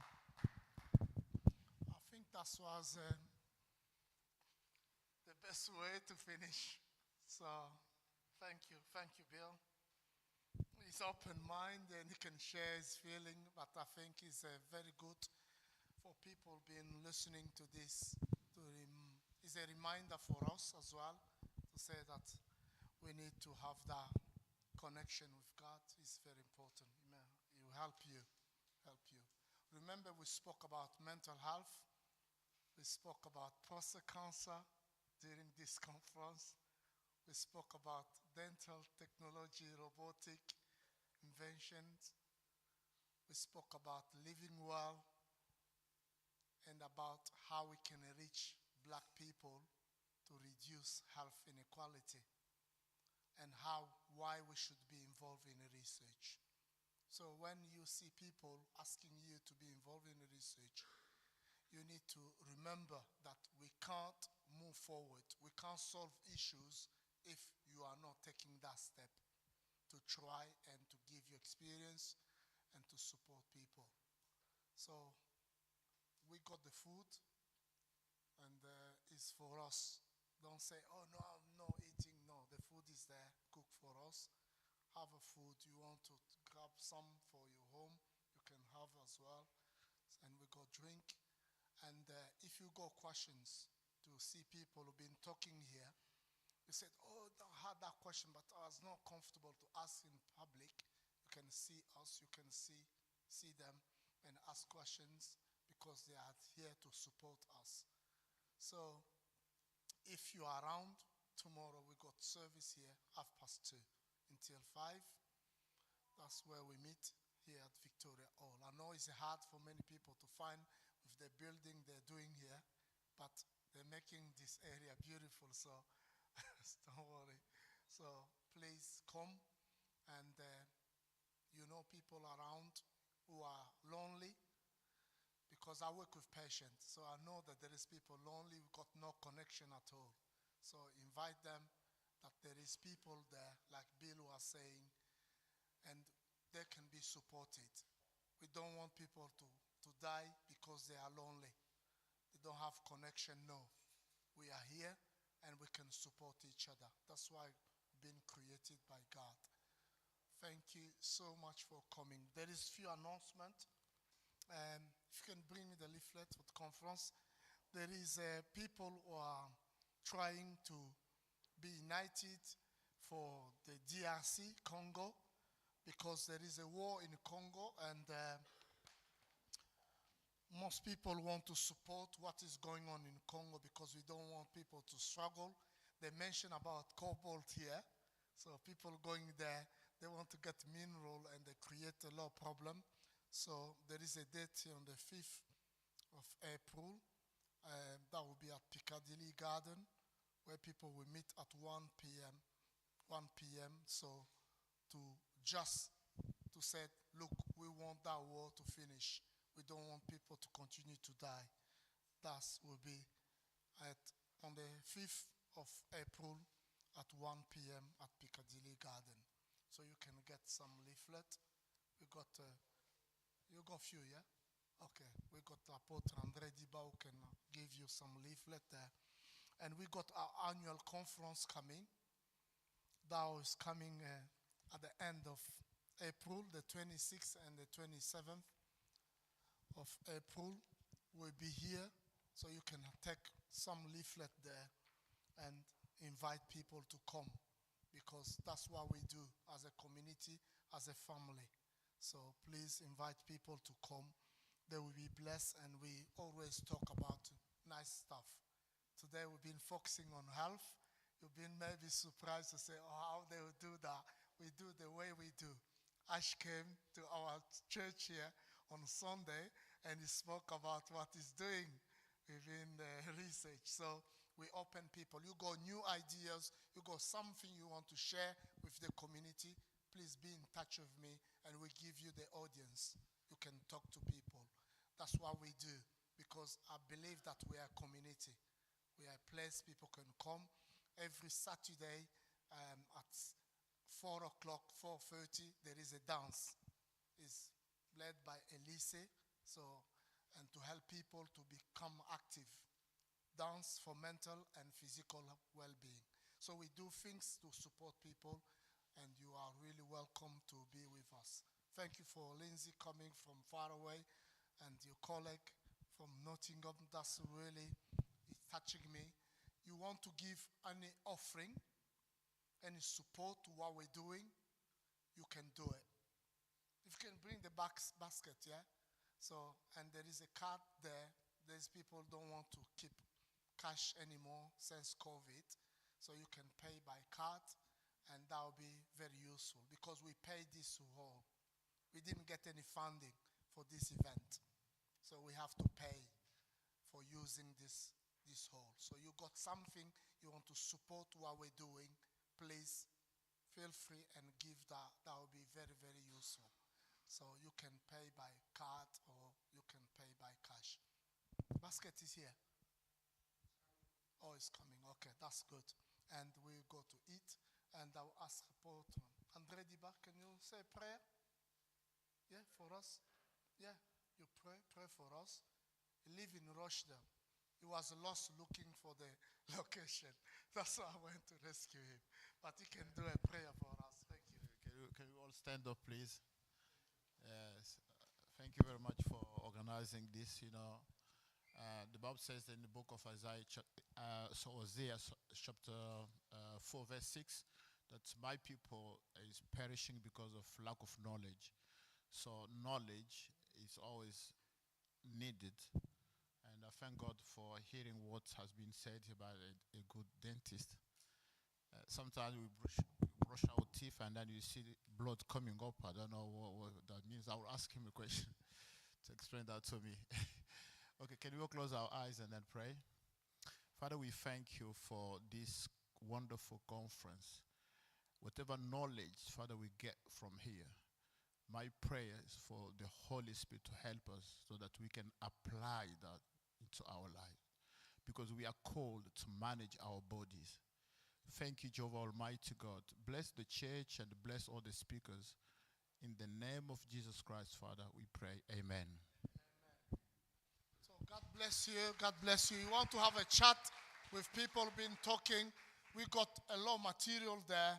I think that was the best way to finish. So, thank you, Bill. He's open mind and he can share his feeling, but I think it's very good for people being listening to this. It's a reminder for us as well to say that we need to have that connection with God. It's very important. It will help you. Remember, we spoke about mental health. We spoke about prostate cancer during this conference. We spoke about dental technology, robotic inventions. We spoke about living well and about how we can reach black people to reduce health inequality and why we should be involved in research. So when you see people asking you to be involved in research, you need to remember that we can't move forward. We can't solve issues if you are not taking that step to try and to give your experience and to support people. So we got the food, and it's for us. Don't say, oh, no, I'm not eating. No, the food is there, cooked for us. Have a food. You want to grab some for your home, you can have as well. And we got drink. And if you got questions to see people who've been talking here, you said, oh, I had that question, but I was not comfortable to ask in public. You can see us, you can see them and ask questions because they are here to support us. So if you are around, tomorrow we got service here, 2:30 until 5. That's where we meet here at Victoria Hall. I know it's hard for many people to find with the building they're doing here, but they're making this area beautiful, so don't worry. So please come, and you know people around who are lonely, because I work with patients, so I know that there is people lonely who got no connection at all. So invite them, that there is people there, like Bill was saying, and they can be supported. We don't want people to die because they are lonely. They don't have connection, no. We are here and we can support each other. That's why we've been created by God. Thank you so much for coming. There is few announcements. If you can bring me the leaflet for the conference. There is people who are trying to be united for the DRC, Congo, because there is a war in Congo, and most people want to support what is going on in Congo because we don't want people to struggle. They mention about cobalt here, so people going there, they want to get mineral and they create a lot of problem. So there is a date here on the 5th of April. That will be at Piccadilly Garden, where people will meet at 1 p.m. So to say, look, we want that war to finish. We don't want people to continue to die. That will be on the 5th of April at 1 p.m. at Piccadilly Garden. So you can get some leaflet. You got a few, yeah? Okay, we got Apotre André Diba who can give you some leaflet there. And we got our annual conference coming. That is coming at the end of April, the 26th and the 27th of April. We'll be here, so you can take some leaflet there and invite people to come, because that's what we do as a community, as a family. So please invite people to come. They will be blessed, and we always talk about nice stuff. Today we've been focusing on health. You've been maybe surprised to say, oh, how they will do that. We do the way we do. Ash came to our church here on Sunday, and he spoke about what he's doing within the research. So we open people. You got new ideas, you got something you want to share with the community, please be in touch with me, and we give you the audience. You can talk to people. That's what we do, because I believe that we are a community. We are a place people can come. Every Saturday at 4 o'clock, 4:30, there is a dance. It's led by Elise. So, and to help people to become active. Dance for mental and physical well-being. So we do things to support people, and you are really welcome to be with us. Thank you for Lindsay coming from far away, and your colleague from Nottingham. That's really touching me. You want to give any offering, any support to what we're doing, you can do it. If you can bring the basket, yeah? So, and there is a card there. There's people don't want to keep cash anymore since COVID. So you can pay by card, and that will be very useful because we paid this hall. We didn't get any funding for this event. So we have to pay for using this hall. So you got something you want to support what we're doing, please feel free and give that. That will be very, very useful. So you can pay by card or you can pay by cash. The basket is here. Oh, it's coming. Okay, that's good. And we'll go to eat. And I'll ask Bolton. Andre Diba, can you say a prayer? Yeah, for us? Yeah, you pray for us. He lives in Rochdale. He was lost looking for the location. That's why I went to rescue him. But he can do a prayer for us. Thank you. Can you all stand up, please? Yes. Thank you very much for organizing this, the Bible says in the book of Isaiah, Hosea chapter 4, verse 6, that my people is perishing because of lack of knowledge. So knowledge is always needed. And I thank God for hearing what has been said about a good dentist. Sometimes we brush our teeth and then you see blood coming up. I don't know what that means. I will ask him a question to explain that to me. Okay, can we all close our eyes and then pray? Father, we thank you for this wonderful conference. Whatever knowledge, Father, we get from here, my prayer is for the Holy Spirit to help us so that we can apply that into our life. Because we are called to manage our bodies. Thank you, Jehovah Almighty God. Bless the church and bless all the speakers. In the name of Jesus Christ, Father, we pray. Amen. So God bless you. God bless you. You want to have a chat with people been talking. We got a lot of material there.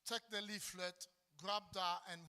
Take the leaflet, grab that, and